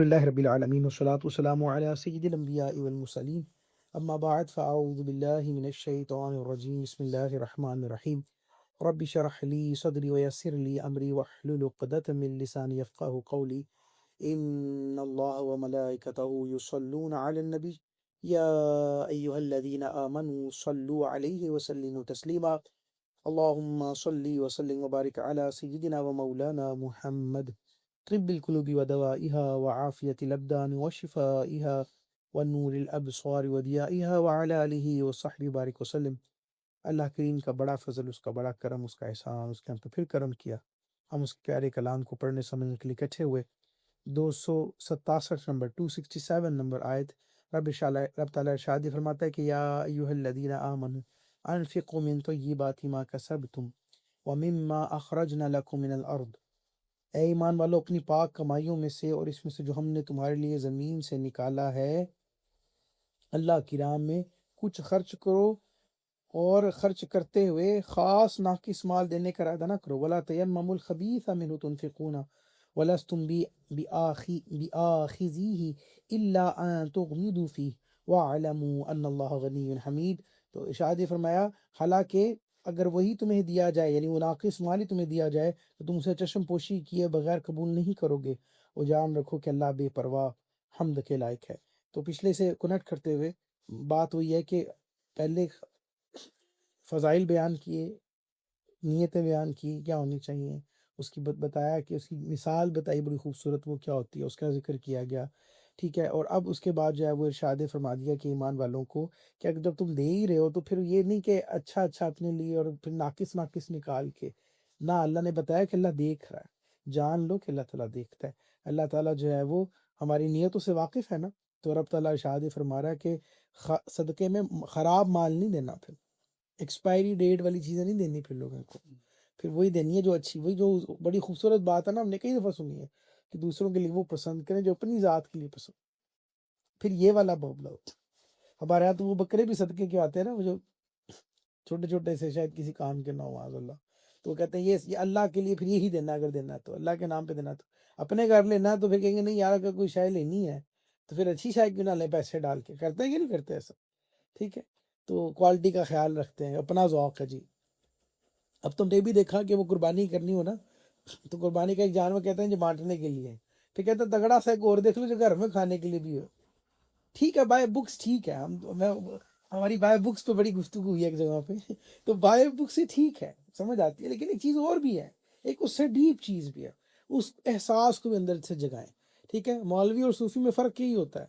لله رب العالمين والصلاة والسلام على سيد الأنبياء والمرسلين أما بعد فأعوذ بالله من الشيطان الرجيم بسم الله الرحمن الرحيم رب اشرح لي صدري ويسر لي أمري واحلل عقدة من لساني يفقهوا قولي إن الله وملائكته يصلون على النبي يا أيها الذين آمنوا صلوا عليه وسلموا تسليما اللهم صل وسلم وبارك على سيدنا ومولانا محمد طب القلوب ودوائها وعافية الأبدان وشفائها والنور الأبصار وضيائها وعلى آلہ وصحبہ بارک وسلم۔ اللہ کریم کا بڑا فضل، اس کا بڑا کرم، اس کا احسان، اس کے ہم پہ پھر کرم کیا، ہم اس کے پیارے کلام کو پڑھنے سمجھنے کے لیے اکٹھے ہوئے۔ 267 نمبر 267 نمبر آیت، رب تعالیٰ ارشاد فرماتا ہے کہ یا ایھا الذین آمنوا انفقوا من طیبات ما کسبتم ومما اخرجنا لکم من الارض، اے ایمان والو اپنی پاک کمائیوں میں سے اور اس میں سے جو ہم نے تمہارے لیے زمین سے نکالا ہے، اللہ کی راہ میں کچھ خرچ کرو، اور خرچ کرتے ہوئے خاص ناقص مال دینے کا ارادہ نہ کرو۔ ولا تیمموا الخبیث منہ تنفقون ولستم بآخذیہ الا ان تغمضوا فیہ واعلموا ان اللہ غنی حمید۔ تو ارشاد فرمایا حالانکہ اگر وہی تمہیں دیا جائے، یعنی وہ ناقص مال ہی تمہیں دیا جائے، تو تم اسے چشم پوشی کیے بغیر قبول نہیں کرو گے، اور جان رکھو کہ اللہ بے پرواہ حمد کے لائق ہے۔ تو پچھلے سے کنیکٹ کرتے ہوئے بات ہوئی ہے کہ پہلے فضائل بیان کیے، نیتیں بیان کی کیا ہونی چاہیے، اس کی بتایا کہ اس کی مثال بتائی بڑی خوبصورت، وہ کیا ہوتی ہے، اس کا ذکر کیا گیا، ٹھیک ہے۔ اور اب اس کے بعد جو ہے وہ ارشاد فرما دیا کہ ایمان والوں کو کہ اگر جب تم دے ہی رہے ہو تو پھر یہ نہیں کہ اچھا اپنے لیے اور پھر ناقص نکال کے، نہ، اللہ نے بتایا کہ اللہ دیکھ رہا ہے، جان لو کہ اللہ تعالیٰ دیکھتا ہے، اللہ تعالیٰ جو ہے وہ ہماری نیتوں سے واقف ہے نا۔ تو رب تعالیٰ ارشاد فرما رہا ہے کہ صدقے میں خراب مال نہیں دینا، پھر ایکسپائری ڈیٹ والی چیزیں نہیں دینی پھر لوگوں کو، پھر وہی دینی ہے جو اچھی، وہی جو بڑی خوبصورت بات ہے نا، ہم نے کئی دفعہ سنی ہے کہ دوسروں کے لیے وہ پسند کریں جو اپنی ذات کے لیے پسند، پھر یہ والا معاملہ ہوتا ہے۔ ہمارے یہاں تو وہ بکرے بھی صدقے کے آتے ہیں نا، وہ جو چھوٹے چھوٹے سے شاید کسی کام کے نہ ہو معاذ اللہ، تو وہ کہتے ہیں یہ اللہ کے لیے، پھر یہی دینا، اگر دینا ہے تو اللہ کے نام پہ دینا، تو اپنے گھر لینا ہے تو پھر کہیں گے نہیں یار اگر کوئی شے لینی ہے تو پھر اچھی شے کیوں نہ لیں، پیسے ڈال کے، کرتے ہیں کہ نہیں کرتے ایسا، ٹھیک ہے۔ تو کوالٹی کا خیال رکھتے ہیں، اپنا ذوق ہے جی۔ اب تم نے بھی دیکھا کہ وہ قربانی کرنی ہو نا، تو قربانی کا ایک جانور کہتے ہیں جو بانٹنے کے لیے ہے، پھر کہتے ہیں تگڑا سا ایک اور دیکھ لو جو گھر میں کھانے کے لیے بھی ہو، ٹھیک ہے بائے بکس، ٹھیک ہے، ہماری بائے بکس پہ بڑی گفتگو ہوئی ہے ایک جگہ پہ، تو بائے بکس سے ٹھیک ہے، سمجھ آتی ہے، لیکن ایک چیز اور بھی ہے، ایک اس سے ڈیپ چیز بھی ہے، اس احساس کو بھی اندر سے جگائیں، ٹھیک ہے۔ مولوی اور صوفی میں فرق یہی ہوتا ہے،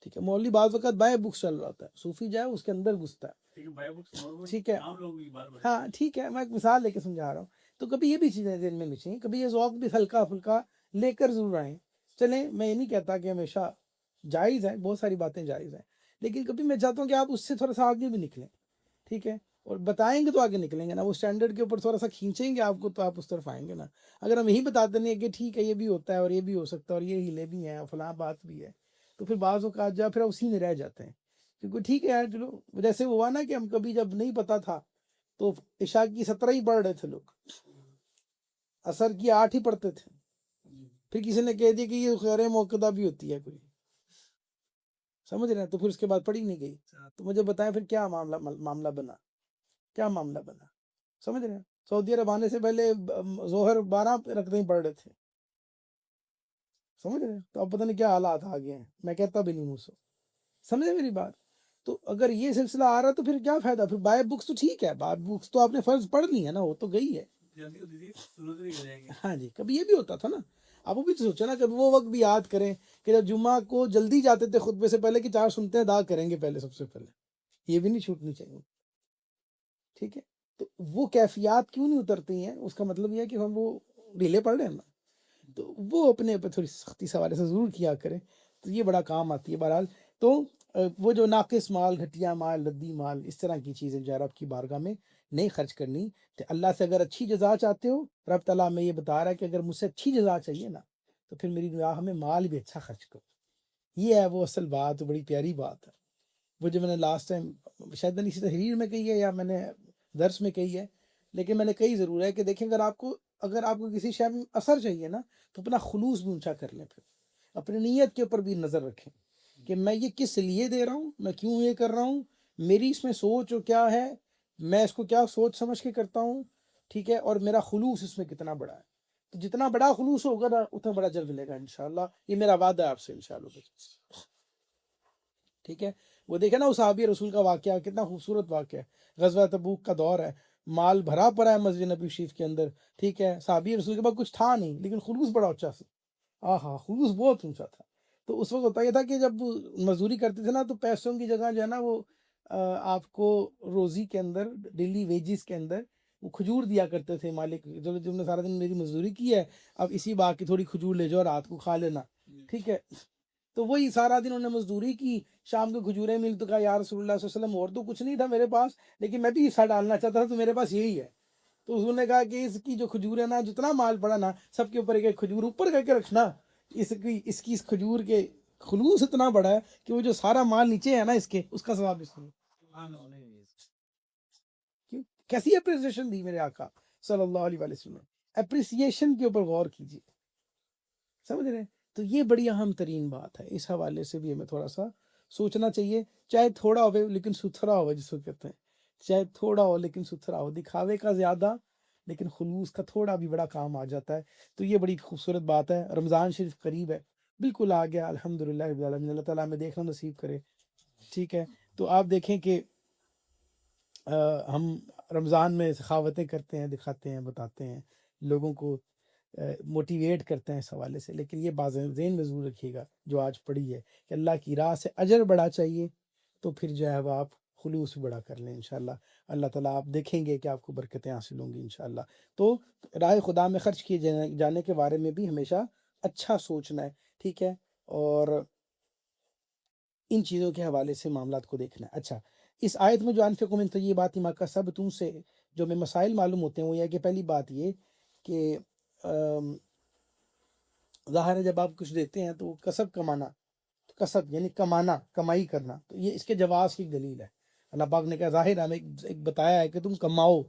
ٹھیک ہے۔ مولوی بعض وقت بائے بکس چل رہا ہوتا ہے، صوفی جو ہے اس کے اندر گھستا ہے، ٹھیک ہے، ہاں ٹھیک ہے، میں ایک مثال لے کے سمجھا رہا ہوں۔ تو کبھی یہ بھی چیزیں ذہن میں نہیں چاہیے، کبھی یہ ذوق بھی ہلکا پھلکا لے کر ضرور آئیں، چلیں، میں یہ نہیں کہتا کہ ہمیشہ جائز ہے، بہت ساری باتیں جائز ہیں، لیکن کبھی میں چاہتا ہوں کہ آپ اس سے تھوڑا سا آگے بھی نکلیں، ٹھیک ہے، اور بتائیں گے تو آگے نکلیں گے نا، وہ سٹینڈرڈ کے اوپر تھوڑا سا کھینچیں گے آپ کو تو آپ اس طرف آئیں گے نا۔ اگر ہم یہی بتاتے نہیں کہ ٹھیک ہے یہ بھی ہوتا ہے اور یہ بھی ہو سکتا ہے اور یہ ہیلے بھی ہیں اور فلاں بات بھی ہے، تو پھر بعض اوقات جو ہے پھر اسی میں رہ جاتے ہیں، کیونکہ ٹھیک ہے یار چلو، جیسے ہوا نا کہ ہم کبھی جب نہیں پتا تھا تو عشاء کی 17 ہی پڑھ رہے تھے لوگ، عصر کی 8 ہی پڑھتے تھے، پھر کسی نے کہہ دیا کہ یہ خیر موقدہ بھی ہوتی ہے کوئی، سمجھ رہے ہیں، تو پھر اس کے بعد پڑھی نہیں گئی، تو مجھے بتائیں پھر کیا معاملہ بنا، کیا معاملہ بنا، سمجھ رہے ہیں۔ سعودی عرب آنے سے پہلے ظہر 12 رکعتیں ہی پڑھ رہے تھے، سمجھ رہے ہیں، تو اب پتہ نہیں کیا حالات آ گئے ہیں، میں کہتا بھی نہیں مجھ سے، سمجھے میری بات۔ تو اگر یہ سلسلہ آ رہا تو پھر کیا فائدہ، پھر بائے بکس تو ٹھیک ہے، بائے بکس تو آپ نے فرض پڑھ لی ہے نا، وہ تو گئی ہے، ہاں جی۔ کبھی یہ بھی ہوتا تھا نا، آپ وہ بھی تو سوچو نا، کبھی وہ وقت بھی یاد کریں کہ جب جمعہ کو جلدی جاتے تھے خطبے سے پہلے کہ 4 سنتیں ادا کریں گے پہلے، سب سے پہلے یہ بھی نہیں چھوٹنی چاہیے، ٹھیک ہے۔ تو وہ کیفیات کیوں نہیں اترتی ہیں، اس کا مطلب یہ ہے کہ ہم وہ ڈھیلے پڑھ رہے ہیں نا، تو وہ اپنے پہ تھوڑی سختی سے حوالے سے ضرور کیا کریں، تو یہ بڑا کام آتی ہے بہرحال۔ تو وہ جو ناقص مال، گھٹیا مال، ردی مال، اس طرح کی چیزیں جو ہے رب کی بارگاہ میں نہیں خرچ کرنی، تو اللہ سے اگر اچھی جزا چاہتے ہو، رب تعالیٰ میں یہ بتا رہا ہے کہ اگر مجھ سے اچھی جزا چاہیے نا تو پھر میری راہ میں مال بھی اچھا خرچ کرو، یہ ہے وہ اصل بات، بڑی پیاری بات ہے، وہ جو میں نے لاسٹ ٹائم شاید میں نے اسی تحریر میں کہی ہے یا میں نے درس میں کہی ہے، لیکن میں نے کہی ضرور ہے کہ دیکھیں اگر آپ کو کسی شے میں اثر چاہیے نا تو اپنا خلوص بھی اونچا کر لیں، پھر اپنی نیت کے اوپر بھی نظر رکھیں کہ میں یہ کس لیے دے رہا ہوں، میں کیوں یہ کر رہا ہوں، میری اس میں سوچ کیا ہے، میں اس کو کیا سوچ سمجھ کے کرتا ہوں، ٹھیک ہے، اور میرا خلوص اس میں کتنا بڑا ہے۔ تو جتنا بڑا خلوص ہوگا نا اتنا بڑا اجر ملے گا انشاءاللہ، یہ میرا وعدہ ہے آپ سے انشاءاللہ، ٹھیک ہے۔ وہ دیکھیں نا، وہ صحابی رسول کا واقعہ کتنا خوبصورت واقعہ ہے، غزوہ تبوک کا دور ہے، مال بھرا پڑا ہے مسجد نبی شریف کے اندر، ٹھیک ہے، صحابی رسول کے پاس کچھ تھا نہیں، لیکن خلوص بڑا اونچا تھا، خلوص بہت اونچا تھا۔ تو اس وقت ہوتا یہ تھا کہ جب مزدوری کرتے تھے نا تو پیسوں کی جگہ جو ہے نا وہ آپ کو روزی کے اندر، ڈیلی ویجز کے اندر وہ کھجور دیا کرتے تھے مالک، جب نے سارا دن میری مزدوری کی ہے اب اسی بات کی تھوڑی کھجور لے جاؤ رات کو کھا لینا، ٹھیک ہے۔ تو وہی سارا دن انہوں نے مزدوری کی، شام کو کھجوریں مل تو کہا یا رسول اللہ صلی اللہ علیہ وسلم اور تو کچھ نہیں تھا میرے پاس، لیکن میں بھی حصہ ڈالنا چاہتا تھا تو میرے پاس یہی ہے۔ تو اس نے کہا کہ اس کی جو کھجور ہے نا، جتنا مال پڑا نا سب کے اوپر ایک کھجور اوپر کر کے رکھنا، اس کھجور کے خلوص اتنا بڑا ہے کہ وہ جو سارا مال نیچے ہے نا اس کے، اس کا ثواب اس میں۔ کیسی اپریسیشن دی میرے آقا صلی اللہ علیہ وسلم، اپریسیشن کے اوپر غور کیجیے، سمجھ رہے ہیں؟ تو یہ بڑی اہم ترین بات ہے، اس حوالے سے بھی ہمیں تھوڑا سا سوچنا چاہیے، چاہے تھوڑا ہو لیکن ستھرا ہو، جس کو کہتے ہیں، چاہے تھوڑا ہو لیکن ستھرا ہو، دکھاوے کا زیادہ لیکن خلوص کا تھوڑا بھی بڑا کام آ جاتا ہے۔ تو یہ بڑی خوبصورت بات ہے۔ رمضان شریف قریب ہے، بالکل آ گیا، الحمدللہ رب العالمین، اللہ تعالیٰ ہمیں دیکھنا نصیب کرے، ٹھیک ہے۔ تو آپ دیکھیں کہ ہم رمضان میں سخاوتیں کرتے ہیں، دکھاتے ہیں، بتاتے ہیں، لوگوں کو موٹیویٹ کرتے ہیں اس حوالے سے، لیکن یہ بات ذہن میں ضرور رکھیے گا جو آج پڑھی ہے کہ اللہ کی راہ سے اجر بڑا چاہیے تو پھر جو ہے وہ آپ خلوص بڑا کر لیں انشاءاللہ، اللہ تعالیٰ آپ دیکھیں گے کہ آپ کو برکتیں حاصل ہوں گی انشاءاللہ۔ تو راہ خدا میں خرچ کیے جانے کے بارے میں بھی ہمیشہ اچھا سوچنا ہے، ٹھیک ہے، اور ان چیزوں کے حوالے سے معاملات کو دیکھنا ہے۔ اچھا، اس آیت میں جو انفقوا من طیبات ما کسبتم سے جو میں مسائل معلوم ہوتے ہیں وہ یہ کہ پہلی بات یہ کہ ظاہر ہے جب آپ کچھ دیتے ہیں تو کسب کمانا، کسب یعنی کمانا، کمائی کرنا، تو یہ اس کے جواز کی دلیل ہے۔ اللہ پاک نے کہا ظاہر ہمیں ایک بتایا ہے کہ تم کماؤ،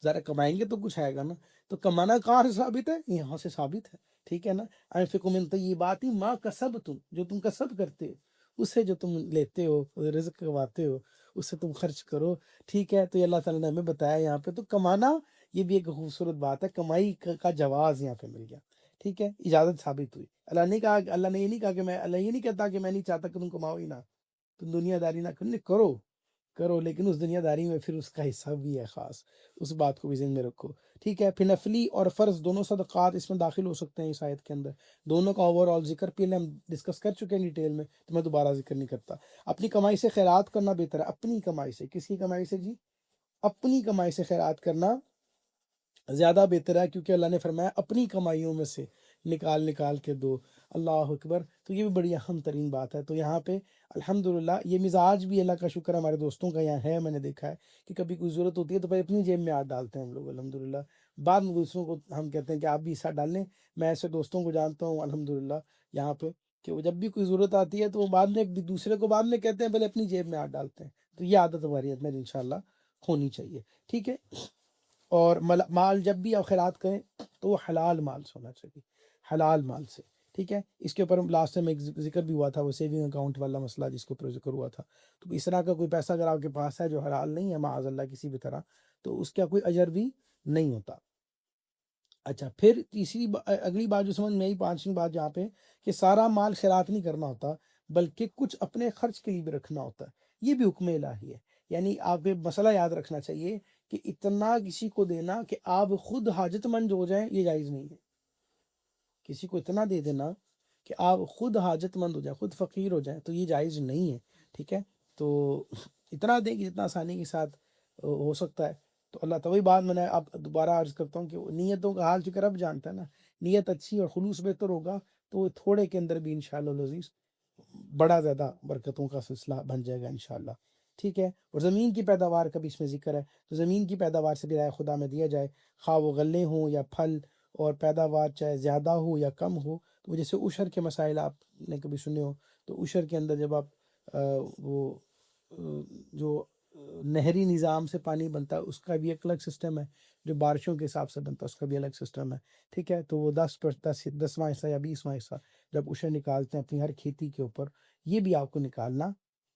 ذرا کمائیں گے تو کچھ آئے گا نا، تو کمانا کہاں سے ثابت ہے؟ یہاں سے ثابت ہے، ٹھیک ہے نا۔ انفقوا من طیبات ما کسبتم، جو تم کسب کرتے ہو، اس سے جو تم لیتے ہو، رزق کماتے ہو، اس سے تم خرچ کرو، ٹھیک ہے۔ تو یہ اللہ تعالیٰ نے ہمیں بتایا یہاں پہ، تو کمانا یہ بھی ایک خوبصورت بات ہے، کمائی کا جواز یہاں پہ مل گیا، ٹھیک ہے، اجازت ثابت ہوئی۔ اللہ نے کہا، اللہ نے یہ نہیں کہا کہ اللہ یہ نہیں کہتا کہ میں نہیں چاہتا کہ تم کماؤ ہی نہ، تم دنیا داری نہ کرو، لیکن اس دنیا داری میں پھر اس کا حصہ بھی ہے خاص، اس بات کو بھی ذہن میں رکھو، ٹھیک ہے۔ پھر نفلی اور فرض دونوں صدقات اس میں داخل ہو سکتے ہیں اس آیت کے اندر، دونوں کا اوور آل ذکر پہلے ہم ڈسکس کر چکے ہیں ڈیٹیل میں، تو میں دوبارہ ذکر نہیں کرتا۔ اپنی کمائی سے خیرات کرنا بہتر ہے، اپنی کمائی سے، کس کی کمائی سے جی؟ اپنی کمائی سے خیرات کرنا زیادہ بہتر ہے، کیونکہ اللہ نے فرمایا اپنی کمائیوں میں سے نکال کے دو، اللہ اکبر۔ تو یہ بھی بڑی اہم ترین بات ہے۔ تو یہاں پہ الحمدللہ یہ مزاج بھی اللہ کا شکر ہمارے دوستوں کا یہاں ہے، میں نے دیکھا ہے کہ کبھی کوئی ضرورت ہوتی ہے تو پھر اپنی جیب میں ہاتھ ڈالتے ہیں ہم لوگ الحمدللہ، بعد میں دوسروں کو ہم کہتے ہیں کہ آپ بھی حصہ ڈال لیں۔ میں ایسے دوستوں کو جانتا ہوں الحمدللہ یہاں پہ کہ وہ جب بھی کوئی ضرورت آتی ہے تو وہ بعد میں دوسرے کو بعد میں کہتے ہیں، پہلے اپنی جیب میں ہاتھ ڈالتے ہیں۔ تو یہ عادت ہماری میں انشاءاللہ ہونی چاہیے، ٹھیک ہے۔ اور مال جب بھی آپ خیرات کریں تو وہ حلال مال سے ہونا چاہیے، حلال مال سے، ٹھیک ہے۔ اس کے اوپر لاسٹ ٹائم ایک ذکر بھی ہوا تھا، وہ سیونگ اکاؤنٹ والا مسئلہ جس کے اوپر ذکر ہوا تھا۔ تو اس طرح کا کوئی پیسہ اگر آپ کے پاس ہے جو حلال نہیں ہے معاذ اللہ کسی بھی طرح، تو اس کا کوئی اجر بھی نہیں ہوتا۔ اچھا، پھر اگلی بات جو سمجھ میں آئی، پانچویں بات جہاں پہ کہ سارا مال خیرات نہیں کرنا ہوتا بلکہ کچھ اپنے خرچ کے لیے بھی رکھنا ہوتا ہے، یہ بھی حکم الہی ہے۔ یعنی آپ کو مسئلہ یاد رکھنا چاہیے کہ اتنا کسی کو دینا کہ آپ خود حاجت مند ہو جائیں، یہ جائز نہیں ہے۔ کسی کو اتنا دے دینا کہ آپ خود حاجت مند ہو جائیں، خود فقیر ہو جائیں، تو یہ جائز نہیں ہے، ٹھیک ہے۔ تو اتنا دیں کہ جتنا آسانی کے ساتھ ہو سکتا ہے۔ تو اللہ تعالیٰ، وہی بات میں نے آپ دوبارہ عرض کرتا ہوں کہ نیتوں کا حال چکر اب جانتا ہے نا، نیت اچھی اور خلوص بہتر ہوگا تو تھوڑے کے اندر بھی انشاءاللہ العزیز بڑا زیادہ برکتوں کا سلسلہ بن جائے گا انشاءاللہ، ٹھیک ہے۔ اور زمین کی پیداوار کا بھی اس میں ذکر ہے، تو زمین کی پیداوار سے بھی رائے خدا میں دیا جائے، خواہ وہ غلے ہوں یا پھل، اور پیداوار چاہے زیادہ ہو یا کم ہو۔ تو جیسے عشر کے مسائل آپ نے کبھی سنے ہو، تو عشر کے اندر جب آپ وہ جو نہری نظام سے پانی بنتا ہے اس کا بھی ایک الگ سسٹم ہے، جو بارشوں کے حساب سے بنتا ہے اس کا بھی الگ سسٹم ہے، ٹھیک ہے. تو وہ 10واں حصہ یا 20واں حصہ جب اسے نکالتے ہیں اپنی ہر کھیتی کے اوپر، یہ بھی آپ کو نکالنا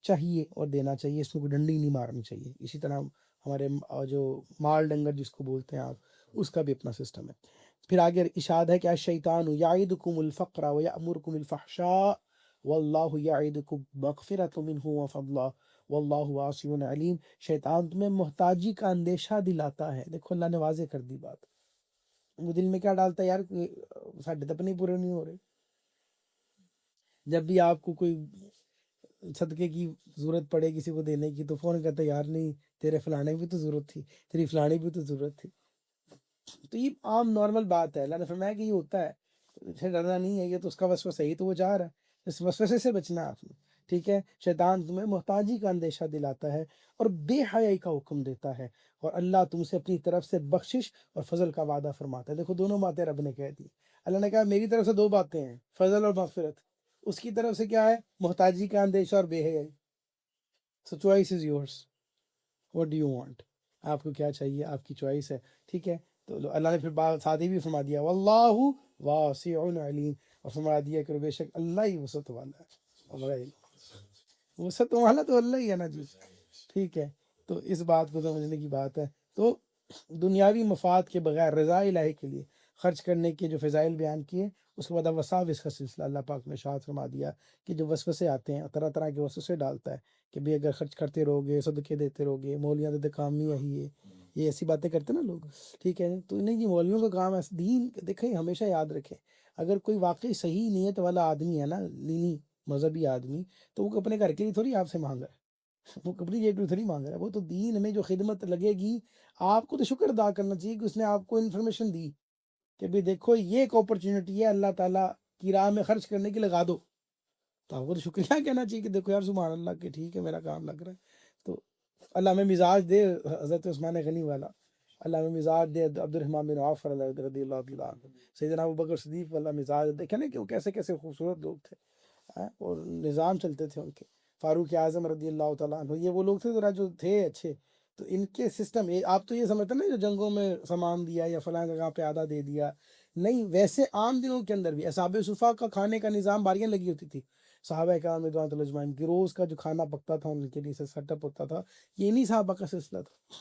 چاہیے اور دینا چاہیے، اس میں کوئی ڈنڈی نہیں مارنی چاہیے. اسی طرح ہمارے جو مال ڈنگر جس کو بولتے ہیں آپ، اس کا بھی اپنا سسٹم ہے. پھر آگے ارشاد ہے کہ الشیطان یعدکم الفقر ویأمرکم الفحشاء واللہ یعدکم مغفرۃ منہ وفضلا واللہ واسع علیم. شیطان تمہیں محتاجی کا اندیشہ دلاتا ہے. دیکھو اللہ نے واضح کر دی بات. وہ دل میں کیا ڈالتا ہے، یار ساڈے تو اپنے پورے نہیں ہو رہے. جب بھی آپ کو کوئی صدقے کی ضرورت پڑے کسی کو دینے کی تو فون کرتا ہے، یار نہیں تیرے فلانے بھی تو ضرورت تھی، تیری فلانے بھی تو ضرورت تھی. تو یہ عام نارمل بات ہے. اللہ نے فرمایا کہ یہ ہوتا ہے، اسے ڈرنا نہیں ہے، یہ تو اس کا وسوسہ ہی تو وہ چاہ رہا ہے. اس وسوسے سے بچنا ہے آپ نے، ٹھیک ہے. شیطان تمہیں محتاجی کا اندیشہ دلاتا ہے اور بے حیائی کا حکم دیتا ہے، اور اللہ تم سے اپنی طرف سے بخشش اور فضل کا وعدہ فرماتا ہے. دیکھو دونوں باتیں رب نے کہہ دی. اللہ نے کہا میری طرف سے دو باتیں ہیں، فضل اور مغفرت. اس کی طرف سے کیا ہے؟ محتاجی کا اندیشہ اور بے حیائی. So choice is yours. What do you want? آپ کو کیا چاہیے، آپ کی چوائس ہے، ٹھیک ہے. تو اللہ نے پھر بات ساتھ ہی بھی فرما دیا واللہ واسع علیم، اور فرما دیا کہ بے شک اللہ ہی وسعت والا ہے. وسعت والا تو اللہ ہی ہے نا جی، ٹھیک ہے. تو اس بات کو سمجھنے کی بات ہے. تو دنیاوی مفاد کے بغیر رضا الہی کے لیے خرچ کرنے کے جو فضائل بیان کیے، اس کے بعد وساوس کا سلسلہ اللہ پاک نے ارشاد فرما دیا کہ جو وسوسے آتے ہیں، طرح طرح کے وسوسے ڈالتا ہے کہ بھی اگر خرچ کرتے رہو گے، صدقے دیتے رہو گے، مولیاں دے کام نہیں آئی ہے، یہ ایسی باتیں کرتے نا لوگ، ٹھیک ہے. تو نہیں جی، مولویوں کا کام ہے. دین دیکھیں ہمیشہ یاد رکھیں، اگر کوئی واقعی صحیح نیت والا آدمی ہے نا، دینی مذہبی آدمی، تو وہ اپنے گھر کے لیے تھوڑی آپ سے مانگ رہا ہے، وہ اپنی جیب میں تھوڑی مانگ رہا ہے. وہ تو دین میں جو خدمت لگے گی، آپ کو تو شکر ادا کرنا چاہیے کہ اس نے آپ کو انفارمیشن دی کہ بھی دیکھو یہ ایک اپرچونٹی ہے اللہ تعالیٰ کی راہ میں خرچ کرنے کی، لگا دو. تو آپ کو تو شکریہ کہنا چاہیے کہ دیکھو یار سبحان اللہ کہ ٹھیک ہے میرا کام لگ رہا ہے. تو اللہ میں مزاج دے حضرت عثمان غنی والا، اللہ میں مزاج دے عبد الرحمن بن عوف رضی اللہ تعالیٰ عنہ، سیدنا ابوبکر صدیق والا مزاج. دیکھیں نا کہ وہ کیسے کیسے خوبصورت لوگ تھے، اور نظام چلتے تھے ان کے. فاروق اعظم رضی اللہ تعالیٰ عنہ، یہ وہ لوگ تھے ذرا جو تھے اچھے. تو ان کے سسٹم، آپ تو یہ سمجھتے ہیں نا جو جنگوں میں سامان دیا یا فلاں جگہ پہ آدھا دے دیا، نہیں، ویسے عام دنوں کے اندر بھی اصحاب صفا کا کھانے کا نظام، باریاں لگی ہوتی تھی. صحابہ کرام رضوان اللہ اجمعین کی روز کا جو کھانا پکتا تھا ان کے لیے سیٹ اپ ہوتا تھا. یہ نہیں صحابہ کا سلسلہ تھا،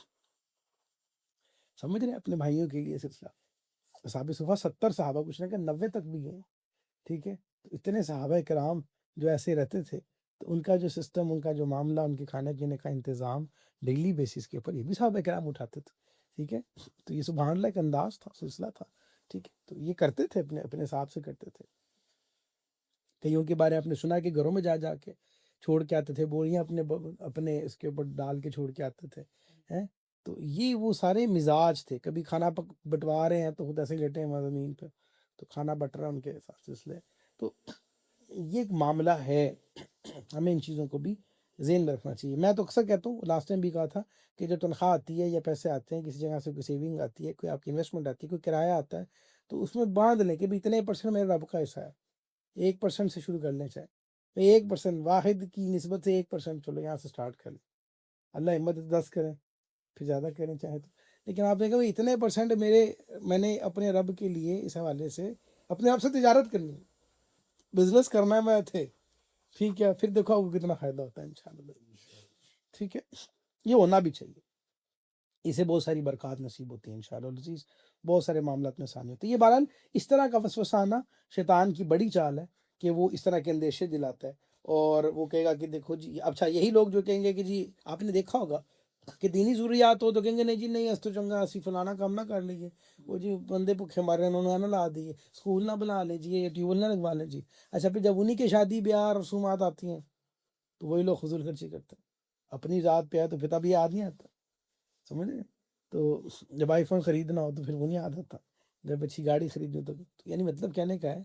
سمجھ رہے ہیں، اپنے بھائیوں کے لیے سلسلہ. اصحاب صفا 70 صحابہ، کچھ نہ کہ 90 تک بھی گئے، ٹھیک ہے. تو اتنے صحابہ کرام جو ایسے رہتے تھے، تو ان کا جو سسٹم، ان کا جو معاملہ، ان کے کھانے پینے کا انتظام ڈیلی بیسس کے اوپر یہ بھی صحابہ کرام اٹھاتے تھے، ٹھیک ہے. تو یہ سبحان اللہ ایک انداز تھا، سلسلہ تھا، ٹھیک ہے. تو یہ کرتے تھے، اپنے اپنے حساب سے کرتے تھے. کئیوں کے بارے میں آپ نے سنا کہ گھروں میں جا جا کے چھوڑ کے آتے تھے، بوریاں اپنے اپنے اس کے اوپر ڈال کے چھوڑ کے آتے تھے. تو یہ وہ سارے مزاج تھے. کبھی کھانا بٹوا رہے ہیں تو خود ایسے لیٹے ہیں زمین پہ، تو کھانا بٹ رہا ہے ان کے ساتھ سلسلے. تو یہ ایک معاملہ ہے، ہمیں ان چیزوں کو بھی ذہن میں رکھنا چاہیے. میں تو اکثر کہتا ہوں، لاسٹ ٹائم بھی کہا تھا کہ جب تنخواہ آتی ہے یا پیسے آتے ہیں کسی جگہ سے، کوئی سیونگ آتی ہے، کوئی آپ کی انویسٹمنٹ آتی ہے، کوئی کرایہ آتا ہے، تو اس میں باندھ لیں کہ بھی اتنے % میرے رب کا حصہ ہے. 1% سے شروع کر لیں، چاہے 1% واحد کی نسبت سے 1%، چلو یہاں سے سٹارٹ کر لیں. اللہ ہمت 10 کریں، پھر زیادہ کریں چاہے تو. لیکن آپ نے کہا اتنے % میں نے اپنے رب کے لیے اس حوالے سے اپنے آپ سے تجارت کرنی ہے، بزنس کرنا ہے میں تھے، ٹھیک ہے. پھر دیکھو آپ کو کتنا فائدہ ہوتا ہے انشاءاللہ، ٹھیک ہے. یہ ہونا بھی چاہیے، اسے بہت ساری برکات نصیب ہوتی ہیں انشاءاللہ عزیز، بہت سارے معاملات میں آسانی ہوتی ہے. یہ بہرحال اس طرح کا وسوسہ آنا شیطان کی بڑی چال ہے کہ وہ اس طرح کے اندیشے دلاتا ہے، اور وہ کہے گا کہ دیکھو جی. اچھا، یہی لوگ جو کہیں گے کہ جی آپ نے دیکھا ہوگا کہ دینی ضروریات ہو تو کہیں گے نہیں جی نہیں، تو چنگا اسی فلانا کام نہ کر لیجیے، وہ جی بندے بھوکے مار رہے ہیں، انہوں نے نہ لا دیے، اسکول نہ بنا لیجیے، ٹیوب ویل نہ لگوا لیجیے. اچھا، پھر جب انہی کے شادی بیاہ رسومات آتی ہیں تو وہی لوگ فضول خرچی کرتے ہیں. اپنی ذات پہ ہے تو پھر تب یاد نہیں آتا، سمجھ رہے ہیں. تو جب آئی فون خریدنا ہو تو پھر وہ نہیں یاد آتا، جب اچھی گاڑی خریدنی ہو تو یعنی مطلب کہنے کا ہے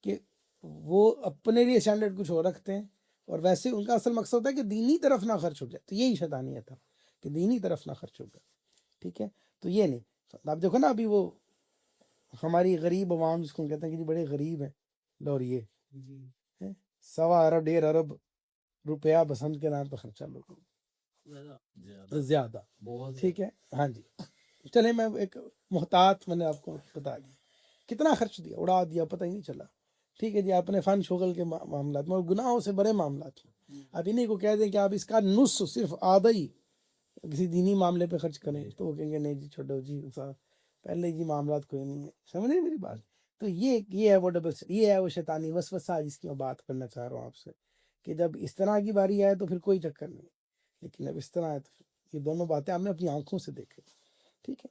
کہ وہ اپنے لیے اسٹینڈرڈ کچھ اور رکھتے ہیں، اور ویسے ان کا اصل مقصد ہوتا ہے کہ دینی طرف نہ خرچ ہو جائے. تو یہی شیطانیت ہے کہ دینی طرف نہ خرچ ہوگا، ٹھیک ہے. تو یہ نہیں. آپ دیکھو نا ابھی وہ ہماری غریب عوام جس کو کہتے ہیں کہ جی بڑے غریب ہیں، لوریے 1.25 ارب 1.5 ارب روپیہ بسنت کے نام پہ خرچہ لوگوں. زیادہ، ٹھیک ہے. ہاں جی چلیں میں ایک محتاط میں نے آپ کو بتا دیا کتنا خرچ دیا، اڑا دیا، پتہ ہی نہیں چلا. ٹھیک ہے جی، اپنے فن شغل کے معاملات میں، اور گناہوں سے بڑے معاملات میں اب انہیں کو کہہ دیں کہ آپ اس کا نص صرف آدھا ہی کسی دینی معاملے پہ خرچ کریں تو وہ کہیں گے نہیں جی چھوڑو جی پہلے جی معاملات کوئی نہیں ہے. سمجھے میری بات؟ تو یہ ہے وہ یہ ہے وہ شیطانی وسوسہ جس کی میں بات کرنا چاہ رہا ہوں آپ سے، کہ جب اس طرح کی باری آئے تو پھر کوئی چکر نہیں، لیکن اب اس طرح ہے تو یہ دونوں باتیں ہم نے اپنی آنکھوں سے دیکھیں. ٹھیک ہے،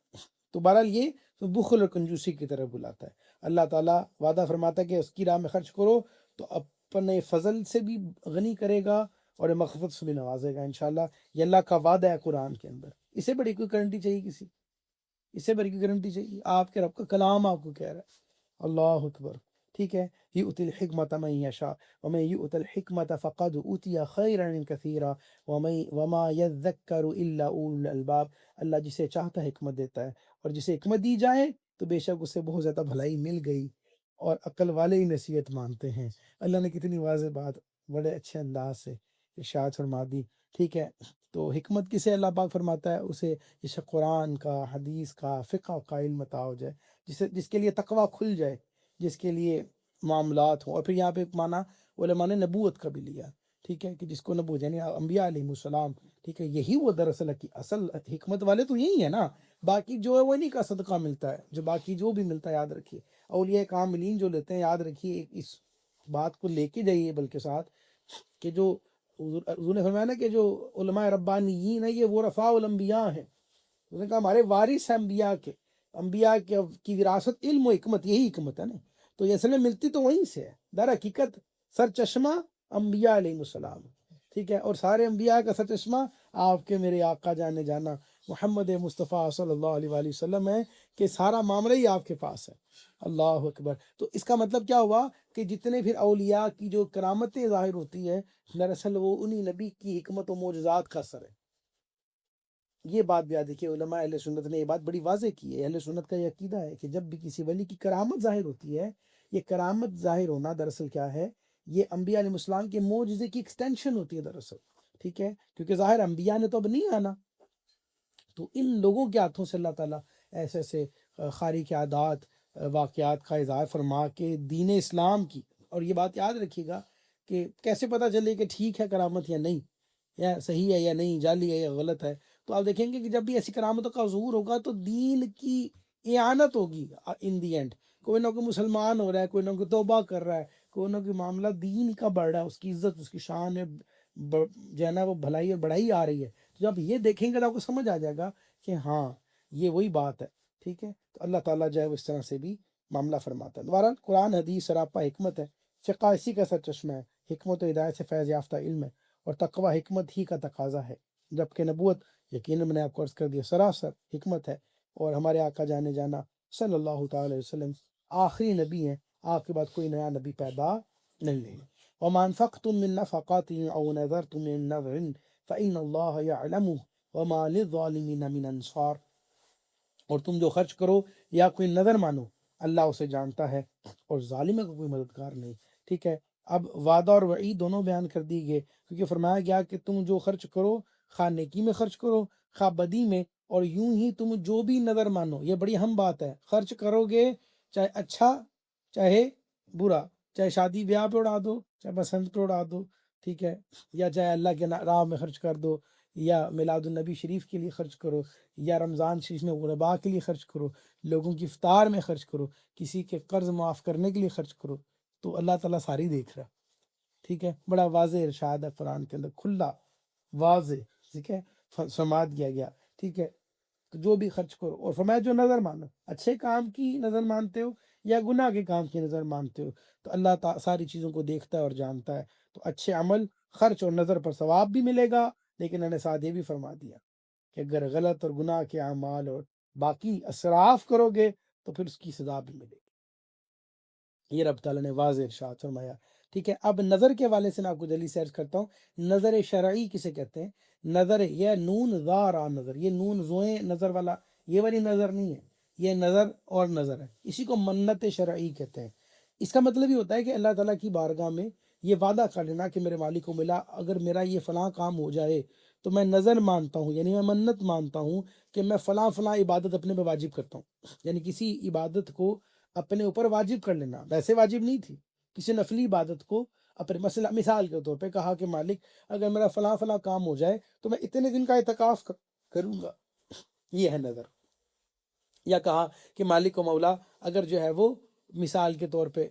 تو بہرحال یہ تو بخل اور کنجوسی کی طرف بلاتا ہے. اللہ تعالیٰ وعدہ فرماتا ہے کہ اس کی راہ میں خرچ کرو تو اپنے فضل سے بھی غنی کرے گا اور مغفرت سے بھی نوازے گا انشاءاللہ. یہ اللہ کا وعدہ ہے قرآن کے اندر. اسے بڑی کوئی گارنٹی چاہیے کسی؟ اسے بڑی کوئی گارنٹی چاہیے؟ آپ کے رب کا کلام آپ کو کہہ رہا ہے. اللہ اکبر. ٹھیک ہے، یؤتی الحکمت من یشاء ومن یؤت الحکمت فقد اوتی خیرا کثیرا وما یذکر الا اولو الالباب. اللہ جسے چاہتا ہے حکمت دیتا ہے، اور جسے حکمت دی جائے تو بے شک اسے بہت زیادہ بھلائی مل گئی، اور عقل والے ہی نصیحت مانتے ہیں. اللہ نے کتنی واضح بات بڑے اچھے انداز سے ارشاد فرما دی. ٹھیک ہے، تو حکمت کسے اللہ پاک فرماتا ہے؟ اسے جسے قرآن کا، حدیث کا، فقہ کا علم عطا ہو جائے، جس کے لیے تقوی کھل جائے، جس کے لیے معاملات ہوں. اور پھر یہاں پہ ایک معنی علماء نے نبوت کا بھی لیا. ٹھیک ہے، کہ جس کو نبوت یعنی انبیاء علیہ السلام. ٹھیک ہے، یہی وہ دراصل کی اصل حکمت والے تو یہی ہے نا. باقی جو ہے وہ نہیں کا صدقہ ملتا ہے، جو باقی جو بھی ملتا ہے یاد رکھیے اولیاء کاملین جو لیتے ہیں، یاد رکھیے اس بات کو لے کے جائیے بلکہ ساتھ، کہ جو حضور نے فرمایا نا کہ جو علماء ربانیین ہیں یہ وہ ورثاء الانبیاء ہیں. انہوں نے کہا ہمارے وارث ہیں انبیاء کے. انبیاء کی وراثت علم و حکمت، یہی حکمت ہے نا. تو یہ اصل میں ملتی تو وہیں سے ہے. در حقیقت سر چشمہ انبیاء علیہ السلام. ٹھیک ہے، اور سارے انبیاء کا سر چشمہ آپ کے میرے آقا جانے جانا محمد مصطفیٰ صلی اللہ علیہ وآلہ وسلم ہے، کہ سارا معاملہ ہی آپ کے پاس ہے. اللہ اکبر. تو اس کا مطلب کیا ہوا کہ جتنے پھر اولیاء کی جو کرامتیں ظاہر ہوتی ہے دراصل وہ انہی نبی کی حکمت و معجزات کا اثر ہے. یہ بات بھی یاد رکھیے، علماء اہل سنت نے یہ بات بڑی واضح کی ہے. اہل سنت کا یہ عقیدہ ہے کہ جب بھی کسی ولی کی کرامت ظاہر ہوتی ہے، یہ کرامت ظاہر ہونا دراصل کیا ہے؟ یہ انبیاء علیہ السلام کے معجزے کی ایکسٹینشن ہوتی ہے دراصل. ٹھیک ہے، کیونکہ ظاہر انبیاء نے تو اب نہیں آنا، تو ان لوگوں کے ہاتھوں سے اللہ تعالیٰ ایسے ایسے خارق عادات واقعات کا اظہار فرما کے دین اسلام کی. اور یہ بات یاد رکھیے گا کہ کیسے پتہ چلے کہ ٹھیک ہے کرامت یا نہیں، یا صحیح ہے یا نہیں، جعلی ہے یا غلط ہے. تو آپ دیکھیں گے کہ جب بھی ایسی کرامتوں کا ظہور ہوگا تو دین کی اعانت ہوگی. ان دی اینڈ کوئی نہ کوئی مسلمان ہو رہا ہے، کوئی نہ کوئی توبہ کر رہا ہے، کوئی نہ کوئی معاملہ دین کا بڑھ رہا ہے، اس کی عزت، اس کی شان میں جو ہے نا وہ بھلائی اور بڑھائی آ رہی ہے. تو جب یہ دیکھیں گے تو آپ کو سمجھ آ جائے گا کہ ہاں یہ وہی بات ہے. ٹھیک ہے، تو اللہ تعالیٰ جو ہے وہ اس طرح سے بھی معاملہ فرماتا ہے. دوبارہ قرآن حدیث سراپا حکمت ہے. فقہ اسی کا سر چشمہ ہے. حکمت و ہدایت سے فیض یافتہ علم ہے، اور تقوی حکمت ہی کا تقاضا ہے. جبکہ نبوت یقیناً میں نے آپ کو عرض کر دیا سراسر حکمت ہے. اور ہمارے آقا جانے جانا صلی اللہ تعالی علیہ وسلم آخری نبی ہیں. آپ کے بعد کوئی نیا نبی پیدا نہیں ہے. وَمَا أَنفَقْتُم مِّن نَّفَقَةٍ أَوْ نَذَرْتُم مِّن نَّذْرٍ فَإِنَّ اللَّهَ يَعْلَمُهُ وَمَا لِلظَّالِمِينَ مِنْ أَنصَارٍ. اور تم جو خرچ کرو یا کوئی نظر مانو اللہ اسے جانتا ہے، اور ظالموں کا کوئی مددگار نہیں. ٹھیک ہے، اب وعدہ اور وعید دونوں بیان کر دی گئے، کیونکہ فرمایا گیا کہ تم جو خرچ کرو خواہ نیکی میں خرچ کرو خواہ بدی میں، اور یوں ہی تم جو بھی نظر مانو. یہ بڑی اہم بات ہے. خرچ کرو گے چاہے اچھا چاہے برا، چاہے شادی بیاہ پہ اڑا دو، چاہے بسنت پہ اڑا دو، ٹھیک ہے، یا چاہے اللہ کے راہ میں خرچ کر دو، یا میلاد النبی شریف کے لیے خرچ کرو، یا رمضان شریف میں غرباء کے لیے خرچ کرو، لوگوں کی افطار میں خرچ کرو، کسی کے قرض معاف کرنے کے لیے خرچ کرو، تو اللہ تعالیٰ ساری دیکھ رہا. ٹھیک ہے، بڑا واضح ارشاد ہے قرآن کے اندر، کھلا واضح. ٹھیک ہے، فرما دیا گیا. ٹھیک ہے، تو جو بھی خرچ کرو، اور فرمایا جو نظر مانو، اچھے کام کی نظر مانتے ہو یا گناہ کے کام کی نظر مانتے ہو، تو اللہ تعالیٰ ساری چیزوں کو دیکھتا ہے اور جانتا ہے. تو اچھے عمل، خرچ اور نظر پر ثواب بھی ملے گا، لیکن انہوں نے ساتھ یہ بھی فرما دیا کہ اگر غلط اور گناہ کے اعمال اور باقی اسراف کرو گے تو پھر اس کی سزا بھی ملے گی. یہ رب تعالیٰ نے واضح ارشاد فرمایا. ٹھیک ہے، اب نظر کے والے سے میں آپ کو جلدی سے عرض کرتا ہوں. نظر شرعی کسے کہتے ہیں؟ نظر یہ نون ذا را نظر، یہ نون زوئیں نظر والا، یہ والی نظر نہیں ہے، یہ نظر اور نظر ہے. اسی کو منت شرعی کہتے ہیں. اس کا مطلب یہ ہوتا ہے کہ اللہ تعالیٰ کی بارگاہ میں یہ وعدہ کر لینا کہ میرے مالک کو ملا، اگر میرا یہ فلاں کام ہو جائے تو میں نظر مانتا ہوں، یعنی میں منت مانتا ہوں کہ میں فلاں فلاں عبادت اپنے پہ واجب کرتا ہوں، یعنی کسی عبادت کو اپنے اوپر واجب کر لینا، ویسے واجب نہیں تھی، کسی نفلی عبادت کو اپنے مثال کے طور پہ کہا کہ مالک اگر میرا فلاں فلاں کام ہو جائے تو میں اتنے دن کا اعتکاف کروں گا، یہ ہے نظر۔ یا کہا کہ مالک و مولا اگر جو ہے وہ مثال کے طور پہ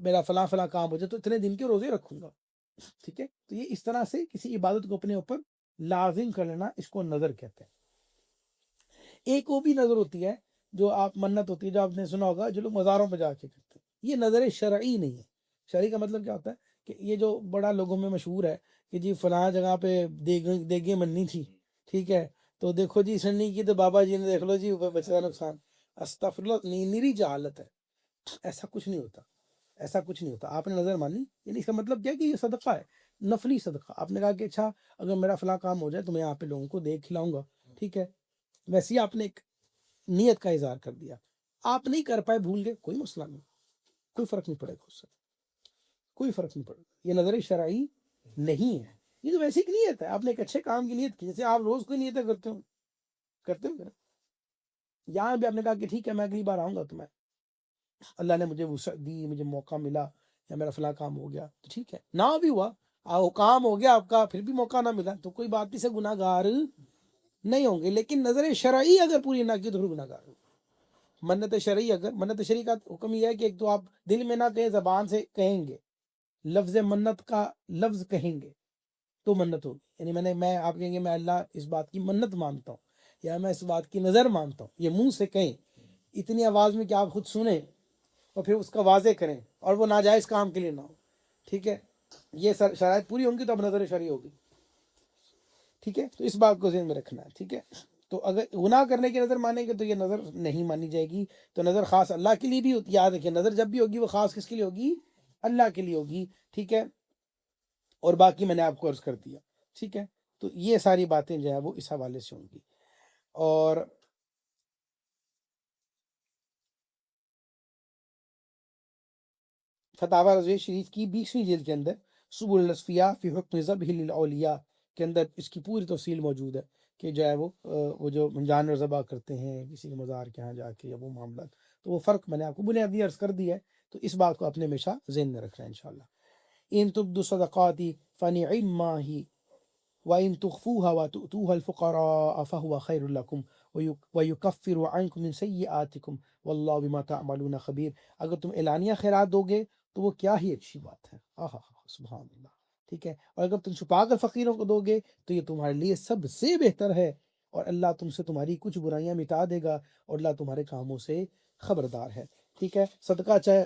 میرا فلاں فلاں کام ہو جائے تو اتنے دن کے روزے رکھوں گا، ٹھیک ہے۔ تو یہ اس طرح سے کسی عبادت کو اپنے اوپر لازم کر لینا، اس کو نظر کہتے ہیں۔ ایک وہ بھی نظر ہوتی ہے جو آپ منت ہوتی ہے، جو آپ نے سنا ہوگا جو لوگ مزاروں پہ جا کے کرتے ہیں، یہ نظر شرعی نہیں ہے۔ شرعی کا مطلب کیا ہوتا ہے کہ یہ جو بڑا لوگوں میں مشہور ہے کہ جی فلاں جگہ پہ دیگیں مننی تھی، ٹھیک ہے، تو دیکھو جی سننی کی تو بابا جی نے دیکھ لو جی اوپر بچا نقصان، استغفر اللہ، نیری جہالت ہے، ایسا کچھ نہیں ہوتا، ایسا کچھ نہیں ہوتا۔ آپ نے نظر مانی، یعنی اس کا مطلب کیا کہ یہ صدقہ ہے، نفلی صدقہ۔ آپ نے کہا کہ اچھا اگر میرا فلاں کام ہو جائے تو میں یہاں پہ لوگوں کو دیکھ کھلاؤں گا، ٹھیک ہے، ویسے ہی آپ نے ایک نیت کا اظہار کر دیا، آپ نہیں کر پائے، بھول گئے، کوئی مسئلہ نہیں، کوئی فرق نہیں پڑے گا اس سے، کوئی فرق نہیں پڑے گا، یہ نظر شرعی نہیں ہے، یہ تو ویسے ایک نیت ہے، آپ نے ایک اچھے کام کی نیت کی، جیسے آپ روز کوئی نیتیں کرتے ہو یہاں بھی آپ نے کہا کہ ٹھیک ہے میں اگلی بار آؤں گا تو میں اللہ نے مجھے وسعت دی، مجھے موقع ملا یا میرا فلاں کام ہو گیا تو ٹھیک ہے، نہ بھی ہوا کام ہو گیا آپ کا پھر بھی موقع نہ ملا تو کوئی بات نہیں، سے گناہ گار نہیں ہوں گے، لیکن نظر شرعی اگر پوری نہ کی تو پھر گناہ گار ہوں۔ منت شرعی کا حکم یہ ہے کہ ایک تو آپ دل میں نہ کہیں، زبان سے کہیں گے، لفظ منت کا لفظ کہیں گے تو منت ہوگی، یعنی میں آپ کہیں گے میں اللہ اس بات کی منت مانتا ہوں یا میں اس بات کی نظر مانتا ہوں، یہ منہ سے کہیں اتنی آواز میں کہ آپ خود سنیں اور پھر اس کا واضح کریں اور وہ ناجائز کام کے لیے نہ ہو، ٹھیک ہے، یہ شرائط پوری ہوں گی تو اب نظر شرعی ہوگی، ٹھیک ہے، تو اس بات کو ذہن میں رکھنا ہے، ٹھیک ہے۔ تو اگر گناہ کرنے کی نظر مانیں گے تو یہ نظر نہیں مانی جائے گی، تو نظر خاص اللہ کے لیے بھی ہوتی ہے، یاد رکھیں نظر جب بھی ہوگی وہ خاص کس کے لیے ہوگی؟ اللہ کے لیے ہوگی، ٹھیک ہے، اور باقی میں نے آپ کو عرض کر دیا، ٹھیک ہے۔ تو یہ ساری باتیں جو ہے وہ اس حوالے سے ہوں گی۔ اور فتاوی رضویہ شریف کی 20ویں جلد کے اندر سبل الاصفیاء فی حکم ذبح للاولیاء کے اندر اس کی پوری تفصیل موجود ہے کہ جو ہے وہ جو جانور ذبح کرتے ہیں کسی کے مزار کے ہاں جا کے یا وہ معاملات، تو وہ فرق میں نے آپ کو بنیادی عرض کر دیا ہے، تو اس بات کو اپنے ہمیشہ ذہن میں رکھنا ہے انشاءاللہ۔ ان تبدوا الصدقات فنعما ہی وَإِن تُخْفُوهَا وَتُؤْتُوهَا الْفُقَرَاءَ فَهُوَ خَيْرٌ لَكُمْ وَيُكَفِّرُ عَنْكُمْ مِنْ سَيِّئَاتِكُمْ وَاللَّهُ بِمَا تَعْمَلُونَ خَبِيرٌ۔ اگر تم اعلانیہ خیرات دو گے تو وہ کیا ہی اچھی بات ہے، سبحان اللہ، ٹھیک ہے، اور اگر تم چھپا کر فقیروں کو دو گے تو یہ تمہارے لیے سب سے بہتر ہے، اور اللہ تم سے تمہاری کچھ برائیاں مٹا دے گا، اور اللہ تمہارے کاموں سے خبردار ہے، ٹھیک ہے۔ صدقہ چاہے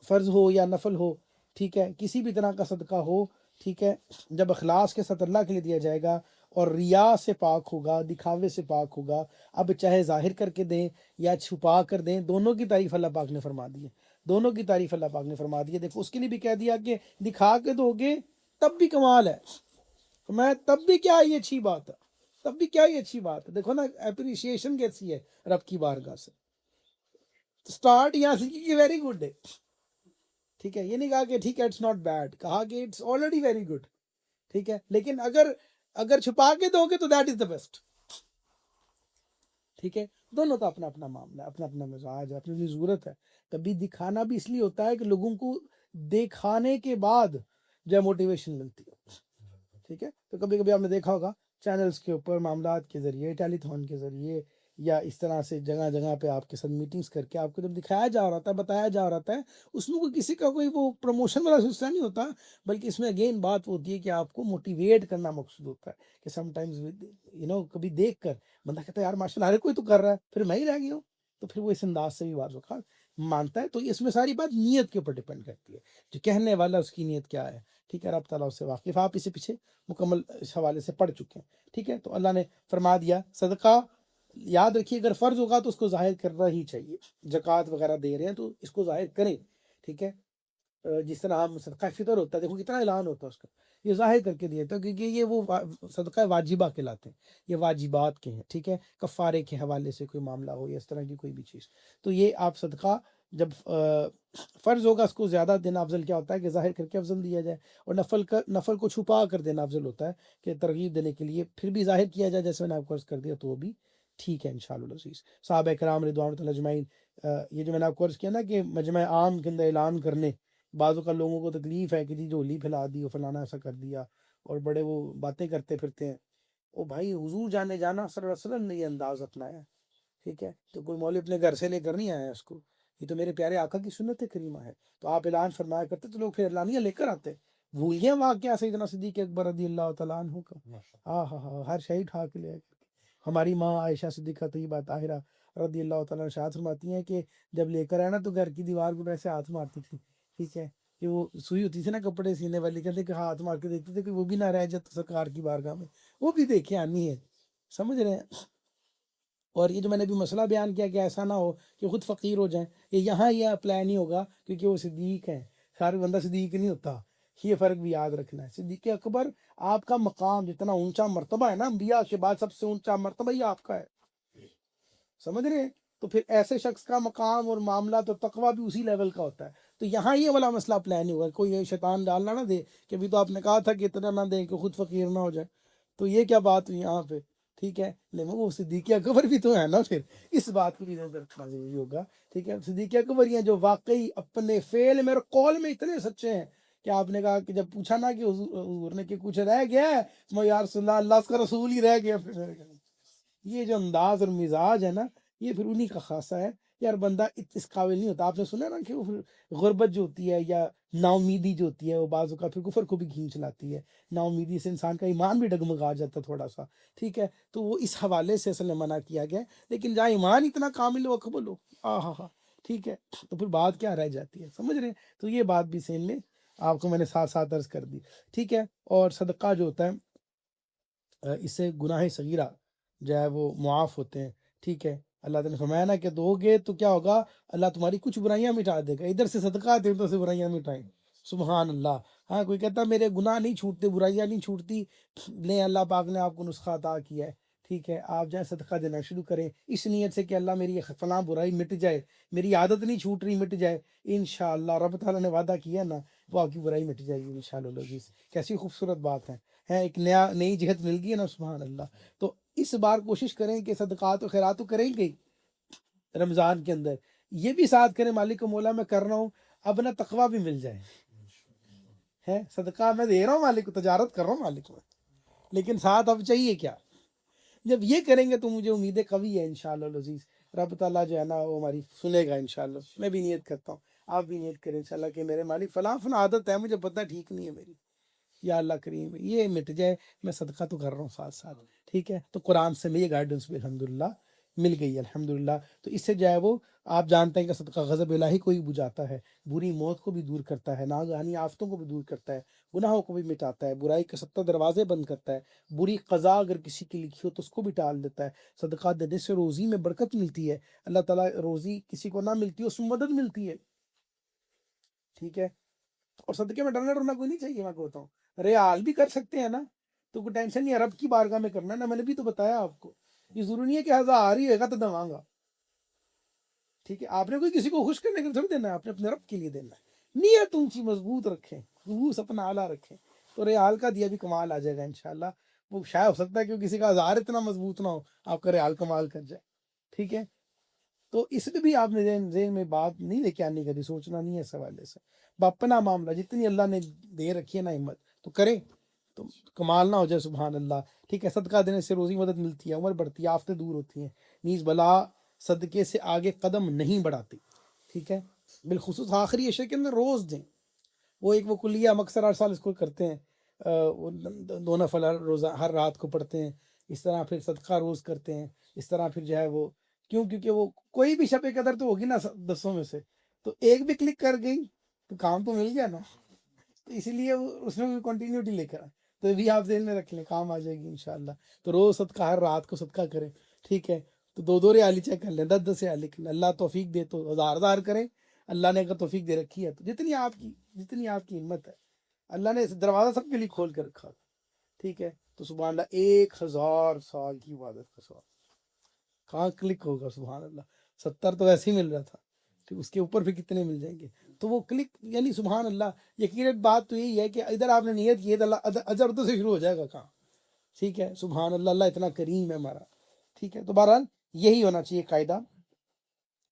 فرض ہو یا نفل ہو، ٹھیک ہے، کسی بھی طرح کا صدقہ ہو، ٹھیک ہے، جب اخلاص کے ساتھ اللہ کے لیے دیا جائے گا اور ریا سے پاک ہوگا، دکھاوے سے پاک ہوگا، اب چاہے ظاہر کر کے دیں یا چھپا کر دیں، دونوں کی تعریف اللہ پاک نے فرما دی ہے، دونوں کی تعریف اللہ پاک نے فرما دی ہے۔ دیکھو اس کے لیے بھی کہہ دیا کہ دکھا کے دو گے تب بھی کمال ہے، میں تب بھی کیا یہ اچھی بات ہے، تب بھی کیا یہ اچھی بات ہے، دیکھو نا اپریشیشن کیسی ہے رب کی بارگاہ سے، سٹارٹ یہاں سے کی ویری گڈ ہے، ٹھیک ہے، یہ نہیں کہا کہ ٹھیک ہے اٹس ناٹ بیڈ، کہا کہ اٹس آلریڈی ویری گڈ، ٹھیک ہے، لیکن اگر چھپا کے دو گے تو دیٹ از دا بیسٹ، ٹھیک ہے۔ دونوں کا اپنا اپنا معاملہ ہے، اپنا اپنا مزاج ہے، اپنی ضرورت ہے، کبھی دکھانا بھی اس لیے ہوتا ہے کہ لوگوں کو دکھانے کے بعد جو موٹیویشن ملتی ہے، ٹھیک ہے، تو کبھی کبھی آپ نے دیکھا ہوگا چینلز کے اوپر معاملات کے ذریعے، ٹیلی تھون کے ذریعے یا اس طرح سے جگہ جگہ پہ آپ کے ساتھ میٹنگز کر کے آپ کو جب دکھایا جا رہا ہوتا ہے، بتایا جا رہا ہے، اس میں کوئی کسی کا کوئی وہ پروموشن والا سلسلہ نہیں ہوتا، بلکہ اس میں اگین بات ہوتی ہے کہ آپ کو موٹیویٹ کرنا مقصود ہوتا ہے، کہ سم ٹائمز کبھی دیکھ کر بندہ کہتا ہے یار ماشاء اللہ ہر کوئی تو کر رہا ہے پھر میں ہی رہ گیا ہوں، تو پھر وہ اس انداز سے بھی بات وقت مانتا ہے، تو اس میں ساری بات نیت کے اوپر ڈیپینڈ کرتی ہے، جو کہنے والا اس کی نیت کیا ہے، ٹھیک ہے، رب تعالیٰ اس سے واقف، آپ اسے پیچھے مکمل اس حوالے سے پڑھ چکے ہیں، ٹھیک ہے۔ تو اللہ نے فرما دیا صدقہ یاد رکھیے اگر فرض ہوگا تو اس کو ظاہر کرنا ہی چاہیے، زکوٰۃ وغیرہ دے رہے ہیں تو اس کو ظاہر کریں، ٹھیک ہے، جس طرح ہم صدقہ فطر ہوتا ہے، دیکھو کتنا اعلان ہوتا ہے اس کا، یہ ظاہر کر کے دیا تھا کیونکہ یہ وہ صدقہ واجبہ کہلاتے ہیں، یہ واجبات کے ہیں، ٹھیک ہے، کفارے کے حوالے سے کوئی معاملہ ہو یا اس طرح کی کوئی بھی چیز، تو یہ آپ صدقہ جب فرض ہوگا اس کو زیادہ دینا افضل کیا ہوتا ہے کہ ظاہر کر کے افضل دیا جائے، اور نفل کو چھپا کر دینا افضل ہوتا ہے کہ ترغیب دینے کے لیے پھر بھی ظاہر کیا جائے جیسے میں نے آپ کو عرض کر دیا تو وہ بھی ٹھیک ہے انشاءاللہ العزیز۔ صحابہ کرام رضوان اللہ اجمعین، یہ جو میں نے آپ کو عرض کیا نا کہ مجمع عام کے اندر اعلان کرنے، بعضوں کا لوگوں کو تکلیف ہے کہ جی جھولی پھیلا دی اور فلانا ایسا کر دیا، اور بڑے وہ باتیں کرتے پھرتے ہیں۔ او بھائی حضور جانے جانا صلی اللہ علیہ وسلم نے یہ انداز اپنایا، ٹھیک ہے، تو کوئی مولوی اپنے گھر سے لے کر نہیں آیا اس کو، یہ تو میرے پیارے آقا کی سنت کریمہ ہے۔ تو آپ اعلان فرمایا کرتے تو لوگ پھر اعلانیہ لے کر آتے۔ بھول گئے واقعہ سیدنا صدیق اکبر رضی اللہ تعالیٰ عنہ کا؟ ہاں ہاں ہاں، ہر شہید اٹھا کے لے آئے۔ ہماری ماں عائشہ صدیقہ طیبہ طاہرہ رضی اللہ تعالیٰ عنہ ارشاد فرماتی ہیں کہ جب لے کر آئے نا تو گھر کی دیوار کو ایسے ہاتھ مارتی تھی، ٹھیک ہے، کہ وہ سوئی ہوتی تھی نا کپڑے سینے والی، کہتے کہ ہاتھ مار کے دیکھتے تھے کہ وہ بھی نہ رہ جائے سرکار کی بارگاہ میں، وہ بھی دیکھے آنی ہے، سمجھ رہے ہیں۔ اور یہ جو میں نے بھی مسئلہ بیان کیا کہ ایسا نہ ہو کہ خود فقیر ہو جائیں، یہ یہاں یہ اپلائی نہیں ہوگا کیونکہ وہ صدیق ہیں، ہر بندہ صدیق نہیں ہوتا، یہ فرق بھی یاد رکھنا ہے۔ صدیق اکبر آپ کا مقام جتنا اونچا مرتبہ ہے نا انبیاء کے بعد سب سے اونچا مرتبہ ہی آپ کا ہے، سمجھ رہے ہیں؟ تو پھر ایسے شخص کا مقام اور معاملات اور تقویٰ بھی اسی لیول کا ہوتا ہے۔ تو یہاں یہ والا مسئلہ اپلائی نہیں ہوگا، کوئی یہ شیطان ڈالنا نہ دے کہ ابھی تو آپ نے کہا تھا کہ اتنا نہ دیں کہ خود فقیر نہ ہو جائے، تو یہ کیا بات ہوئی یہاں پہ، ٹھیک ہے، لیکن وہ صدیق اکبر بھی تو ہے نا، پھر اس بات کو بھی نظر رکھنا ضروری ہوگا، ٹھیک ہے۔ صدیق اکبر ہیں جو واقعی اپنے فعل میں اور قول میں اتنے سچے ہیں کہ آپ نے کہا کہ جب پوچھا نا کہ حضور نے کہ کچھ رہ گیا ہے، میں یا رسول اللہ، اللہ اس کا رسول ہی رہ گیا، پھر یہ جو انداز اور مزاج ہے نا، یہ پھر انہی کا خاصہ ہے۔ یار بندہ اس قابل نہیں ہوتا، آپ نے سنا نا کہ وہ پھر غربت جو ہوتی ہے یا نا امیدی جو ہوتی ہے وہ بعض اوقات پھر کفر کو بھی کھینچ لاتی ہے، نا امیدی سے انسان کا ایمان بھی ڈگمگا جاتا ہے تھوڑا سا، ٹھیک ہے، تو وہ اس حوالے سے اصل میں منع کیا گیا ہے۔ لیکن جہاں ایمان اتنا کامل ہو قبول ہو، ہاں ہاں، ٹھیک ہے، تو پھر بات کیا رہ جاتی ہے، سمجھ رہے ہیں؟ تو یہ بات بھی سین میں آپ کو میں نے ساتھ ساتھ عرض کر دی، ٹھیک ہے۔ اور صدقہ جو ہوتا ہے اس سے گناہ صغیرہ جو ہے وہ معاف ہوتے ہیں، ٹھیک ہے۔ اللہ تعالیٰ نے فرمایا نا کہ دو گے تو کیا ہوگا، اللہ تمہاری کچھ برائیاں مٹا دے گا، ادھر سے صدقہ دے ادھر سے برائیاں مٹائیں، سبحان اللہ۔ ہاں کوئی کہتا میرے گناہ نہیں چھوٹتے، برائیاں نہیں چھوٹتی، لیں اللہ پاک نے آپ کو نسخہ عطا کیا ہے، ٹھیک ہے، آپ جائیں صدقہ دینا شروع کریں اس نیت سے کہ اللہ میری یہ فلاں برائی مٹ جائے، میری عادت نہیں چھوٹ رہی مٹ جائے، انشاءاللہ رب تعالیٰ نے وعدہ کیا نا وہ آپ کی برائی مٹ جائے گی انشاءاللہ العزیز۔ کیسی خوبصورت بات ہے ایک نئی جہت مل گئی ہے نا، سبحان اللہ۔ تو اس بار کوشش کریں کہ صدقات و خیرات تو کریں گے رمضان کے اندر، یہ بھی ساتھ کریں مالک و مولا میں کر رہا ہوں، اب نا تقویٰ بھی مل جائے، ہے صدقہ میں دے رہا ہوں مالک کو، تجارت کر رہا ہوں مالک میں، لیکن ساتھ اب چاہیے کیا؟ جب یہ کریں گے تو مجھے امید قوی ہے انشاءاللہ العزیز رب تعالیٰ جو ہے نا وہ ہماری سنے گا انشاءاللہ۔ میں بھی نیت کرتا ہوں، آپ بھی نیت کریں انشاءاللہ کہ میرے مالک فلاں فلاں عادت ہے مجھے پتہ ٹھیک نہیں ہے میری، یا اللہ کریم یہ مٹ جائے، میں صدقہ تو کر رہا ہوں ساتھ ساتھ، ٹھیک ہے۔ تو قرآن سے میں یہ گائیڈنس بھی الحمدللہ مل گئی ہے الحمدللہ۔ تو اس سے جو ہے وہ آپ جانتے ہیں کہ صدقہ غضب الہی کو بھی بجھاتا ہے، بری موت کو بھی دور کرتا ہے، ناگہانی آفتوں کو بھی دور کرتا ہے، گناہوں کو بھی مٹاتا ہے، برائی کے 70 دروازے بند کرتا ہے، بری قضا اگر کسی کی لکھی ہو تو اس کو بھی ٹال دیتا ہے۔ صدقہ دینے سے روزی میں برکت ملتی ہے، اللہ تعالیٰ روزی کسی کو نہ ملتی ہے اس میں مدد ملتی ہے، ٹھیک ہے۔ اور صدقے میں ڈرنا کوئی نہیں چاہیے، میں کہتا ہوں ریال بھی کر سکتے ہیں نا، تو کوئی ٹینشن نہیں ہے، رب کی بارگاہ میں کرنا ہے نا، میں نے بھی تو بتایا آپ کو، یہ ضروری نہیں ہے کہ 1000 ہی ہوگا تو دواں گا، ٹھیک ہے۔ آپ نے کوئی کسی کو خوش کرنے کے لیے تھوڑی دینا ہے، آپ نے اپنے رب کے لیے دینا ہے، نیت اونچی مضبوط رکھیں، خلوص اپنا اعلیٰ رکھیں، تو ریال کا دیا بھی کمال آ جائے گا انشاءاللہ۔ وہ شاید ہو سکتا ہے کہ کسی کا 1000 اتنا مضبوط نہ ہو، آپ کا ریال کمال کر جائے، ٹھیک ہے۔ تو اس میں بھی آپ نے ذہن میں بات نہیں لے کے آنی کری، سوچنا نہیں ہے اس حوالے سے، اپنا معاملہ جتنی اللہ نے دے رکھی ہے نا ہمت تو کریں، تو کمال نہ ہو جائے، سبحان اللہ، ٹھیک ہے۔ صدقہ دینے سے روزی مدد ملتی ہے، عمر بڑھتی ہے، آفتیں دور ہوتی ہیں، نیز بلا صدقے سے آگے قدم نہیں بڑھاتی، ٹھیک ہے۔ بالخصوص آخری عشرے کے اندر روز دیں، وہ ایک وہ کلیہ ہم اکثر ہر سال اس کو کرتے ہیں، وہ 2 نفل روزہ ہر رات کو پڑھتے ہیں، اس طرح پھر صدقہ روز کرتے ہیں، اس طرح پھر جو ہے وہ کیونکہ وہ کوئی بھی شب قدر تو ہوگی نا 10 میں سے، تو ایک بھی کلک کر گئی تو کام تو مل گیا نا، تو اسی لیے اس میں بھی کنٹینیوٹی لے کر آئیں، تو بھی آپ ذہن میں رکھ لیں، کام آ جائے گی انشاءاللہ۔ تو روز صدقہ ہر رات کو صدقہ کریں، ٹھیک ہے۔ تو 2 ریالی چیک کر لیں، 10 ریال لکھ لیں، اللہ توفیق دے تو 1000 کریں، اللہ نے اگر توفیق دے رکھی ہے تو جتنی آپ کی ہمت ہے، اللہ نے دروازہ سب کے لیے کھول کے رکھا، ٹھیک ہے۔ تو سبحان اللہ 1000 سال کی عبادت کا سوال کہاں کلک ہوگا، سبحان اللہ، 70 تو ویسے ہی مل رہا تھا، تو اس کے اوپر بھی کتنے مل جائیں گے. تو وہ کلک یعنی سبحان اللہ. یقیناً بات تو یہی ہے کہ ادھر آپ نے نیت کی ہے تو اللہ اجر تو سے شروع ہو جائے گا کام. ٹھیک ہے سبحان اللہ. اللہ اتنا کریم ہے ہمارا. ٹھیک ہے تو بہرحال یہی ہونا چاہیے قاعدہ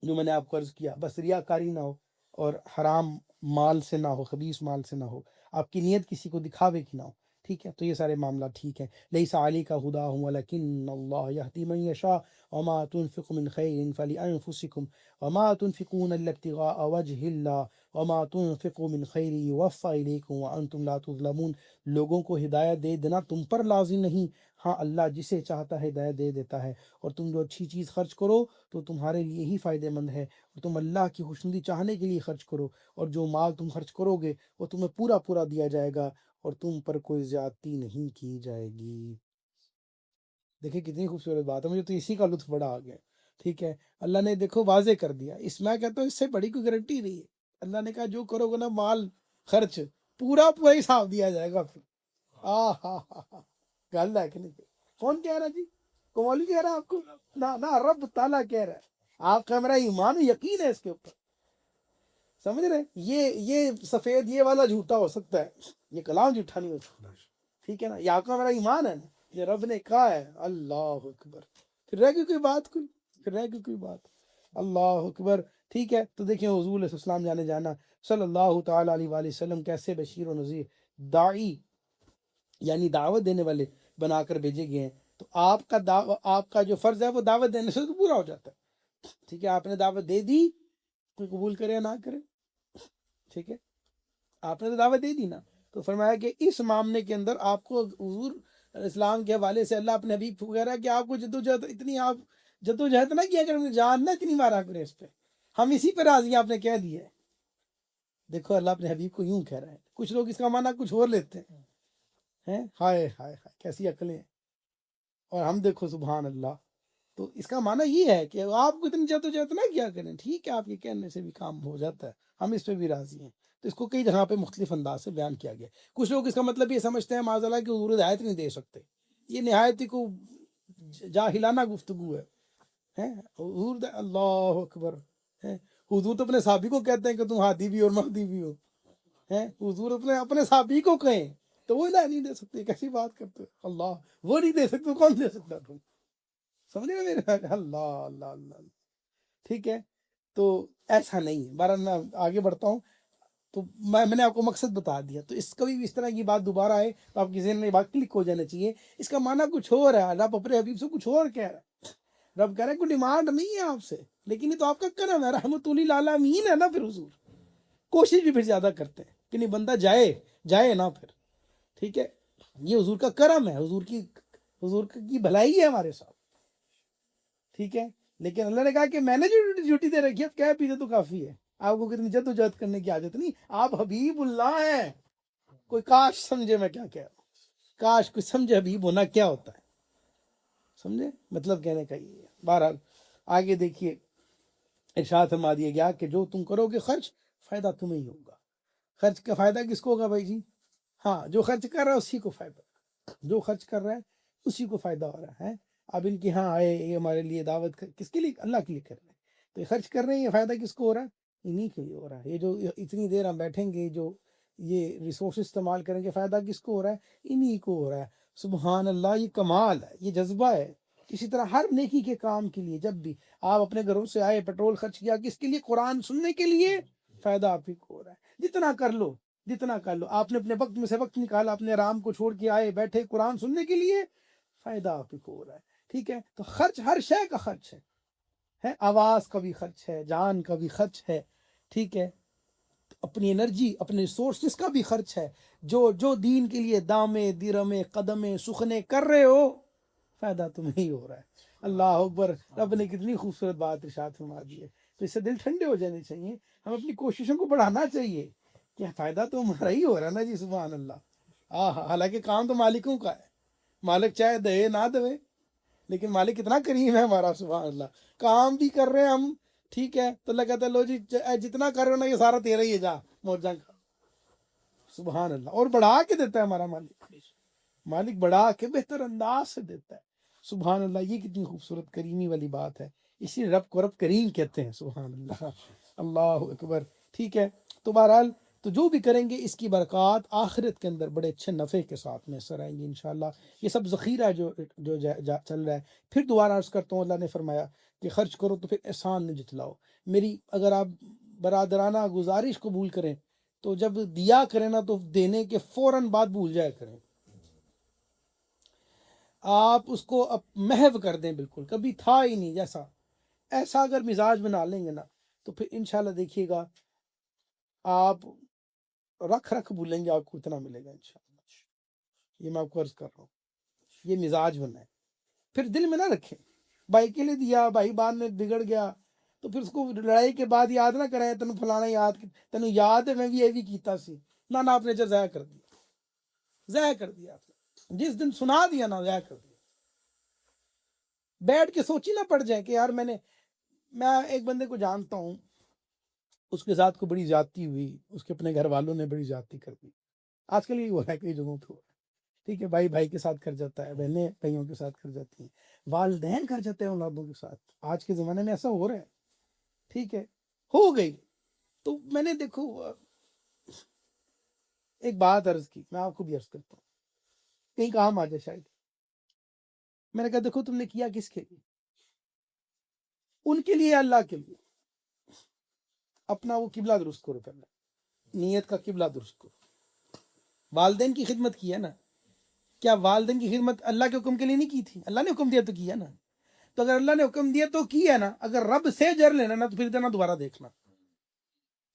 جو میں نے آپ کو عرض کیا. بس ریاکاری نہ ہو اور حرام مال سے نہ ہو, خبیث مال سے نہ ہو, آپ کی نیت کسی کو دکھاوے کی نہ ہو. ٹھیک ہے تو یہ سارے معاملات ٹھیک ہیں. لیس علیک ھداھم ولکن اللہ یہدی من یشاء وما تنفقوا من خیر فلانفسکم وما تنفقون الا ابتغاء وجہ اللہ وما تنفقوا من خیر یوفى الیکم وانتم لا تظلمون. لوگوں کو ہدایت دے دینا تم پر لازم نہیں, ہاں اللہ جسے چاہتا ہے ہدایت دے دیتا ہے. اور تم جو اچھی چیز خرچ کرو تو تمہارے لیے ہی فائدہ مند ہے, اور تم اللہ کی خوشنودی چاہنے کے لیے خرچ کرو, اور جو مال تم خرچ کرو گے وہ تمہیں پورا پورا دیا جائے گا, اور تم پر کوئی زیادتی نہیں کی جائے گی. دیکھیں کتنی خوبصورت بات ہے, مجھے تو اسی کا لطف بڑا آ گیا. ٹھیک ہے اللہ نے دیکھو واضح کر دیا. اس میں کہتا ہوں اس سے بڑی کوئی گارنٹی نہیں ہے. اللہ نے کہا جو کرو گے نا مال خرچ پورا پورا حساب دیا جائے گا. پھر گل ہے کہ نہیں؟ کون کہہ رہا جی؟ مولوی کہہ رہا آپ کو؟ نہ رب تعالیٰ کہہ رہا ہے. آپ کا میرا ایمان یقین ہے اس کے اوپر, سمجھ رہے؟ یہ سفید یہ والا جھوٹا ہو سکتا ہے, یہ کلام جھوٹا نہیں ہو سکتا. ٹھیک ہے نا, یہ آپ کا میرا ایمان ہے نا, یہ رب نے کہا ہے. اللہ اکبر. پھر رہ گئی کوئی بات, کوئی بات. اللہ اکبر. ٹھیک ہے تو دیکھیں حضور علیہ السلام جانے جانا صلی اللہ تعالیٰ علیہ وآلہ وسلم کیسے بشیر و نذیر داعی یعنی دعوت دینے والے بنا کر بھیجے گئے ہیں. تو آپ کا جو فرض ہے وہ دعوت دینے سے تو پورا ہو جاتا ہے. ٹھیک ہے آپ نے دعوت دے دی, کوئی قبول کرے یا نہ کرے. ٹھیک ہے آپ نے تو دعوت دے دی نا. تو فرمایا کہ اس معاملے کے اندر آپ کو حضور اسلام کے حوالے سے اللہ اپنے حبیب کو کہہ رہا ہے کہ آپ کو جدوجہد اتنی آپ جدوجہد نہ کیا کریں, جان نہ اتنی مارا کریں اس پہ, ہم اسی پہ راضی ہیں. آپ نے کہہ دیا ہے. دیکھو اللہ اپنے حبیب کو یوں کہہ رہا ہے. کچھ لوگ اس کا معنی کچھ اور لیتے ہیں. ہائے ہائے ہائے کیسی عقلیں. اور ہم دیکھو سبحان اللہ. تو اس کا معنی یہ ہے کہ آپ کو اتنی جدوجہد نہ کیا کریں. ٹھیک ہے آپ کے کہنے سے بھی کام ہو جاتا ہے, ہم اس پہ بھی راضی ہیں. تو اس کو کئی جگہ پہ مختلف انداز سے بیان کیا گیا. کچھ لوگ اس کا مطلب یہ سمجھتے ہیں معاذ اللہ کہ حضور ہدایت نہیں دے سکتے. یہ نہایت ہی کو جاہلانہ گفتگو ہے. حضور اللہ اکبر. حضور تو اپنے صحابی کو کہتے ہیں کہ تم ہادی بھی اور مہدی بھی ہو. حضور اپنے صحابی کو کہیں تو وہ ہدایت نہیں دے سکتے. کیسی بات کرتے ہو؟ اللہ وہ نہیں دے سکتے, کون دے سکتا تم؟ سمجھے نا میرے. اللہ اللہ اللہ. ٹھیک ہے تو ایسا نہیں ہے. بہرحال میں آگے بڑھتا ہوں. تو میں نے آپ کو مقصد بتا دیا. تو اس کبھی بھی اس طرح کی بات دوبارہ آئے تو آپ کی ذہن میں بات کلک ہو جانا چاہیے. اس کا معنی کچھ اور ہے. رب اپنے حبیب سے کچھ اور کہہ رہا ہے. رب کہہ رہا ہے کوئی ڈیمانڈ نہیں ہے آپ سے, لیکن یہ تو آپ کا کرم ہے. رحمت للعالمین ہے نا. پھر حضور کوشش بھی پھر زیادہ کرتے ہیں کہ نہیں بندہ جائے نا پھر. ٹھیک ہے یہ حضور کا کرم ہے, حضور کی بھلائی ہے ہمارے ساتھ. ٹھیک ہے لیکن اللہ نے کہا کہ میں نے جو ڈیوٹی دے رکھی ہے کیا پیچھے تو کافی ہے. آپ کو کتنی جدوجہد کرنے کی حاجت نہیں. آپ حبیب اللہ ہیں. کوئی کاش سمجھے میں کیا کہہ رہا ہوں, کاش کوئی سمجھے حبیب ہونا کیا ہوتا ہے. سمجھے مطلب کہنے کا یہ ہے. بہرحال آگے دیکھیے ارشاد فرما دیا گیا کہ جو تم کرو گے خرچ فائدہ تمہیں ہی ہوگا. خرچ کا فائدہ کس کو ہوگا بھائی جی؟ ہاں جو خرچ کر رہا ہے اسی کو فائدہ, جو خرچ کر رہا ہے اسی کو فائدہ ہو رہا ہے. اب ان کی ہاں آئے یہ ہمارے لیے دعوت کس کے لیے؟ اللہ کے لیے کر رہے ہیں. تو یہ خرچ کر رہے ہیں, یہ فائدہ کس کو ہو رہا ہے؟ انہی کے لیے ہو رہا ہے. یہ جو اتنی دیر ہم بیٹھیں گے, جو یہ ریسورس استعمال کریں گے, فائدہ کس کو ہو رہا ہے؟ انہی کو ہو رہا ہے. سبحان اللہ. یہ کمال ہے, یہ جذبہ ہے. اسی طرح ہر نیکی کے کام کے لیے جب بھی آپ اپنے گھروں سے آئے, پیٹرول خرچ کیا, کس کے لیے؟ قرآن سننے کے لیے. فائدہ آپ ہی کو ہو رہا ہے. جتنا کر لو. آپ نے اپنے وقت میں سے وقت نکالا, اپنے آرام کو چھوڑ کے آئے, بیٹھے قرآن سننے کے لیے, فائدہ آپ ہی کو ہو رہا ہے. ٹھیک ہے تو خرچ ہر شے کا خرچ ہے. آواز کا بھی خرچ ہے, جان کا بھی خرچ ہے. ٹھیک ہے اپنی انرجی, اپنے ریسورسز کا بھی خرچ ہے. جو دین کے لیے دامے درمے قدمے سخنے کر رہے ہو, فائدہ تمہیں ہی ہو رہا ہے. اللہ اکبر. رب نے کتنی خوبصورت بات ارشاد فرما دی ہے. تو اس سے دل ٹھنڈے ہو جانے چاہیے. ہم اپنی کوششوں کو بڑھانا چاہیے کہ فائدہ تو ہمارا ہی ہو رہا ہے نا جی. سبحان اللہ. حالانکہ کام تو مالکوں کا ہے. مالک چاہے دے نہ دے, لیکن مالک اتنا کریم ہے ہمارا. سبحان اللہ. کام بھی کر رہے ہیں ہم, ٹھیک ہے تو اللہ کہتا ہے لو جی جتنا کر رہے ہو نا یہ سارا تیرا ہی ہے, جا موجاں کا. سبحان اللہ. اور بڑھا کے دیتا ہے ہمارا مالک بڑھا کے بہتر انداز سے دیتا ہے. سبحان اللہ. یہ کتنی خوبصورت کریمی والی بات ہے اسی لیے رب کو رب کریم کہتے ہیں. سبحان اللہ، اللہ اکبر. ٹھیک ہے، تو بہرحال تو جو بھی کریں گے اس کی برکات آخرت کے اندر بڑے اچھے نفع کے ساتھ میسر آئیں گی انشاءاللہ. یہ سب ذخیرہ ہے جو چل رہا ہے. پھر دوبارہ عرض کرتا ہوں، اللہ نے فرمایا کہ خرچ کرو تو پھر احسان نہ جتلاؤ. میری اگر آپ برادرانہ گزارش قبول کریں تو جب دیا کریں نا تو دینے کے فوراً بعد بھول جایا کریں. آپ اس کو محو کر دیں، بالکل کبھی تھا ہی نہیں جیسا. ایسا اگر مزاج بنا لیں گے نا تو پھر انشاءاللہ دیکھیے گا آپ رکھ بھولیں گے، آپ کو اتنا ملے گا انشاءاللہ. یہ میں آپ کو عرض کر رہا ہوں، یہ مزاج بنا ہے. پھر دل میں نہ رکھیں. بھائی کے لیے دیا، بھائی بعد میں بگڑ گیا تو پھر اس کو لڑائی کے بعد یاد نہ کریں تینوں فلانا تینوں یاد ہے میں بھی یہ بھی کیتا سی. نہ آپ نے ضائع کر دیا آپ نے. جس دن سنا دیا نا ضائع کر دیا. بیٹھ کے سوچی نہ پڑ جائے کہ یار میں ایک بندے کو جانتا ہوں، اس کے ساتھ کو بڑی زیادتی ہوئی، اس کے اپنے گھر والوں نے بڑی زیادتی کر دی. آج کل یہ ہو رہا ہے کئی جگہوں پہ. ٹھیک ہے، بھائی کے ساتھ کر جاتا ہے، بہنیں بھائیوں کے ساتھ کر جاتی ہیں، والدین کر جاتے ہیں اولادوں کے ساتھ. آج کے زمانے میں ایسا ہو رہا ہے. ٹھیک ہے، ہو گئی. تو میں نے دیکھو ایک بات عرض کی، میں آپ کو بھی عرض کرتا ہوں، کہیں کام آ جائے شاید. میں نے کہا دیکھو تم نے کیا کس کے لیے؟ ان کے لیے، اللہ کے لیے. اپنا وہ قبلہ درست کرو، پہلے نیت کا قبلہ درست کرو. والدین کی خدمت کی ہے نا. کیا والدین کی خدمت اللہ کے حکم کے لیے نہیں کی تھی؟ اللہ نے حکم دیا تو کیا نا. تو اگر اللہ نے حکم دیا تو کیا نا. اگر رب سے جر لینا نا تو پھر دینا دوبارہ دیکھنا.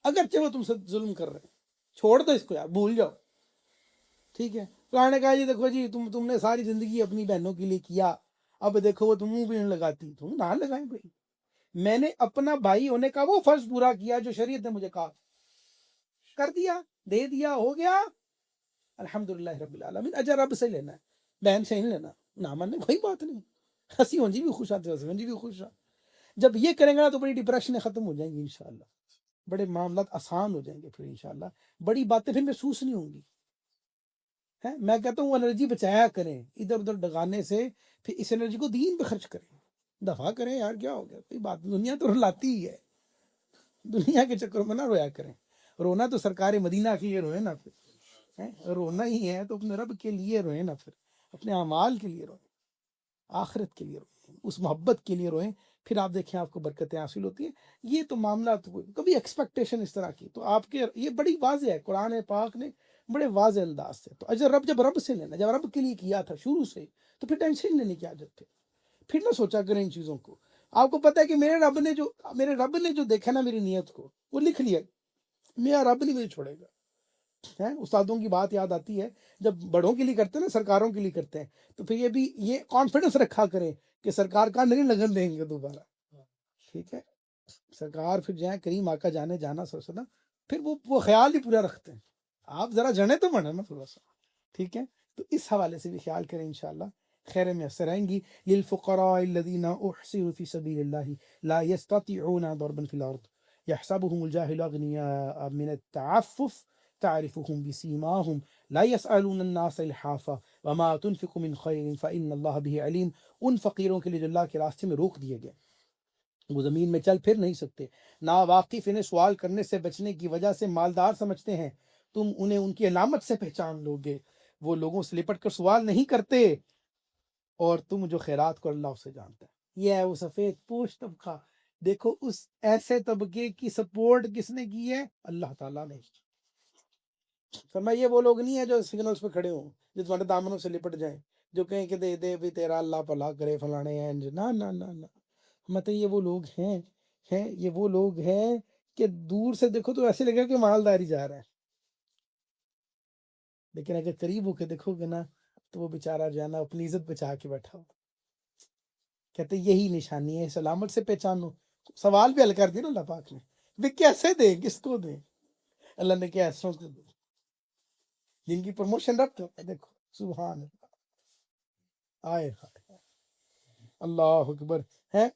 اگرچہ وہ تم سے ظلم کر رہے ہیں، چھوڑ دو اس کو یار، بھول جاؤ. ٹھیک ہے. فلاں نے کہا جی دیکھو جی تم نے ساری زندگی اپنی بہنوں کے لیے کیا، اب دیکھو وہ تم منہ بھی نہیں لگاتی. تم نہ لگائیں بھائی. میں نے اپنا بھائی ہونے کا وہ فرض پورا کیا جو شریعت نے مجھے کہا، کر دیا، دے دیا، ہو گیا. الحمدللہ رب العالمین. اجر رب سے لینا ہے، بہن سے نہیں لینا. نہ ماننے کوئی بات نہیں. ہنسی ہونجی بھی خوش آتے، ہنسی ہونجی بھی خوش. جب یہ کریں گے نا تو بڑی ڈپریشنیں ختم ہو جائیں گی انشاءاللہ. بڑے معاملات آسان ہو جائیں گے پھر انشاءاللہ. بڑی باتیں پھر محسوس نہیں ہوں گی. میں کہتا ہوں انرجی بچایا کریں ادھر ادھر ڈگانے سے. پھر اس انرجی کو دین پہ خرچ کریں، دفع کریں. یار کیا ہو گیا، کوئی بات. دنیا تو رلاتی ہی ہے، دنیا کے چکروں میں نہ رویا کریں. رونا تو سرکار مدینہ کے لیے روئے نا. پھر رونا ہی ہے تو اپنے رب کے لیے روئیں نا. پھر اپنے اعمال کے لیے روئیں، آخرت کے لیے روئیں، اس محبت کے لیے روئیں. پھر آپ دیکھیں آپ کو برکتیں حاصل ہوتی ہیں. یہ تو معاملات کبھی ایکسپیکٹیشن اس طرح کی تو آپ کے یہ بڑی واضح ہے. قرآن پاک نے بڑے واضح انداز سے تو اجر جب رب سے لینا، جب رب کے لیے کیا تھا شروع سے تو پھر ٹینشن لینے کی عادت تھے. پھر نہ سوچا کریں ان چیزوں کو. آپ کو پتہ ہے کہ میرے رب نے جو دیکھا نا میری نیت کو، وہ لکھ لیا. میرا رب نہیں مجھے چھوڑے گا. استادوں کی بات یاد آتی ہے، جب بڑوں کے لیے کرتے ہیں نا، سرکاروں کے لیے کرتے ہیں، تو پھر یہ کانفیڈنس رکھا کریں کہ سرکار کا نہیں لگن دیں گے دوبارہ. ٹھیک ہے، سرکار پھر جائیں کریم آقا جانے جانا سر پھر وہ خیال ہی پورا رکھتے ہیں. آپ ذرا جنے تو بنے نا تھوڑا سا. ٹھیک ہے، تو اس حوالے سے بھی خیال کریں انشاءاللہ خیر میسر آئیں گی. للفقراء الذین احصروا فی سبیل اللہ لا یستطیعون ضربا فی الارض یحسبهم الجاہل اغنیاء من التعفف تعرفهم بسیماهم لا يسألون الناس الحافا وما تنفقوا من خیر فإن اللہ به علیم. ان فقیروں کے لیے جو اللہ کے راستے میں روک دیے گئے، وہ زمین میں چل پھر نہیں سکتے، ناواقف انہیں سوال کرنے سے بچنے کی وجہ سے مالدار سمجھتے ہیں، تم انہیں ان کی علامت سے پہچان لو گے. وہ لوگوں سے لپٹ کر سوال نہیں کرتے، اور تم جو خیرات کو اللہ سے جانتا ہے. یہ ہے وہ سفید پوش طبقہ. دیکھو اس ایسے طبقے کی سپورٹ کس نے کی ہے؟ اللہ تعالیٰ نے. فرمایا یہ وہ لوگ نہیں ہیں جو سگنلز پہ کھڑے ہوں، جو تمہارے دامنوں سے لپٹ جائیں، جو کہیں کہ دے دے بھی تیرا اللہ بھلا کرے فلانے ہیں. نہ نہ نہ نہ، مطلب یہ وہ لوگ ہیں یہ وہ لوگ ہیں کہ دور سے دیکھو تو ایسے لگے کہ مالداری جا رہا ہے، لیکن اگر قریب ہو کے دیکھو گے نا تو وہ بیچارہ جو ہے نا اپنی عزت بچا کے بیٹھا ہو. کہتے یہی نشانی ہے، سلامت سے پہچانو. سوال بھی حل کر دیا نا اللہ پاک نے، بھی کیسے دیں، کس کو دیں؟ اللہ نے کیا ایسوں کو دیں جن کی پروموشن رکھ. دیکھو سبحان اللہ، آئے اللہ اکبر ہے.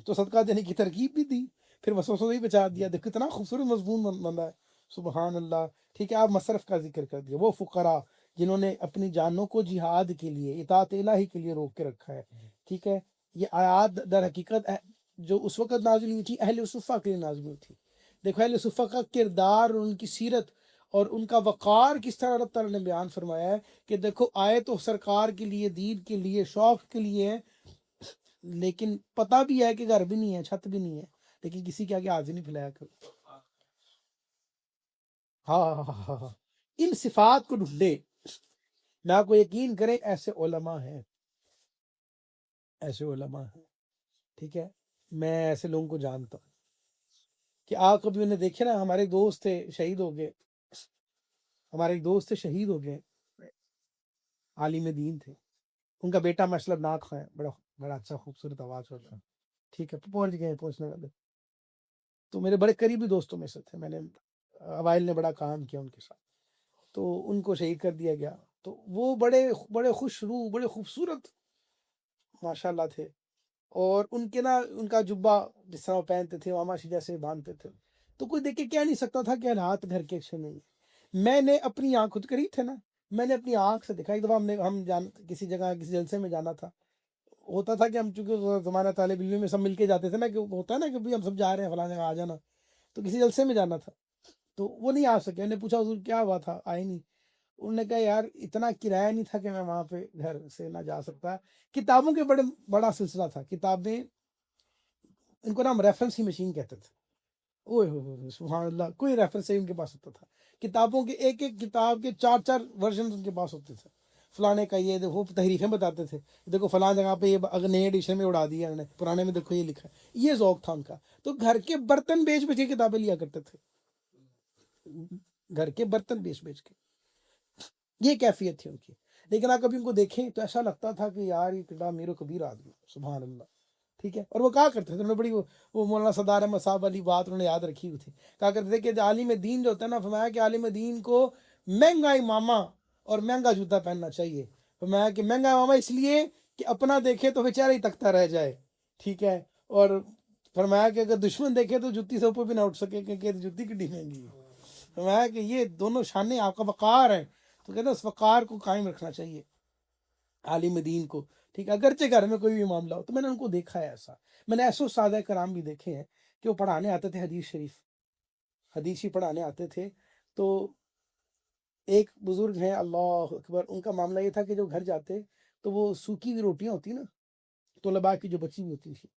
تو صدقہ دینے کی ترغیب بھی دی، پھر وسوسوں سے ہی بچا دیا. دیکھو کتنا خوبصورت مضمون بندہ ہے. سبحان اللہ. ٹھیک ہے، آپ مصرف کا ذکر کر دیا. وہ فقراء جنہوں نے اپنی جانوں کو جہاد کے لیے، اطاعت الہی کے لیے روک کے رکھا ہے. ٹھیک ہے، یہ آیات در حقیقت جو اس وقت نازل ہوئی تھی اہل صفہ کے لیے نازل ہوئی تھی. دیکھو اہل صفہ کا کردار اور ان کی سیرت اور ان کا وقار کس طرح اللہ تعالیٰ نے بیان فرمایا ہے کہ دیکھو آئے تو سرکار کے لیے، دین کے لیے، شوق کے لیے ہے، لیکن پتہ بھی ہے کہ گھر بھی نہیں ہے، چھت بھی نہیں ہے، لیکن کسی کے آگے ہاتھ نہیں پھیلایا کرو. ہاں ان صفات کو ڈھونڈے، میں آپ کو یقین کریں ایسے علماء ہیں، ایسے علماء ہیں. ٹھیک ہے، میں ایسے لوگوں کو جانتا ہوں کہ آپ کبھی انہیں دیکھے نا. ہمارے ایک دوست تھے شہید ہو گئے، ہمارے ایک دوست تھے شہید ہو گئے، عالم دین تھے. ان کا بیٹا ماشاء اللہ نعت خواں ہے، بڑا بڑا اچھا خوبصورت آواز ہوتا ہے. ٹھیک ہے، پہنچنے والے. تو میرے بڑے قریبی دوستوں میں سے تھے، میں نے اوائل نے بڑا کام کیا ان کے ساتھ. تو ان کو شہید کر دیا گیا. تو وہ بڑے بڑے خوش روح، بڑے خوبصورت ماشاء اللہ تھے. اور ان کے نا ان کا جبہ جس طرح وہ پہنتے تھے، ماماشی جیسے باندھتے تھے، تو کوئی دیکھ کے کہہ نہیں سکتا تھا کہ حالات گھر کے اچھے نہیں ہیں. میں نے اپنی آنکھ، خود قریب تھے نا، میں نے اپنی آنکھ سے دیکھا. ایک دفعہ ہم کسی جگہ کسی جلسے میں جانا تھا. ہوتا تھا کہ ہم چونکہ زمانہ طالب علم میں سب مل کے جاتے تھے نا، کہ ہوتا ہے نا کہ بھائی ہم سب جا رہے ہیں فلاں جگہ، آ جانا. تو کسی جلسے میں جانا تھا تو وہ نہیں آ سکے. میں نے پوچھا حضور کیا ہوا تھا، آئے نہیں؟ انہوں نے کہا یار اتنا کرایہ نہیں تھا کہ میں وہاں پہ گھر سے نہ جا سکتا. کتابوں کے بڑا سلسلہ تھا. کتابیں ان کو نام ریفرنس کی مشین کہتے تھے. اوہ ہوئے سبحان اللہ، کوئی ریفرنس ان کے پاس ہوتا تھا. کتابوں کے ایک ایک کتاب کے 4 ورژن ان کے پاس ہوتے تھے. فلانے کا یہ دیکھو، تحریفیں بتاتے تھے، دیکھو فلاں جگہ پہ یہ اگر نئے ایڈیشن میں اڑا دیا انہوں نے، پرانے میں دیکھو یہ لکھا ہے. یہ ذوق تھا ان کا. تو گھر کے برتن بیچ بیچ کے کتابیں لیا کرتے تھے، گھر کے برتن بیچ بیچ کے. یہ کیفیت تھی ان کی. لیکن آپ کبھی ان کو دیکھیں تو ایسا لگتا تھا کہ یار یہ کتنا امیر و کبیر آدمی، سبحان اللہ. ٹھیک ہے. اور وہ کہا کرتے تھے، انہوں نے بڑی وہ مولانا سردار احمد صاحب والی بات انہوں نے یاد رکھی ہوئی تھی. کہا کرتے تھے کہ عالم دین جو ہوتا ہے نا، فرمایا کہ عالم دین کو مہنگا امامہ اور مہنگا جوتا پہننا چاہیے. فرمایا کہ مہنگا امامہ اس لیے کہ اپنا دیکھے تو بیچارہ ہی تکتا رہ جائے. ٹھیک ہے. اور فرمایا کہ اگر دشمن دیکھے تو جوتی سے اوپر بھی نہ اٹھ سکے، کہ جوتی کتنی مہنگی ہے. فرمایا کہ یہ دونوں شانے آپ کا وقار ہے. تو کہتے ہیں اس وقار کو قائم رکھنا چاہیے عالم دین کو. ٹھیک ہے، اگرچہ گھر میں کوئی بھی معاملہ ہو. تو میں نے ان کو دیکھا ہے ایسا. میں نے ایسے سادہ کرام بھی دیکھے ہیں کہ وہ پڑھانے آتے تھے حدیث شریف، حدیث ہی پڑھانے آتے تھے. تو ایک بزرگ ہیں، اللہ اکبر، ان کا معاملہ یہ تھا کہ جو گھر جاتے تو وہ سوکھی ہوئی روٹیاں ہوتی نا طلباء کی جو بچی ہوئی ہوتی تھی،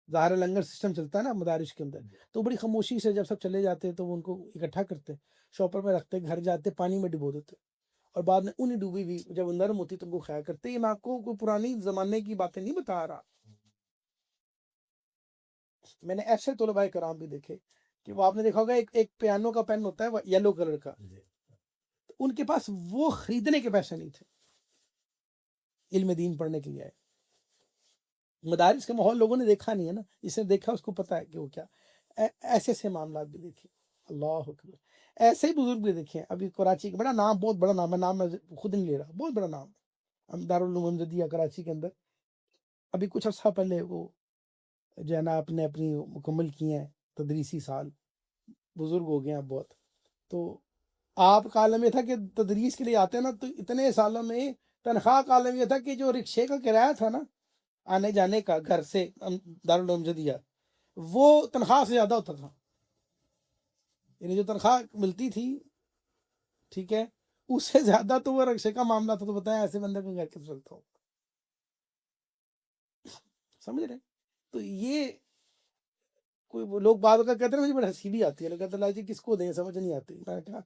ظاہر لنگر سسٹم چلتا ہے نا مدارس کے اندر، تو بڑی خاموشی سے جب سب چلے جاتے تو وہ ان کو اکٹھا کرتے، شاپر میں رکھتے، گھر جاتے پانی میں ڈبو دیتے، اور بعد میں انہیں ڈوبی ہوئی جب وہ نرم ہوتی تو ان کو کھایا کرتے. یہ میں آپ کو کوئی پرانی زمانے کی باتیں نہیں بتا رہا. میں نے ایسے طلباء کرام بھی دیکھے کہ وہ آپ نے دیکھا ہوگا ایک پیانو کا پین ہوتا ہے وہ یلو کلر کا، ان کے پاس وہ خریدنے کے پیسے نہیں تھے، علم دین پڑھنے کے لیے آئے. مدارس کا ماحول لوگوں نے دیکھا نہیں ہے نا، جس نے دیکھا اس کو پتا ہے کہ وہ کیا. ایسے ایسے معاملات بھی دیکھے. اللہ اکبر. ایسے ہی بزرگ بھی دیکھے. ابھی کراچی کا بڑا نام، بہت بڑا نام ہے، نام میں خود نہیں لے رہا، بہت بڑا نام ہے، دارالعلوم امجدیہ کراچی کے اندر. ابھی کچھ عرصہ پہلے وہ جو ہے نا آپ نے اپنی مکمل کیے ہیں تدریسی سال، بزرگ ہو گئے ہیں اب بہت. تو آپ کا عالم یہ تھا کہ تدریس کے لیے آتے نا تو اتنے سالوں میں تنخواہ کا عالم یہ تھا کہ جو رکشے کا کرایہ تھا نا آنے جانے کا گھر سے دارالعلوم امجدیہ، وہ تنخواہ سے زیادہ ہوتا تھا. یعنی جو تنخواہ ملتی تھی، ٹھیک ہے، اس سے زیادہ تو وہ رکشے کا معاملہ تھا. تو بتائیں ایسے بندے کو گھر کے چلتا ہو، سمجھ رہے؟ تو یہ کوئی لوگ بعد کا کہتے ہیں مجھے بڑی ہنسی بھی آتی ہے، لوگ کہتے ہیں جی کس کو دیں، سمجھ نہیں آتی. میں نے کہا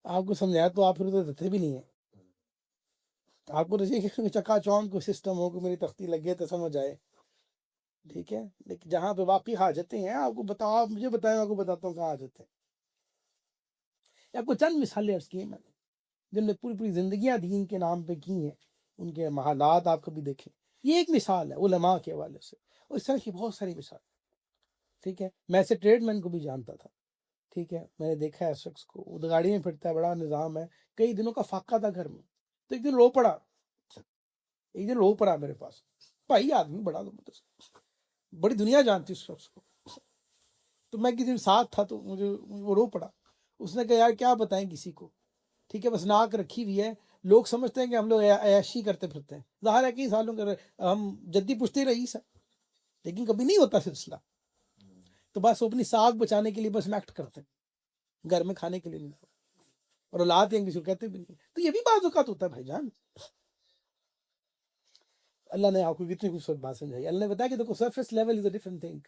آپ کو سمجھایا تو آپ پھر تو دیتے بھی نہیں ہیں. آپ کو رسی کہ چکا چوند کوئی سسٹم ہو کہ میری تختی لگے تو سمجھ آئے. ٹھیک ہے، لیکن جہاں پہ واقعی حاجتیں ہیں آپ کو بتاؤ، آپ مجھے بتائیں، آپ کو بتاتا ہوں کہاں حاجتیں. آپ کو چند مثالیں عرض کی ہیں میں نے جن نے پوری پوری زندگیاں دین کے نام پہ کی ہیں. ان کے محالات آپ کبھی دیکھیں. یہ ایک مثال ہے علماء کے حوالے سے، اور اس طرح کی بہت ساری مثال. ٹھیک ہے، میں ایسے ٹریڈ مین کو بھی جانتا تھا. ٹھیک ہے، میں نے دیکھا ہے شخص کو، وہ گاڑی میں پھرتا ہے، بڑا نظام ہے، کئی دنوں کا فاقہ تھا گھر میں. تو ایک دن رو پڑا میرے پاس. بھائی آدمی بڑا زبردست، بڑی دنیا جانتی اس شخص کو. تو میں کسی دن ساتھ تھا تو مجھے وہ رو پڑا. اس نے کہا یار کیا بتائیں کسی کو. ٹھیک ہے، بس ناک رکھی ہوئی ہے، لوگ سمجھتے ہیں کہ ہم لوگ عیاشی کرتے پھرتے ہیں. ظاہر ہے کئی سالوں کے ہم جدی پشتی رئیس ہے. لیکن کبھی نہیں ہوتا سلسلہ، تو بس وہ اپنی ساکھ بچانے کے لیے بس ایکٹ کرتے ہیں، گھر میں کھانے کے لیے نہیں، اور اولاد ہیں کسی کو کہتے بھی نہیں. تو یہ بھی بعض اوقات ہوتا ہے بھائی جان. اللہ نے آپ کو کتنی خوبصورت بات سمجھائی. اللہ نے بتایا کہ دیکھو surface level is a different thing,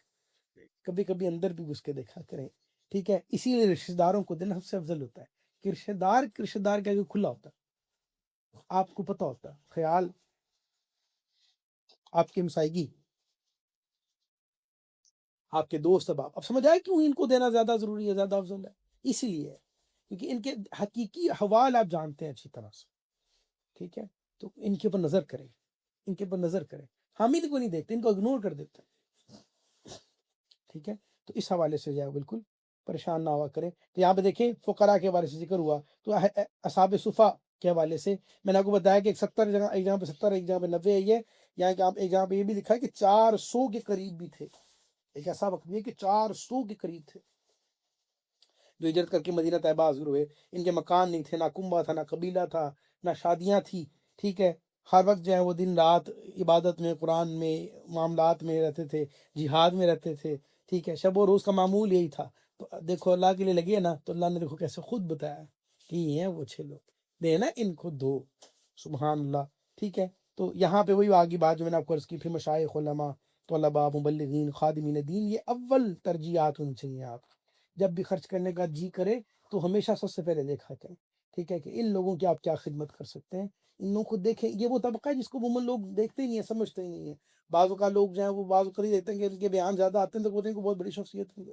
کبھی کبھی اندر بھی گھس کے دیکھا کریں. ٹھیک ہے، اسی لیے رشتہ داروں کو دینا سب سے افضل ہوتا ہے کہ رشتہ دار کا کھلا ہوتا ہے، آپ کو پتہ ہوتا ہے خیال آپ کی ہمسائیگی آپ کے دوست. اب سمجھ آئے کیوں ان کو دینا زیادہ ضروری ہے، زیادہ افضل ہے. اسی لیے کیونکہ ان کے حقیقی احوال آپ جانتے ہیں اچھی طرح سے. ٹھیک ہے، تو ان کے اوپر نظر کریں، ان کے اوپر نظر کریں. حامد کو نہیں دیکھتے، ان کو اگنور کر دیتے ہیں. ٹھیک ہے، تو اس حوالے سے جو ہے بالکل پریشان نہ ہوا کریں. تو یہاں پہ دیکھیں فقراء کے حوالے سے ذکر ہوا، تو اصحاب صفا کے حوالے سے میں نے آپ کو بتایا کہ 70 جگہ، ایک جگہ پہ 70، ایک جگہ پہ 90 ہے. یہ یہاں ایک جگہ پہ یہ بھی لکھا ہے کہ 400 کے قریب بھی تھے. ایک ایسا وقت بھی ہے کہ 400 کے قریب تھے جو ہجرت کر کے مدینہ طیبہ حاضر ہوئے. ان کے مکان نہیں تھے، نہ کنبہ تھا، نہ قبیلہ تھا، نہ شادیاں تھی. ٹھیک ہے، ہر وقت جو ہے وہ دن رات عبادت میں، قرآن میں، معاملات میں رہتے تھے، جہاد میں رہتے تھے. ٹھیک ہے، شب و روز کا معمول یہی تھا. تو دیکھو اللہ کے لیے لگے نا، تو اللہ نے دیکھو کیسے خود بتایا کہ یہ ہیں وہ اچھے لوگ، دینا ان کو دو. سبحان اللہ. ٹھیک ہے، تو یہاں پہ وہی آگے بات جو میں نے آپ کو عرض کی، پھر مشائخ، علماء، طلباء، مبلغین، خادمین دین، یہ اول ترجیحات ہونی چاہیے. آپ جب بھی خرچ کرنے کا جی کرے تو ہمیشہ سب سے پہلے دیکھا کریں. ٹھیک ہے، کہ ان لوگوں کی آپ کیا خدمت کر سکتے ہیں. ان لوگوں کو دیکھیں. یہ وہ طبقہ ہے جس کو عموماً لوگ دیکھتے ہی نہیں ہیں، سمجھتے ہی نہیں ہیں. بعضوں کا لوگ جو ہیں وہ بعض اوقات دیکھتے ہیں کہ ان کے بیان زیادہ آتے ہیں تو بولتے ہیں کہ بہت بڑی شخصیت ہے.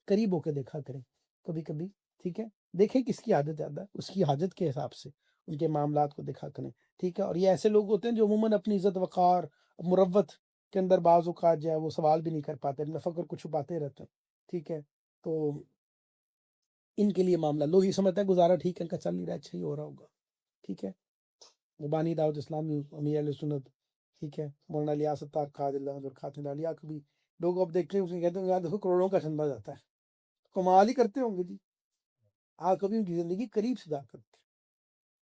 قریب ہو کے دیکھا کریں کبھی کبھی. ٹھیک ہے، دیکھیں کس کی عادت زیادہ ہے، اس کی حاجت کے حساب سے ان کے معاملات کو دیکھا کریں. ٹھیک ہے، اور یہ ایسے لوگ ہوتے ہیں جو عموماً اپنی عزت وقار، مروت کے اندر بعض اوقات جو ہے وہ سوال بھی نہیں کر پاتے، اپنا فخر کو چھپاتے رہتے ہیں. ٹھیک ہے، تو ان کے لیے معاملہ لوگ یہ سمجھتے ہیں گزارا ٹھیک ہے، ان کا چل نہیں رہا، اچھا ہی ہو رہا ہوگا. ٹھیک ہے، مبانی دعوت اسلامی امیر اہل سنت. ٹھیک ہے، مولانا الیاس ستار قادری اللہ حضرت خاتم عالیہ کو بھی لوگ اب دیکھتے ہیں، اس میں کہتے ہیں یار دیکھو کروڑوں کا چندہ جاتا ہے، کمال ہی کرتے ہوں گے جی. آپ کبھی ان کی زندگی قریب سے جا کرتے.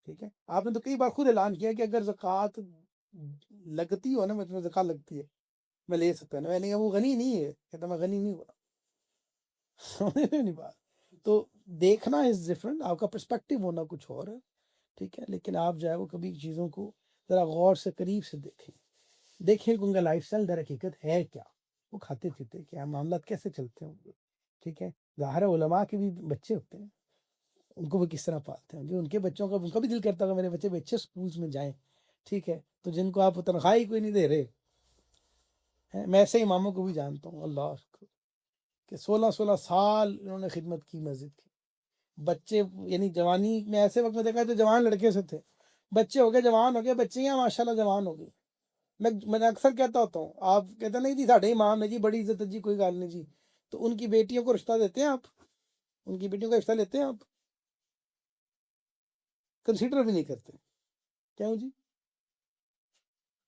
ٹھیک ہے، آپ نے تو کئی بار خود اعلان کیا کہ اگر زکوٰۃ لگتی ہو نا، میں تمہیں زکوٰۃ لگتی ہے میں لے سکتا ہوں. میں نے کہا وہ غنی نہیں ہے، کہتا میں غنی نہیں ہوا. سمجھ نہیں بات. تو دیکھنا از ڈفرنٹ، آپ کا پرسپیکٹو ہونا کچھ اور ہے. ٹھیک ہے، لیکن آپ جو ہے وہ کبھی چیزوں کو ذرا غور سے قریب سے دیکھیں کہ ان کا لائف اسٹائل در حقیقت ہے کیا، وہ کھاتے پیتے کیا، معاملات کیسے چلتے ہیں. ٹھیک ہے، ظاہر علماء کے بھی بچے ہوتے ہیں، ان کو وہ کس طرح پالتے ہیں. جو ان کے بچوں کا، ان کا بھی دل کرتا ہے میرے بچے بھی اچھے اسکولس میں جائیں. ٹھیک ہے، تو جن کو آپ تنخواہ ہی کوئی نہیں دے رہے ہیں. میں ایسے اماموں کو بھی جانتا ہوں اللہ کہ 16 سال انہوں نے خدمت کی مسجد کی. بچے یعنی جوانی میں ایسے وقت میں دیکھا تو جوان لڑکے سے تھے، بچے ہو گئے، جوان ہو گئے، بچیاں ماشاء اللہ جوان ہو گئی. میں اکثر کہتا ہوتا ہوں، آپ کہتے نہیں جی ساڈے امام نے جی بڑی عزت ہے جی، کوئی گل نہیں جی. تو ان کی بیٹیوں کو رشتہ دیتے ہیں آپ؟ ان کی بیٹیوں کا رشتہ لیتے ہیں آپ؟ کنسیڈر بھی نہیں کرتے. کیوں جی؟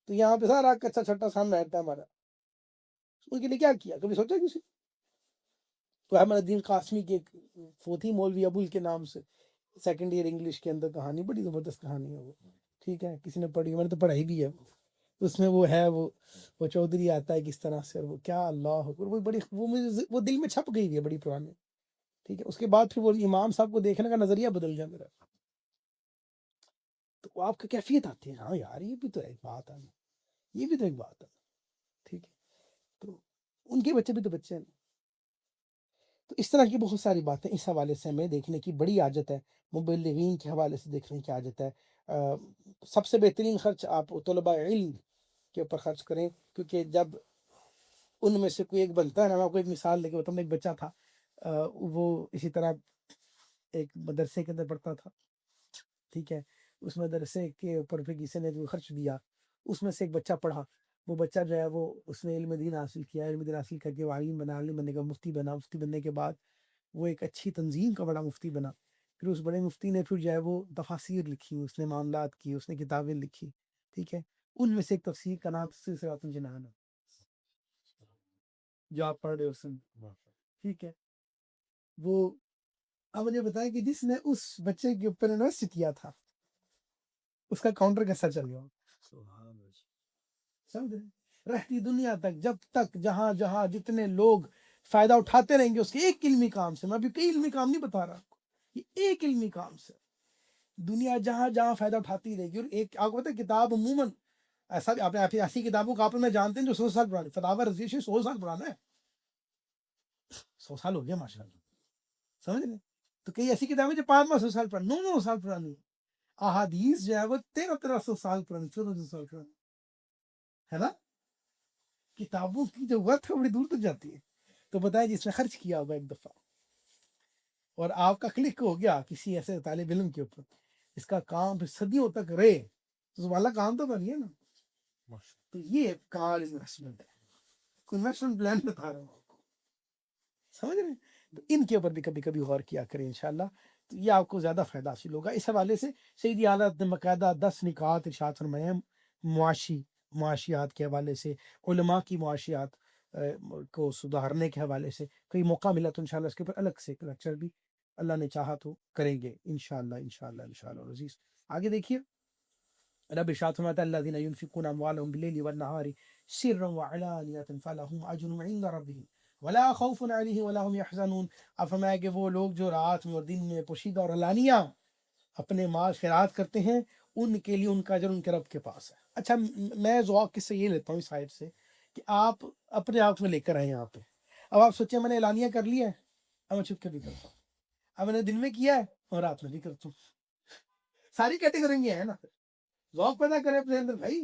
تو یہاں پہ سارا کچا چھٹا سامنے رہتا ہے ہمارا. ان کے لیے کیا کیا کبھی سوچا کسی؟ تو احمد الدین قاسمی کے فوتی مولوی ابول کے نام سے سیکنڈ ایئر انگلش کے اندر کہانی، بڑی زبردست کہانی ہے وہ. ٹھیک ہے، کسی نے پڑھی، میں نے تو پڑھائی بھی ہے. اس میں وہ ہے وہ چودھری آتا ہے کس طرح سے، اور وہ کیا اللہ اکبر، وہ بڑی وہ دل میں چھپ گئی ہے بڑی پرانی. ٹھیک ہے، اس کے بعد پھر وہ امام صاحب کو دیکھنے کا نظریہ بدل گیا میرا. تو آپ کی کیفیت آتی ہے، ہاں یار یہ بھی تو ایک بات ہے، یہ بھی تو ایک بات ہے. ٹھیک ہے، تو ان کے بچے بھی تو بچے ہیں. تو اس طرح کی بہت ساری باتیں اس حوالے سے ہمیں دیکھنے کی بڑی حاجت ہے، مبلغین کے حوالے سے دیکھنے کی حاجت ہے. سب سے بہترین خرچ آپ طلباء علم کے اوپر خرچ کریں، کیونکہ جب ان میں سے کوئی ایک بنتا ہے نا، میں آپ کو ایک مثال دے کے بتاؤں. ایک بچہ تھا، وہ اسی طرح ایک مدرسے کے اندر پڑھتا تھا. ٹھیک ہے، اس مدرسے کے اوپر پھر کسی نے جو خرچ دیا، اس میں سے ایک بچہ پڑھا. وہ بچہ جو ہے وہ اس نے علم دین حاصل کیا، علم دین حاصل کر کے وہ عالم بنا، عالم بننے کا مفتی بنا. مفتی بننے کے بعد وہ ایک اچھی تنظیم کا بڑا مفتی بنا. پھر اس بڑے مفتی نے پھر جو ہے وہ تفاسیر لکھی، اس نے معاملات کی، اس نے کتابیں لکھی. ٹھیک ہے، ان میں سے ایک تفسیر کا نام تفسیر صراط الجنان ہے، جو آپ پڑھ رہے ہو سن. ٹھیک ہے، وہ اب مجھے بتائیں کہ جس نے اس بچے کے اوپر انویسٹ کیا تھا، اس کا کاؤنٹر کیسا چل گیا؟ سمجھ رہے؟ رہتی دنیا تک جب تک جہاں جہاں جتنے لوگ فائدہ اٹھاتے رہیں گے اس کے ایک علمی کام سے، میں ابھی کئی علمی کام نہیں بتا رہا آپ کو، یہ ایک علمی کام سے دنیا جہاں جہاں فائدہ اٹھاتی رہے گی. اور ایک آپ کو پتہ ہے کتاب عموماً ایسا بھی آپ ایسی کتابوں کو آپ میں جانتے ہیں جو 100 سال پرانی، فتاوی رضویہ 100 سال پرانا ہے، 100 سال ہو گیا ماشاء اللہ، سمجھ رہے؟ تو کئی ایسی کتابیں جو 500 سال پرانی، 900 سال پرانی، احادیث جو ہے وہ 1300 سال پرانی، 1400 سال پرانی ہے نا. کتابوں کی جو ورتھ ہے بڑی دور تک جاتی ہے. تو بتائیں جس نے خرچ کیا ہوگا ایک دفعہ اور آپ کا کلک ہو گیا کسی ایسے طالب علم کے اوپر، اس کا کام پھر صدیوں تک رہے، تو تمہارا کام تو بنی ہے نا. تو یہ کار انویسٹمنٹ ہے، انویسٹمنٹ پلان بتا رہا ہوں آپ کو، سمجھ رہے ہیں؟ تو ان کے اوپر بھی کبھی کبھی غور کیا کریں انشاءاللہ، تو یہ آپ کو زیادہ فائدہ حاصل ہوگا. اس حوالے سے سیدی اعلیٰ نے باقاعدہ 10 نکات ارشاد فرمائے ہیں معاشیات کے حوالے سے، علماء کی معاشیات کو سدھارنے کے حوالے سے. کوئی موقع ملا تو انشاءاللہ اس کے اوپر الگ سے ایک لیکچر بھی اللہ نے چاہا تو کریں گے انشاءاللہ انشاءاللہ عزیز. آگے دیکھیے رب ارشاد فرماتا ہے الذین ينفقون اموالهم باللیل والنہار سرا وعلانیۃ فلهم اجر عند ربهم ولا خوف علیہم ولا هم يحزنون. اب فرمایا کہ وہ لوگ جو رات میں اور دن میں پوشیدہ اور علانیہ اپنے مال خیرات کرتے ہیں ان کے لیے ان کا اجر ان کے رب کے پاس ہے. اچھا میں ذوق کس سے یہ لیتا ہوں اس سائڈ سے کہ آپ اپنے آپ میں لے کر آئے یہاں پہ. اب آپ سوچیں میں نے اعلانیہ کر لیا ہے، اب میں چھپ کے بھی کرتا ہوں، اب میں نے دن میں کیا ہے اور رات میں بھی کرتا ہوں، ساری کیٹیگری ہے نا. ذوق پیدا کرے اپنے اندر بھائی،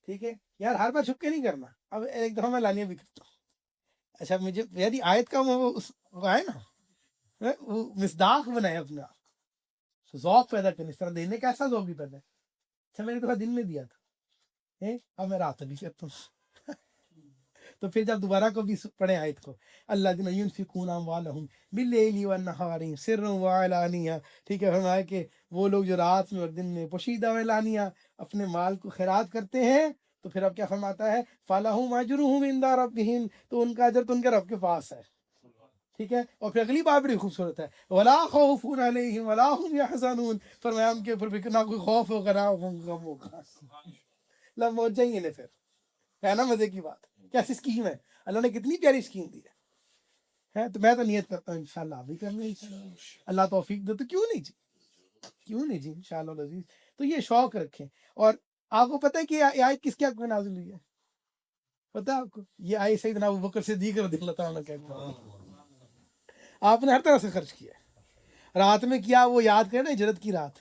ٹھیک ہے یار، ہر بار چھپ کے نہیں کرنا. اب ایک دفعہ میں اعلانیہ بھی کرتا ہوں. اچھا مجھے یعنی آیت کا وہ ہے نا، وہ مصداق بنائے اپنے آپ کو، ذوق پیدا کرنے، اس طرح دینے کا ایسا ذوق بھی پیدا ہے. اچھا میں نے دفعہ دن میں دیا تھا، اب میں رات میں بھی کرتا ہوں. تو پھر جب دوبارہ کو بھی پڑھیں آیت کو، الذین ینفقون اموالہم باللیل والنہار سرا وعلانیہ، ٹھیک ہے، فرمایا کہ وہ لوگ جو رات میں اور دن میں پوشیدہ و علانیہ اپنے مال کو خیرات کرتے ہیں، تو پھر اب کیا فرماتا ہے فلہم اجرہم عند ربہم، تو ان کا اجر تو ان کے رب کے پاس ہے. ٹھیک ہے، اور پھر اگلی بات بڑی خوبصورت ہے ولا خوف علیہم ولا هم یحزنون، فرمایا ان کے اوپر بھی نہ کوئی خوف ہوگا نہ غم ہوگا. اللہ موت جائیں گے. پھر ہے نا مزے کی بات، کیسی اسکیم ہے، اللہ نے کتنی پیاری اسکیم دی ہے. تو میں تو نیت کرتا ہوں انشاءاللہ آپ بھی کرنا انشاءاللہ، اللہ توفیق دے تو کیوں نہیں جی، کیوں نہیں جی انشاءاللہ العزیز. تو یہ شوق رکھیں. اور آپ کو پتہ ہے کہ یہ آیت کس کے حق میں نازل ہوئی ہے؟ پتہ ہے آپ کو؟ یہ آیت سیدنا ابوبکر صدیق رضی اللہ تعالیٰ عنہ، آپ نے ہر طرح سے خرچ کیا ہے. رات میں کیا، وہ یاد کریں نا ہجرت کی رات،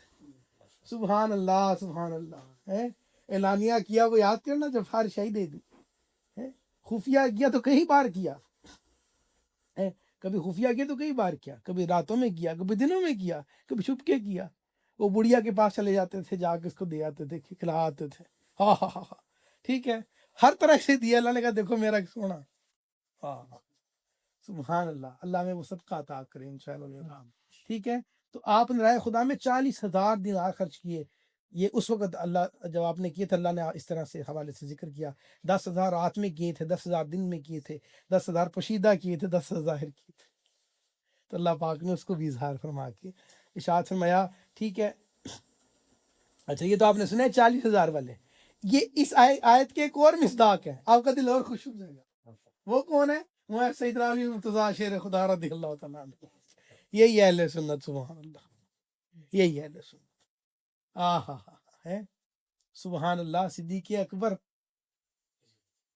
سبحان اللہ سبحان اللہ، اعلانیہ کیا، وہ یاد کرنا جب فارش شہید دے دی. خفیہ کیا تو کئی بار کیا، کبھی خفیہ کیا تو کئی بار کیا، کبھی راتوں میں کیا، کبھی دنوں میں کیا، کبھی چھپ کے کیا. وہ بڑھیا کے پاس چلے جاتے تھے، جا کے اس کو دے آتے تھے، کھلا آتے تھے. ہاں ہاں ہاں، ٹھیک ہے، ہر طرح سے دیا. اللہ نے کہا دیکھو میرا سونا. ہاں سبحان اللہ، اللہ میں وہ صدقہ عطا کرے انشاءاللہ. ٹھیک ہے، تو آپ نے رائے خدا میں 40,000 دینار خرچ کیے. یہ اس وقت اللہ جب آپ نے کیے تھے، اللہ نے اس طرح سے حوالے سے ذکر کیا. 10,000 رات میں کیے تھے، 10,000 دن میں کیے تھے، 10,000 پوشیدہ کیے تھے، 10,000 ظاہر کیے تھے. تو اللہ پاک نے اس کو بھی اظہار فرما کے ارشاد فرمایا. ٹھیک ہے، اچھا یہ تو آپ نے سنا ہے 40,000 والے. یہ اس آیت کے ایک اور مصداق ہے، آپ کا دل اور خوش ہو جائے گا. وہ کون ہے؟ وہ ہے سیدنا علی مرتضیٰ شیر خدا رضی اللہ تعالیٰ عنہ. یہی اہل سنت، سبحان اللہ، یہی اہل سنت. ہے سبحان اللہ. صدیق اکبر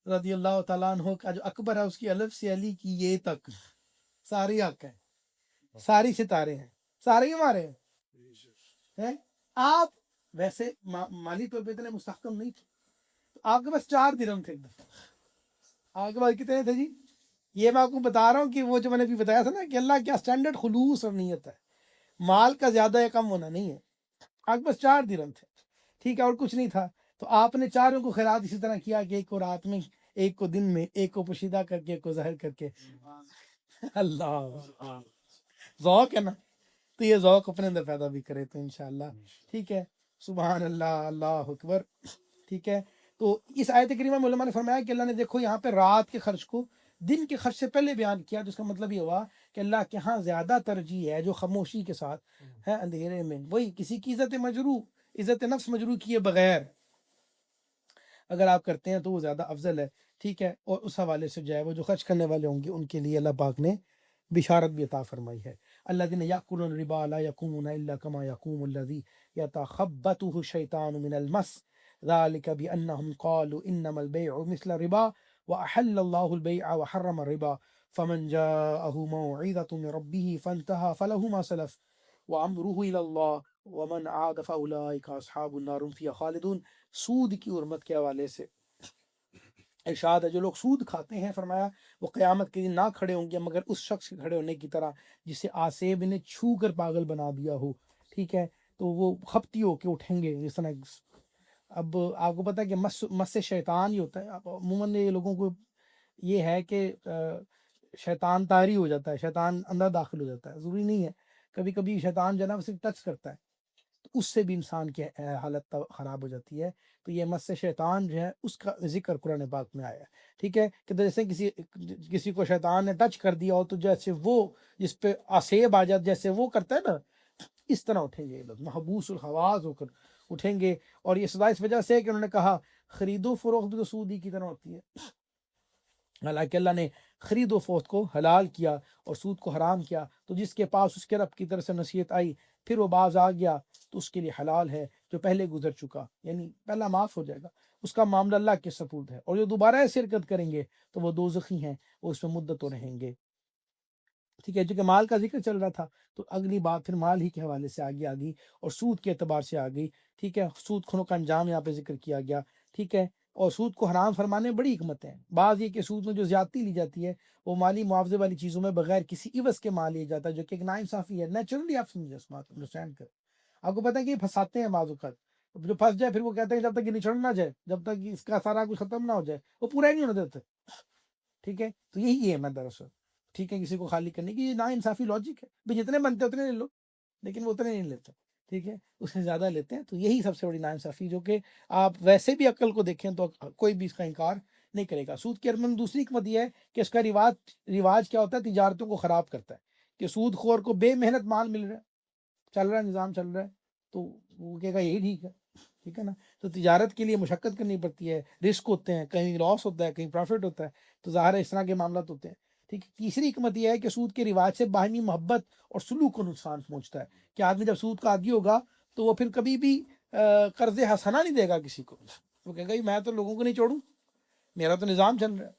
رضی اللہ تعالیٰ عنہ کا جو اکبر ہے، اس کی الف سے علی کی یہ تک ساری حق ہیں، ساری ستارے ہیں، سارے ہی ہمارے ہیں. آپ ویسے مالی طور پہ اتنے مستحکم نہیں تھے، آپ کے پاس 4 درہم تھے ایک دفعہ. آپ کے پاس کتنے تھے جی؟ یہ میں آپ کو بتا رہا ہوں کہ وہ جو میں نے بھی بتایا تھا نا کہ اللہ کیا سٹینڈرڈ خلوص اور نیت ہے، مال کا زیادہ یا کم ہونا نہیں ہے. آپ کے پاس 4 درہم تھے، ٹھیک ہے، اور کچھ نہیں تھا. تو آپ نے چاروں کو خیرات اسی طرح کیا کہ ایک کو رات میں، ایک کو دن میں، ایک کو پوشیدہ کر کے، ایک کو ظاہر کر کے. اللہ ذوق ہے نا، تو یہ ذوق اپنے اندر پیدا بھی کرے تو انشاءاللہ. ٹھیک ہے، سبحان اللہ، اللہ اکبر. ٹھیک ہے، تو اس آیت کریمہ میں علماء نے فرمایا کہ اللہ نے دیکھو یہاں پہ رات کے خرچ کو دن کے خرچ سے پہلے بیان کیا، جس کا مطلب یہ ہوا کہ اللہ کے ہاں زیادہ ترجیح ہے جو خاموشی کے ساتھ ہے اندھیرے میں، وہی کسی کی عزت مجروح، عزت نفس مجروح کیے بغیر اگر آپ کرتے ہیں تو وہ زیادہ افضل ہے، ٹھیک ہے۔ اور اس حوالے سے جو ہے وہ جو خرچ کرنے والے ہوں گے ان کے لیے اللہ پاک نے بشارت بھی عطا فرمائی ہے۔ الذین یأکلون الربا لا یقومون الا کما یقوم الذی یتخبطہ الشیطان من المس ذلک بأنہم قالوا انما البیع مثل الربا وأحل اللہ البیع وحرم الربا فمن جاءہ موعظۃ من ربہ فانتہى فلہ ما سلف وامرہ الی اللہ ومن عاد فاولئک اصحاب النار هم فیہا خالدون۔ سود کی حرمت کے حوالے سے ارشاد ہے جو لوگ سود کھاتے ہیں، فرمایا وہ قیامت کے دن نہ کھڑے ہوں گے مگر اس شخص کے کھڑے ہونے کی طرح جسے آسیب نے چھو کر پاگل بنا دیا ہو، ٹھیک ہے۔ تو وہ خپتی ہو کے اٹھیں گے جس طرح۔ اب آپ کو پتہ ہے کہ مس شیطان ہی ہوتا ہے، اب عموماً یہ لوگوں کو یہ ہے کہ شیطان طاری ہو جاتا ہے، شیطان اندر داخل ہو جاتا ہے، ضروری نہیں ہے، کبھی کبھی شیطان جو ہے نا صرف ٹچ کرتا ہے تو اس سے بھی انسان کی حالت خراب ہو جاتی ہے۔ تو یہ مس شیطان جو ہے اس کا ذکر قرآن پاک میں آیا ہے، ٹھیک ہے، کہ جیسے کسی کو شیطان نے ٹچ کر دیا ہو تو جیسے وہ جس پہ آسیب آ جاتا جیسے وہ کرتا ہے نا، اس طرح اٹھیں گے یہ لوگ محبوس الحواس ہو کر اٹھیں گے۔ اور یہ سزا اس وجہ سے ہے کہ انہوں نے کہا خرید و فروخت بھی تو سودی کی طرح ہوتی ہے، حالانکہ اللہ نے خرید و فروخت کو حلال کیا اور سود کو حرام کیا۔ تو جس کے پاس اس کے رب کی طرف سے نصیحت آئی پھر وہ باز آ گیا تو اس کے لیے حلال ہے، جو پہلے گزر چکا یعنی پہلا معاف ہو جائے گا، اس کا معاملہ اللہ کے سپرد ہے۔ اور جو دوبارہ ایسی حرکت کریں گے تو وہ دوزخی ہیں، وہ اس میں مدتوں رہیں گے، ٹھیک ہے۔ چونکہ مال کا ذکر چل رہا تھا تو اگلی بات پھر مال ہی کے حوالے سے آگے آ گئی اور سود کے اعتبار سے آ گئی، ٹھیک ہے۔ سود خونوں کا انجام یہاں پہ ذکر کیا گیا، ٹھیک ہے۔ اور سود کو حرام فرمانے میں بڑی حکمت ہے۔ بعض یہ کہ سود میں جو زیادتی لی جاتی ہے وہ مالی معاوضے والی چیزوں میں بغیر کسی عوض کے مال لیا جاتا ہے، جو کہ ایک ناانصافی ہے۔ نیچرلی آپ سمجھے اس بات کو انڈرسٹینڈ کریں۔ آپ کو پتہ ہے کہ یہ پھنساتے ہیں بعض اوقات، جو پھنس جائے پھر وہ کہتے ہیں جب تک یہ نچڑ نہ جائے، جب تک اس کا سارا کچھ ختم نہ ہو جائے وہ پورا ہی نہیں ہونے دیتے، ٹھیک ہے۔ تو یہی ہے میں دراصل، ٹھیک ہے، کسی کو خالی کرنے کی یہ نا انصافی لاجک ہے، بھی جتنے بنتے اتنے لے لو، لیکن وہ اتنے نہیں لیتے، ٹھیک ہے، اس سے زیادہ لیتے ہیں۔ تو یہی سب سے بڑی نا انصافی، جو کہ آپ ویسے بھی عقل کو دیکھیں تو کوئی بھی اس کا انکار نہیں کرے گا۔ سود کی حرمت میں دوسری حکمت یہ ہے کہ اس کا رواج کیا ہوتا ہے، تجارتوں کو خراب کرتا ہے، کہ سود خور کو بے محنت مال مل رہا ہے، چل رہا ہے، نظام چل رہا ہے، تو وہ کہے گا یہی ٹھیک ہے، ٹھیک ہے نا۔ تو تجارت کے لیے مشقت کرنی پڑتی ہے، رسک ہوتے ہیں، کہیں لاس ہوتا ہے، کہیں پروفٹ ہوتا ہے، تو ظاہر ہے اس طرح کے معاملات ہوتے ہیں، ٹھیک ہے۔ تیسری حکمت یہ ہے کہ سود کے رواج سے باہمی محبت اور سلوک کو نقصان پہنچتا ہے، کہ آدمی جب سود کا عادی ہوگا تو وہ پھر کبھی بھی قرض حسنہ نہیں دے گا کسی کو، وہ کہے گا میں تو لوگوں کو نہیں چھوڑوں، میرا تو نظام چل رہا ہے۔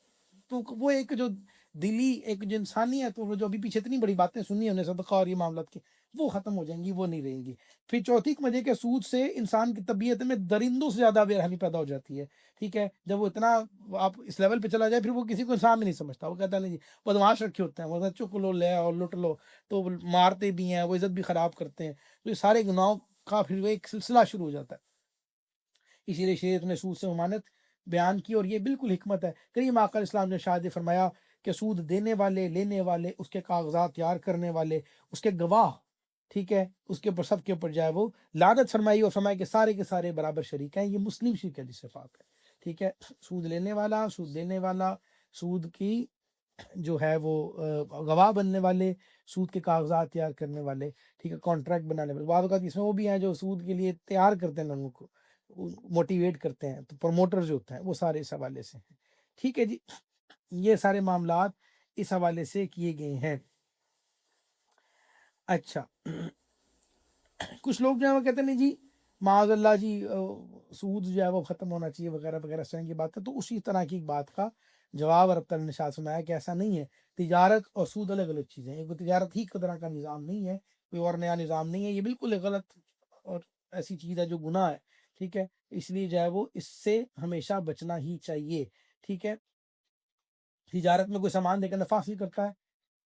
تو وہ ایک جو دلی ایک جو انسانیت، وہ جو ابھی پیچھے اتنی بڑی باتیں سنی ہم نے صدقہ اور یہ معاملات کی، وہ ختم ہو جائیں گی، وہ نہیں رہیں گی۔ پھر چوتھی حکمت یہ کہ سود سے انسان کی طبیعت میں درندوں سے زیادہ بے رحمی پیدا ہو جاتی ہے، ٹھیک ہے۔ جب وہ اتنا آپ اس لیول پہ چلا جائے پھر وہ کسی کو انسان بھی نہیں سمجھتا، وہ کہتا ہے نہیں جی بدماش رکھے ہوتے ہیں، وہ چک لو لے اور لوٹ لو، تو مارتے بھی ہیں، وہ عزت بھی خراب کرتے ہیں، تو یہ سارے گناہوں کا پھر وہ ایک سلسلہ شروع ہو جاتا ہے۔ اسی لیے شریعت نے سود سے ممانعت بیان کی، اور یہ بالکل حکمت ہے۔ کریم آقا علیہ السلام نے شاہد فرمایا کہ سود دینے والے، لینے والے، اس کے کاغذات تیار کرنے والے، اس کے گواہ، ٹھیک ہے، اس کے اوپر سب کے اوپر جائے وہ لعنت فرمائی، اور فرمایا کہ سارے کے سارے برابر شریک ہیں۔ یہ مسلم شریف کی حدیث پاک ہے، ٹھیک ہے۔ سود لینے والا، سود دینے والا، سود کی جو ہے وہ گواہ بننے والے، سود کے کاغذات تیار کرنے والے، ٹھیک ہے، کانٹریکٹ بنانے والے، بعض اوقات اس میں وہ بھی ہیں جو سود کے لیے تیار کرتے ہیں لوگوں کو، موٹیویٹ کرتے ہیں، تو پروموٹر جو ہوتے ہیں وہ سارے اس حوالے سے ہیں، ٹھیک ہے جی۔ یہ سارے معاملات اس حوالے سے کیے گئے ہیں۔ اچھا، کچھ لوگ جو ہے وہ کہتے ہیں نہیں جی معاذ اللہ جی سود جو ہے وہ ختم ہونا چاہیے وغیرہ وغیرہ، اس طرح کی بات ہے، تو اسی طرح کی بات کا جواب رب تعالیٰ نے ارشاد فرمایا کہ ایسا نہیں ہے، تجارت اور سود الگ الگ چیزیں ہیں، کوئی تجارت ہی طرح کا نظام نہیں ہے، کوئی اور نیا نظام نہیں ہے، یہ بالکل ایک غلط اور ایسی چیز ہے جو گناہ ہے، ٹھیک ہے۔ اس لیے جو ہے وہ اس سے ہمیشہ بچنا ہی چاہیے، ٹھیک ہے۔ تجارت میں کوئی سامان دے کر نفع حاصل کرتا ہے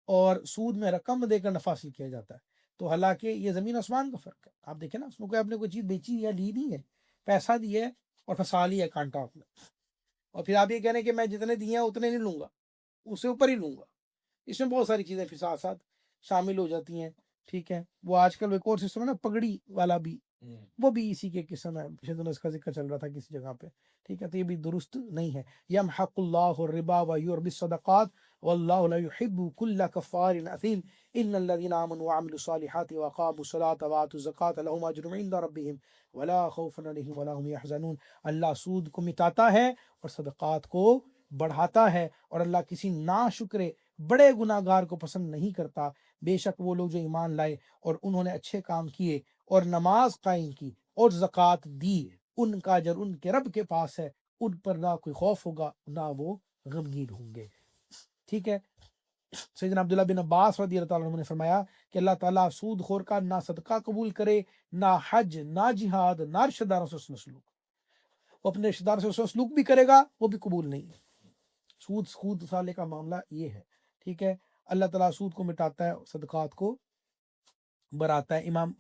اور سود میں رقم دے کر نفع حاصل کیا جاتا ہے، تو حالانکہ یہ زمین آسمان کا فرق ہے۔ آپ دیکھیں نا، اس میں کوئی آپ نے کوئی چیز بیچی یا لی نہیں ہے، پیسہ دی ہے اور پھنسا لیا ہے کانٹا آپ نے، اور پھر آپ یہ کہہ رہے ہیں کہ میں جتنے دیے ہیں اتنے نہیں لوں گا، اس سے اوپر ہی لوں گا۔ اس میں بہت ساری چیزیں پھر ساتھ ساتھ شامل ہو جاتی ہیں، ٹھیک ہے۔ وہ آج کل ایک اور سسٹم ہے نا، پگڑی والا بھی وہ بھی اسی کے قسم ہے، پچھلے دنوں اس کا ذکر چل رہا تھا کسی جگہ پہ، ٹھیک ہے، تو یہ بھی درست نہیں ہے۔ یمحق اللہ الربا ویربی الصدقات واللہ لا يحب كل كفار اثیم ان الذين آمنوا وعملوا الصالحات واقاموا الصلاة وآتوا الزکاة لهم اجر عند ربهم ولا خوف عليهم ولا هم يحزنون۔ اللہ سود کو مٹاتا ہے اور صدقات کو بڑھاتا ہے، اور اللہ کسی ناشکرے بڑے گناہگار کو پسند نہیں کرتا۔ بے شک وہ لوگ جو ایمان لائے اور انہوں نے اچھے کام کیے اور نماز قائم کی اور زکوٰۃ دی، ان کا اجر ان کے رب کے پاس ہے، ان پر نہ کوئی خوف ہوگا نہ وہ غمگین ہوں گے، ٹھیک ہے۔ سیدنا عبداللہ بن عباس رضی اللہ تعالیٰ عنہ نے فرمایا کہ اللہ تعالیٰ سود خور کا نہ صدقہ قبول کرے، نہ حج، نہ جہاد، نہ رشتہ داروں سے حسن سلوک۔ وہ اپنے رشتہ داروں سے حسن سلوک بھی کرے گا، وہ بھی قبول نہیں ہے۔ سود سالے کا معاملہ یہ ہے، ٹھیک ہے۔ اللہ تعالیٰ سود کو مٹاتا ہے، صدقات کو بڑھاتا ہے۔ امام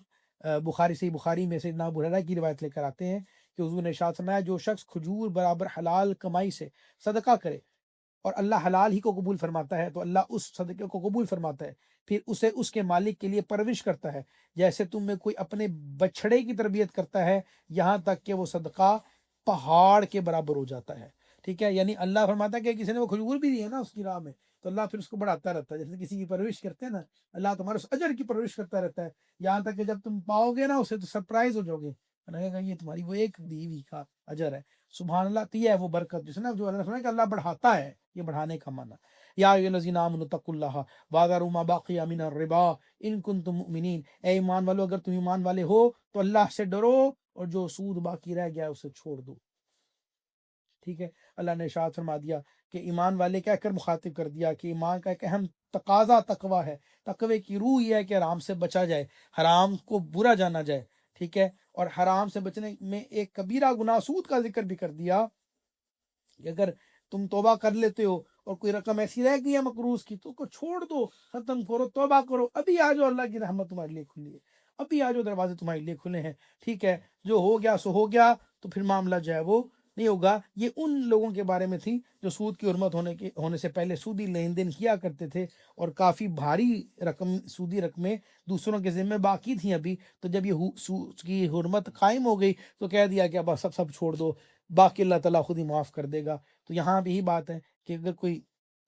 بخاری میں سے سیدنا ابو ہریرہ کی روایت لے کر آتے ہیں کہ حضور نے ارشاد فرمایا، جو شخص کھجور برابر حلال کمائی سے صدقہ کرے اور اللہ حلال ہی کو قبول فرماتا ہے تو اللہ اس صدقے کو قبول فرماتا ہے، پھر اسے اس کے مالک کے لیے پرورش کرتا ہے جیسے تم میں کوئی اپنے بچڑے کی تربیت کرتا ہے، یہاں تک کہ وہ صدقہ پہاڑ کے برابر ہو جاتا ہے، ٹھیک ہے۔ یعنی اللہ فرماتا ہے کہ کسی نے وہ کھجور بھی دی ہے نا اس کی راہ میں، تو اللہ پھر اس کو بڑھاتا رہتا ہے، جیسے کسی کی پرورش کرتے ہیں نا، اللہ تمہارے اس اجر کی پرورش کرتا رہتا ہے، یہاں تک کہ جب تم پاؤ گے نا اسے تو سرپرائز ہو جاؤ گے، لگے گا یہ تمہاری وہ ایک بیوی کا اجر ہے۔ سبحان اللہ، تو یہ ہے وہ برکت جس نے جو اللہ نے فرمایا کہ اللہ بڑھاتا ہے، یہ بڑھانے کا معنی۔ یا ایھا الذین آمنوا اتقوا اللہ وذروا ما بقی من الربا ان کنتم مؤمنین، اے ایمان والو اگر تم ایمان والے ہو تو اللہ سے ڈرو اور جو سود باقی رہ گیا اسے چھوڑ دو، ٹھیک ہے۔ اللہ نے ارشاد فرما دیا کہ ایمان والے کہہ کر مخاطب کر دیا کہ ایمان کا ایک اہم تقاضا تقوی ہے، تقوی کی روح یہ ہے کہ حرام سے بچا جائے، حرام کو برا جانا جائے، ٹھیک ہے۔ اور حرام سے بچنے میں ایک کبیرہ گناہ سود کا ذکر بھی کر دیا کہ اگر تم توبہ کر لیتے ہو اور کوئی رقم ایسی رہ گئی ہے مقروض کی تو اس کو چھوڑ دو، ختم کرو، توبہ کرو، ابھی آ جاؤ، اللہ کی رحمت تمہارے لیے کھلی ہے، ابھی آ جاؤ، دروازے تمہارے لیے کھلے ہیں، ٹھیک ہے۔ جو ہو گیا سو ہو گیا، تو پھر معاملہ جو ہے وہ نہیں ہوگا۔ یہ ان لوگوں کے بارے میں تھی جو سود کی حرمت ہونے سے پہلے سودی لین دین کیا کرتے تھے اور کافی بھاری رقم سودی رقمیں دوسروں کے ذمہ باقی تھیں ابھی، تو جب یہ سود کی حرمت قائم ہو گئی تو کہہ دیا کہ اب سب چھوڑ دو، باقی اللہ تعالیٰ خود ہی معاف کر دے گا۔ تو یہاں بھی یہی بات ہے کہ اگر کوئی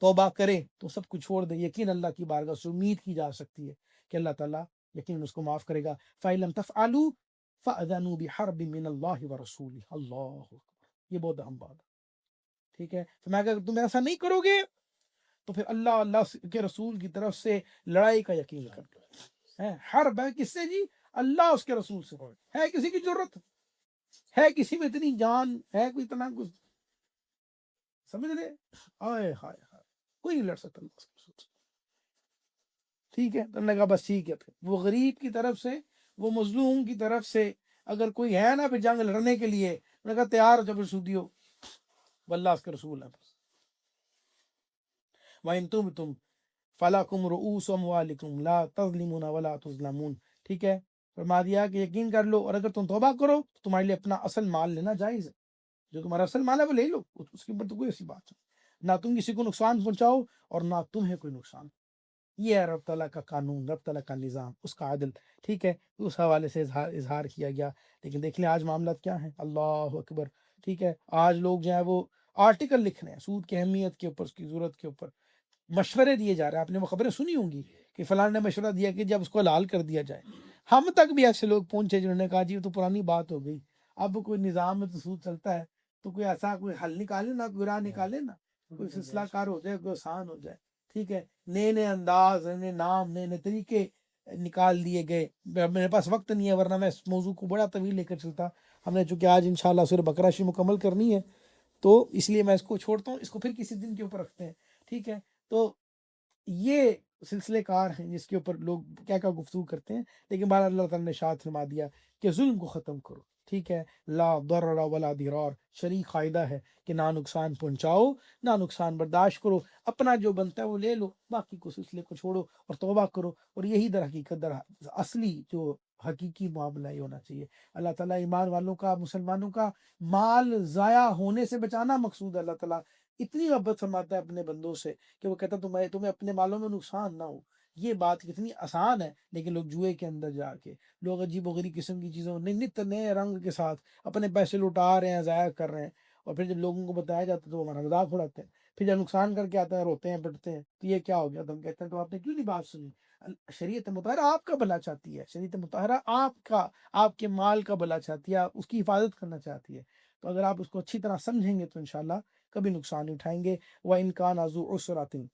توبہ کرے تو سب کچھ چھوڑ دے، یقین اللہ کی بارگاہ سے امید کی جا سکتی ہے کہ اللہ تعالیٰ یقین اس کو معاف کرے گا۔ فَإِن لَمْ تَفْعَلُوا فَأْذَنُوا بِحَرْبٍ مِّنَ اللَّهِ وَرَسُولِهِ، اللہ اکبر، یہ بہت اہم بات ہے، ٹھیک ہے۔ فرمایا کہ اگر تم ایسا نہیں کرو گے تو پھر اللہ کے رسول کی طرف سے لڑائی کا یقین کر لو، ہے حرب ہے کس سے جی؟ اللہ اس کے رسول سے، ہے کسی کی ضرورت ہے کسی میں اتنی جان ہے، کوئی اتنا کچھ سمجھ رہے؟ آئے ہائے ہائے، کوئی نہیں لڑ سکتا اللہ کے رسول سے، ٹھیک ہے۔ تو نے کہا بس ٹھیک ہے، پھر وہ غریب کی طرف سے، وہ مظلوم کی طرف سے اگر کوئی ہے نا پھر جنگ لڑنے کے لیے، انہوں نے کہا تیار ہو جب سودی ہو، واللہ اس کے رسول ہے بس۔ وَإِن تُبْتُمْ فَلَكُمْ رُؤُوسُ أَمْوَالِكُمْ لَا تَظْلِمُونَ وَلَا تُظْلَمُونَ، ٹھیک ہے۔ فرما دیا کہ یقین کر لو اور اگر تم توبہ کرو تو تمہارے لیے اپنا اصل مال لینا جائز ہے، جو تمہارا اصل مال ہے وہ لے لو، اس کے اوپر تو کوئی ایسی بات نہیں، نہ تم کسی کو نقصان پہنچاؤ اور نہ تمہیں کوئی نقصان۔ یہ ہے رب تعالیٰ کا قانون، رب تعالیٰ کا نظام، اس کا عدل، ٹھیک ہے۔ اس حوالے سے اظہار کیا گیا، لیکن دیکھ لیں آج معاملات کیا ہیں، اللہ اکبر، ٹھیک ہے۔ آج لوگ جو ہیں وہ آرٹیکل لکھ رہے ہیں سود کی اہمیت کے اوپر، اس کی ضرورت کے اوپر، مشورے دیے جا رہے ہیں۔ آپ نے وہ خبریں سنی ہوں گی کہ فلاں نے مشورہ دیا کہ جب اس کو حلال کر دیا جائے، ہم تک بھی ایسے لوگ پہنچے جنہوں نے کہا جی وہ تو پرانی بات ہو گئی، اب کوئی نظام میں تو سود چلتا ہے تو کوئی ایسا کوئی حل نکالے نا، کوئی راہ نکالے نا، کوئی سلسلہ کار ہو جائے، کوئی آسان ہو جائے، ٹھیک ہے۔ نئے نئے انداز، نئے نام، نئے نئے طریقے نکال دیے گئے۔ میرے پاس وقت نہیں ہے ورنہ میں اس موضوع کو بڑا طویل لے کر چلتا، ہم نے چونکہ آج انشاءاللہ سورہ بقرہ شریف مکمل کرنی ہے تو اس لیے میں اس کو چھوڑتا ہوں، اس کو پھر کسی دن کے اوپر رکھتے ہیں، ٹھیک ہے۔ تو یہ سلسلے کار ہیں جس کے اوپر لوگ کیا کیا گفتگو کرتے ہیں، لیکن بہرحال اللہ تعالیٰ نے ارشاد فرما دیا کہ ظلم کو ختم کرو، ٹھیک ہے۔ لا ضرر ولا ضرار، شرعی قاعدہ ہے کہ نہ نقصان پہنچاؤ نہ نقصان برداشت کرو، اپنا جو بنتا ہے وہ لے لو، باقی کو سلسلے کو چھوڑو اور توبہ کرو، اور یہی در حقیقت اصلی جو حقیقی معاملہ یہ ہونا چاہیے۔ اللہ تعالیٰ ایمان والوں کا، مسلمانوں کا مال ضائع ہونے سے بچانا مقصود ہے۔ اللہ تعالیٰ اتنی محبت فرماتا ہے اپنے بندوں سے کہ وہ کہتا ہے تمہیں اپنے مالوں میں نقصان نہ ہو، یہ بات کتنی آسان ہے، لیکن لوگ جوئے کے اندر جا کے لوگ عجیب و غریب قسم کی چیزوں نت نئے رنگ کے ساتھ اپنے پیسے لٹا رہے ہیں، ضائع کر رہے ہیں، اور پھر جب لوگوں کو بتایا جاتا ہے تو وہ ہمارا مذاق اڑاتے ہیں، پھر جب نقصان کر کے آتا ہے روتے ہیں پٹتے ہیں، تو یہ کیا ہو گیا؟ تو ہم کہتے ہیں تو آپ نے کیوں نہیں بات سنی؟ شریعت مطہرہ آپ کا بھلا چاہتی ہے، شریعت مطہرہ آپ کے مال کا بھلا چاہتی ہے، اس کی حفاظت کرنا چاہتی ہے، تو اگر آپ اس کو اچھی طرح سمجھیں گے تو انشاءاللہ کبھی نقصان نہیں اٹھائیں گے۔ وَإِنْ كَانَ ذُو عُسْرَةٍ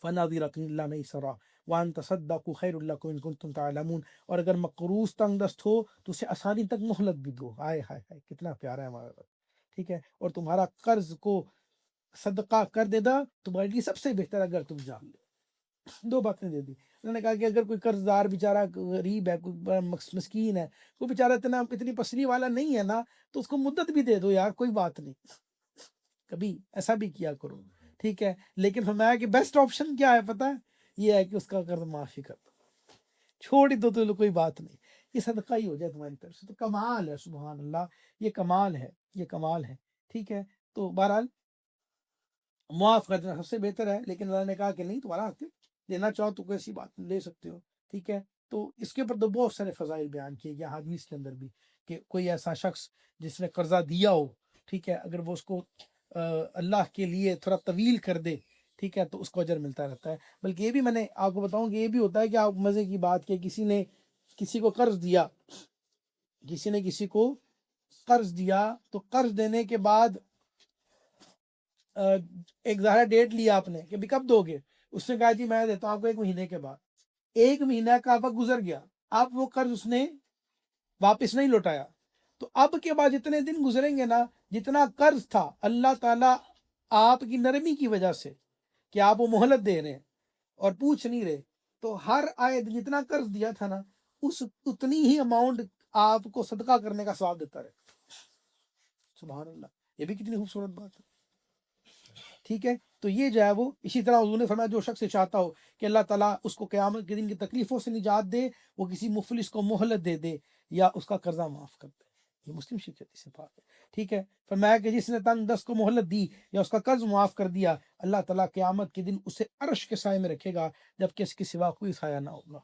فَنَظِرَةٌ إِلَىٰ مَيْسَرَةٍ وَأَن تَصَدَّقُوا خَيْرٌ لَكُمْ إِن كُنتُمْ تَعْلَمُونَ، اور اگر مقروض تنگ دست ہو تو اسے آسانی تک مہلت بھی دو۔ ہائے ہائے ہائے، کتنا پیارا ہے ہمارا رب، ٹھیک ہے، اور تمہارا قرض کو صدقہ کر دے دا تمہارے لیے سب سے بہتر اگر تم جان لو۔ دو باتیں دے دی انہوں نے، کہا کہ اگر کوئی قرض دار بیچارہ غریب ہے، کوئی بڑا مسکین ہے، کوئی بیچارہ اتنی پسلی والا نہیں ہے نا، تو اس کو مدت بھی دے دو یار، کوئی بات نہیں، کبھی ایسا بھی کیا کرو، ٹھیک ہے، لیکن فرمایا کہ بیسٹ آپشن کیا ہے پتہ ہے؟ یہ ہے کہ اس کا قرض معافی کر دو، چھوڑ ہی دو تو کوئی بات نہیں، یہ صدقہ ہی ہو جائے تمہاری طرف سے، تو کمال ہے، سبحان اللہ، یہ کمال ہے، یہ کمال ہے، ٹھیک ہے۔ تو بہرحال معاف کر دینا سب سے بہتر ہے، لیکن اللہ نے کہا کہ نہیں، تمہارا حق ہے، لینا چاہو تو کوئی ایسی بات نہیں، لے سکتے ہو، ٹھیک ہے۔ تو اس کے اوپر تو بہت سارے فضائل بیان کیے گئے حدیث کے اندر بھی، کہ کوئی ایسا شخص جس نے قرضہ دیا ہو، ٹھیک ہے، اگر وہ اس کو اللہ کے لیے تھوڑا طویل کر دے، ٹھیک ہے، تو اس کو اجر ملتا رہتا ہے۔ بلکہ یہ بھی میں نے آپ کو بتاؤں کہ یہ بھی ہوتا ہے کہ آپ مزے کی بات کہ کسی نے کسی کو قرض دیا، کسی نے کسی کو قرض دیا، تو قرض دینے کے بعد ایک ظاہر ڈیٹ لیا آپ نے کہ بھی کب دو گے، اس نے کہا جی میں دیتا ہوں آپ کو 1 مہینے کے بعد، 1 مہینہ کا وقت گزر گیا، اب وہ قرض اس نے واپس نہیں لوٹایا، تو اب کے بعد جتنے دن گزریں گے نا، جتنا قرض تھا، اللہ تعالیٰ آپ کی نرمی کی وجہ سے کہ آپ وہ مہلت دے رہے ہیں اور پوچھ نہیں رہے، تو ہر آئے دن جتنا قرض دیا تھا نا، اتنی ہی اماؤنٹ آپ کو صدقہ کرنے کا ثواب دیتا رہے۔ سبحان اللہ، یہ بھی کتنی خوبصورت بات ہے، ٹھیک ہے۔ تو یہ جو ہے وہ اسی طرح حضور نے فرمایا جو شخص چاہتا ہو کہ اللہ تعالیٰ اس کو قیامت کے دن کی تکلیفوں سے نجات دے، وہ کسی مفلس کو مہلت دے دے یا اس کا قرضہ معاف کر دے، یہ مسلم شریف کی حدیث پاک ہے، ٹھیک ہے۔ فرمایا کہ جس نے تنگ دست کو مہلت دی یا اس کا قرض معاف کر دیا، اللہ تعالیٰ قیامت کے دن اسے عرش کے سائے میں رکھے گا، جبکہ اس کے سوا کوئی سایہ نہ ہوگا،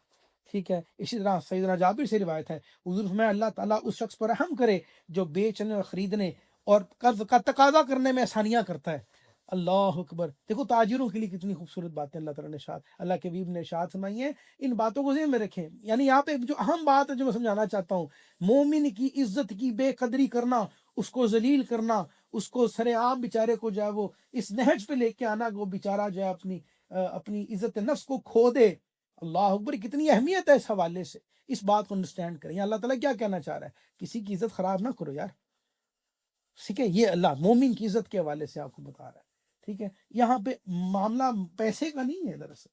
ٹھیک ہے۔ اسی طرح سیدنا جابر سے روایت ہے، حضور فرمایا اللہ تعالیٰ اس شخص پر رحم کرے جو بیچنے اور خریدنے اور قرض کا تقاضا کرنے میں آسانیاں کرتا ہے۔ اللہ اکبر، دیکھو تاجروں کے لیے کتنی خوبصورت باتیں اللہ تعالیٰ نے ارشاد، اللہ کے حبیب نے ارشاد فرمائی ہیں، ان باتوں کو ذہن میں رکھیں۔ یعنی یہاں پہ جو اہم بات ہے جو میں سمجھانا چاہتا ہوں، مومن کی عزت کی بے قدری کرنا، اس کو ذلیل کرنا، اس کو سر عام بیچارے کو جو ہے وہ اس نہج پہ لے کے آنا کہ وہ بیچارہ جو ہے اپنی عزت نفس کو کھو دے، اللہ اکبر، کتنی اہمیت ہے اس حوالے سے، اس بات کو انڈرسٹینڈ کریں۔ اللہ تعالیٰ کیا کہنا چاہ رہا ہے؟ کسی کی عزت خراب نہ کرو یار، ٹھیک ہے، یہ اللہ مومن کی عزت کے حوالے سے آپ کو بتا رہا ہے، ٹھیک ہے۔ یہاں پہ معاملہ پیسے کا نہیں ہے، دراصل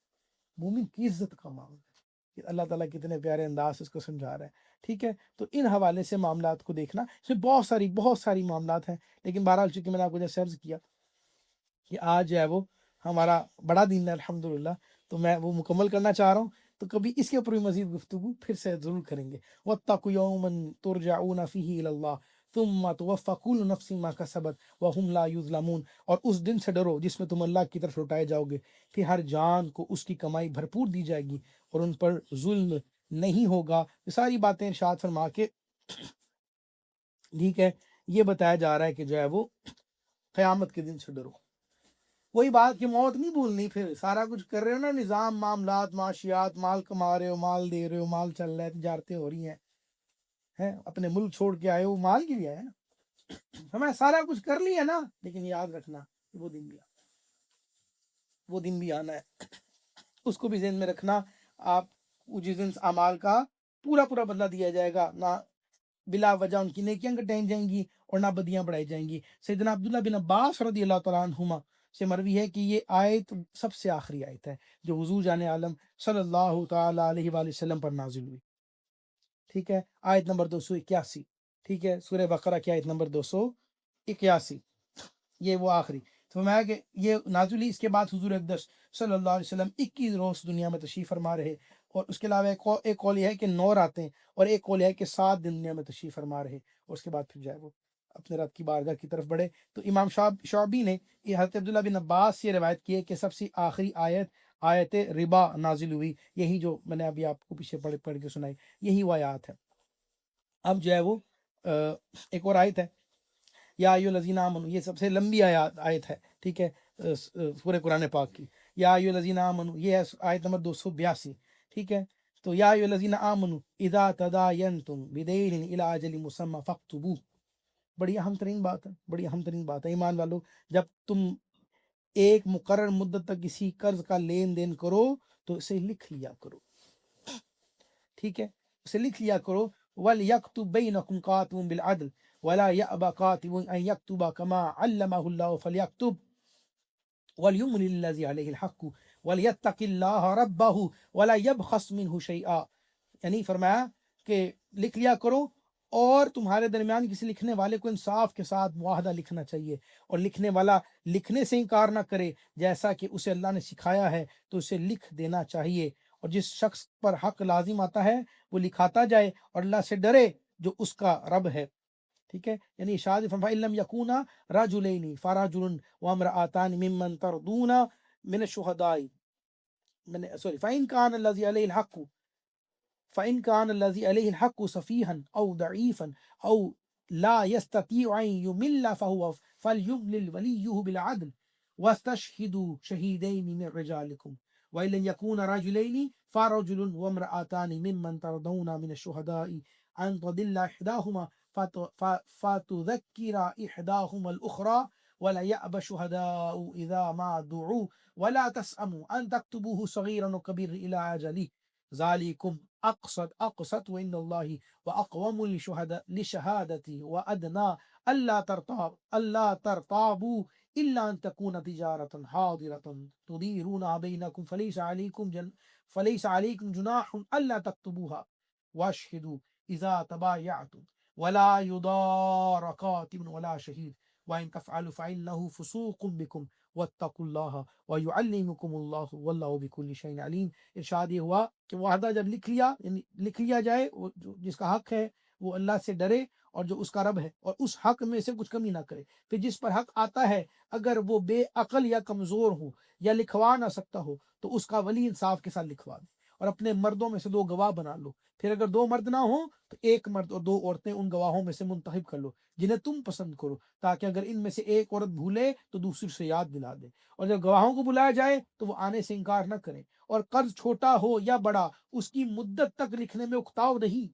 مومن کی عزت کا معاملہ ہے، کہ اللہ تعالیٰ کتنے پیارے انداز سے اس کو سمجھا رہا ہے، ٹھیک ہے۔ تو ان حوالے سے معاملات کو دیکھنا، اس میں بہت ساری معاملات ہیں، لیکن بہرحال چونکہ میں نے آپ کو جیسے عرض کیا کہ آج جو ہے وہ ہمارا بڑا دن ہے الحمدللہ، تو میں وہ مکمل کرنا چاہ رہا ہوں، تو کبھی اس کے اوپر بھی مزید گفتگو پھر سے ضرور کریں گے۔ وَاتَّقُوا يَوْمًا تُرْجَعُونَ فِيهِ إِلَى اللَّهِ ثُمَّ تُوَفَّى كُلُّ نَفْسٍ مَا كَسَبَتْ وَهُمْ لَا يُظْلَمُونَ، اور اس دن سے ڈرو جس میں تم اللہ کی طرف لوٹائے جاؤ گے، پھر ہر جان کو اس کی کمائی بھرپور دی جائے گی اور ان پر ظلم نہیں ہوگا۔ یہ ساری باتیں ارشاد فرما کے ٹھیک ہے یہ بتایا جا رہا ہے کہ جو ہے وہ قیامت کے دن سے ڈرو۔ وہی بات کہ موت نہیں بھولنی، پھر سارا کچھ کر رہے ہو نا، نظام، معاملات، معاشیات، مال کما رہے ہو، مال دے رہے ہو، مال چل رہا ہے، تجارتیں ہو رہی ہیں، اپنے ملک چھوڑ کے آئے ہو، مال کے لیے آئے نا، ہمیں سارا کچھ کر لیا نا، لیکن یاد رکھنا وہ دن بھی آنا، وہ دن بھی آنا ہے، اس کو بھی ذہن میں رکھنا۔ آپ جس دن اعمال کا پورا بدلہ دیا جائے گا، نہ بلا وجہ ان کی نیکیاں گٹائی جائیں گی اور نہ بدیاں بڑھائی جائیں گی۔ سیدنا عبداللہ بن عباس رضی اللہ تعالیٰ عنہما سے مروی ہے کہ یہ آیت سب سے آخری آیت ہے جو حضور جان عالم صلی اللہ تعالیٰ علیہ وآلہ وسلم پر نازل ہوئی، ٹھیک ہے، آیت نمبر 281، ٹھیک ہے، سورہ بقرہ کی آیت نمبر 281، یہ وہ آخری۔ تو میں کہ یہ نازل ہوئی، اس کے بعد حضور اقدس صلی اللہ علیہ وسلم 21 روز دنیا میں تشریف فرما رہے، اور اس کے علاوہ ایک قول یہ ہے کہ 9 راتیں، اور ایک قول یہ ہے کہ 7 دن دنیا میں تشریف فرما رہے، اور اس کے بعد پھر جائے وہ اپنے رب کی بارگاہ کی طرف بڑھے۔ تو امام شعبی نے یہ حضرت عبداللہ بن عباس سے روایت کی ہے کہ سب سے آخری آیت آیت ربا نازل ہوئی، یہی جو میں نے ابھی آپ کو پیچھے پڑھ کے سنائی، یہی وہ آیات ہے۔ اب جو ہے وہ ایک اور آیت ہے، یا ایھا الذین آمنوا، یہ سب سے لمبی آیت ہے، ٹھیک ہے، پورے قرآن پاک کی۔ یا ایھا الذین آمنوا، یہ ہے آیت نمبر 282، ٹھیک ہے۔ تو یا ایھا الذین آمنوا اذا تداینتم بدین الی اجل مسمی فاکتبوہ، بڑی اہم ترین بات ہے، بڑی اہم ترین بات ہے ایمان والو، جب تم ایک مقرر مدت تک کسی قرض کا لین دین کرو تو اسے لکھ لیا کرو، ٹھیک ہے، اسے لکھ لیا کرو۔ وَلْيَكْتُبْ بَيْنَكُمْ كَاتِبٌ بِالْعَدْلِ وَلَا يَأْبَ كَاتِبٌ أَنْ يَكْتُبَ كَمَا عَلَّمَهُ اللَّهُ فَلْيَكْتُبْ وَلْيُمْلِلِ الَّذِي عَلَيْهِ الْحَقُّ وَلْيَتَّقِ اللَّهَ رَبَّهُ وَلَا يَبْخَسْ مِنْهُ شَيْئًا، یعنی فرمایا کہ لکھ لیا کرو، اور تمہارے درمیان کسی لکھنے والے کو انصاف کے ساتھ معاہدہ لکھنا چاہیے، اور لکھنے والا لکھنے سے انکار نہ کرے، جیسا کہ اسے اللہ نے سکھایا ہے تو اسے لکھ دینا چاہیے، اور جس شخص پر حق لازم آتا ہے وہ لکھاتا جائے اور اللہ سے ڈرے جو اس کا رب ہے، ٹھیک ہے۔ یعنی ارشاد فرمایا فَإِن لَّمْ يَكُونَا رَجُلَيْنِ فَرَجُلٌ وَامْرَأَتَانِ مِمَّن تَرْضُونَ مِنَ الشُّهَدَاءِ، فَإِن كَانَ الَّذِي عَلَيْهِ الْحَقُّ فإن كان الذي عليه الحق سفيها أو ضعيفا أو لا يستطيع أن يمل فليملل وليه بالعدل واستشهدوا شهيدين من رجالكم وإن لم يكون رجلين فرجل وامرأتان ممن ترضون من الشهداء أن تضل إحداهما فتذكر إحداهما الأخرى ولا يأبى الشهداء إذا ما دعوا ولا تسأموا أن تكتبوه صغيرا وكبيرا إلى أجله ذالکم اقسط وعند اللہ واقوم لشہادتی وادنی اللہ ترتابوا الا ان تکون تجارۃ حاضرۃ تدیرونها بینکم فلیس علیکم جناح الا تکتبوها واشهدوا اذا تبایعتم ولا یضار کاتب ولا شہید وان تفعلوا فانه فسوق بکم واتقوا اللہ ویعلمکم اللہ واللہ بکل شیء علیم۔ ارشاد یہ ہوا کہ معاہدہ جب لکھ لیا، یعنی لکھ لیا جائے، جس کا حق ہے وہ اللہ سے ڈرے اور جو اس کا رب ہے، اور اس حق میں سے کچھ کمی نہ کرے۔ پھر جس پر حق آتا ہے اگر وہ بے عقل یا کمزور ہو یا لکھوا نہ سکتا ہو تو اس کا ولی انصاف کے ساتھ لکھوا دے، اور اپنے مردوں میں سے 2 گواہ بنا لو، پھر اگر 2 مرد نہ ہوں تو 1 مرد اور 2 عورتیں ان گواہوں میں سے منتخب کر لو جنہیں تم پسند کرو، تاکہ اگر ان میں سے ایک عورت بھولے تو دوسری سے یاد دلا دے، اور جب گواہوں کو بلایا جائے تو وہ آنے سے انکار نہ کریں، اور قرض چھوٹا ہو یا بڑا اس کی مدت تک لکھنے میں اکتاؤ نہیں،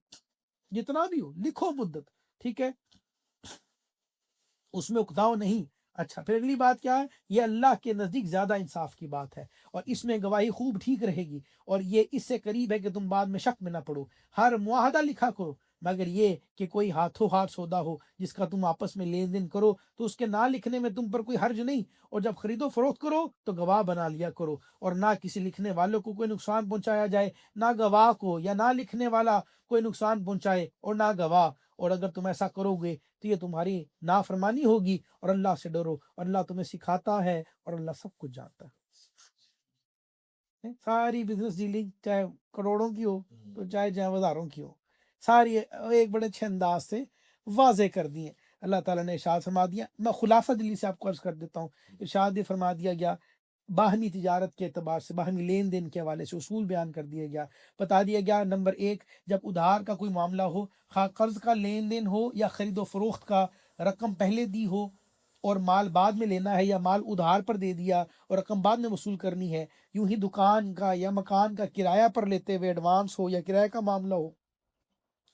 جتنا بھی ہو لکھو مدت، ٹھیک ہے، اس میں اکتاؤ نہیں۔ اچھا، پھر اگلی بات کیا ہے؟ یہ اللہ کے نزدیک زیادہ انصاف کی بات ہے، اور اس میں گواہی خوب ٹھیک رہے گی، اور یہ اس سے قریب ہے کہ تم بعد میں شک میں نہ پڑو۔ ہر معاہدہ لکھا کرو، مگر یہ کہ کوئی ہاتھوں ہاتھ سودا ہو جس کا تم آپس میں لین دین کرو تو اس کے نہ لکھنے میں تم پر کوئی حرج نہیں، اور جب خرید و فروخت کرو تو گواہ بنا لیا کرو، اور نہ کسی لکھنے والوں کو کوئی نقصان پہنچایا جائے، نہ گواہ کو، یا نہ لکھنے والا کوئی نقصان پہنچائے اور نہ گواہ، اور اگر تم ایسا کرو گے تو یہ تمہاری نافرمانی ہوگی، اور اللہ سے ڈرو، اور اللہ تمہیں سکھاتا ہے اور اللہ سب کچھ جانتا ہے۔ ساری بزنس ڈیلنگ چاہے کروڑوں کی ہو تو چاہے ہزاروں کی ہو، ساری ایک بڑے اچھے انداز سے واضح کر دی ہیں۔ اللہ تعالیٰ نے ارشاد فرما دیا، میں خلاصہ جلدی سے آپ کو عرض کر دیتا ہوں، ارشاد یہ فرما دیا گیا، باہمی تجارت کے اعتبار سے، باہمی لین دین کے حوالے سے اصول بیان کر دیا گیا، بتا دیا گیا۔ نمبر 1، جب ادھار کا کوئی معاملہ ہو، خواہ قرض کا لین دین ہو یا خرید و فروخت کا، رقم پہلے دی ہو اور مال بعد میں لینا ہے، یا مال ادھار پر دے دیا اور رقم بعد میں وصول کرنی ہے، یوں ہی دکان کا یا مکان کا کرایہ پر لیتے ہوئے ایڈوانس ہو یا کرایہ کا معاملہ ہو،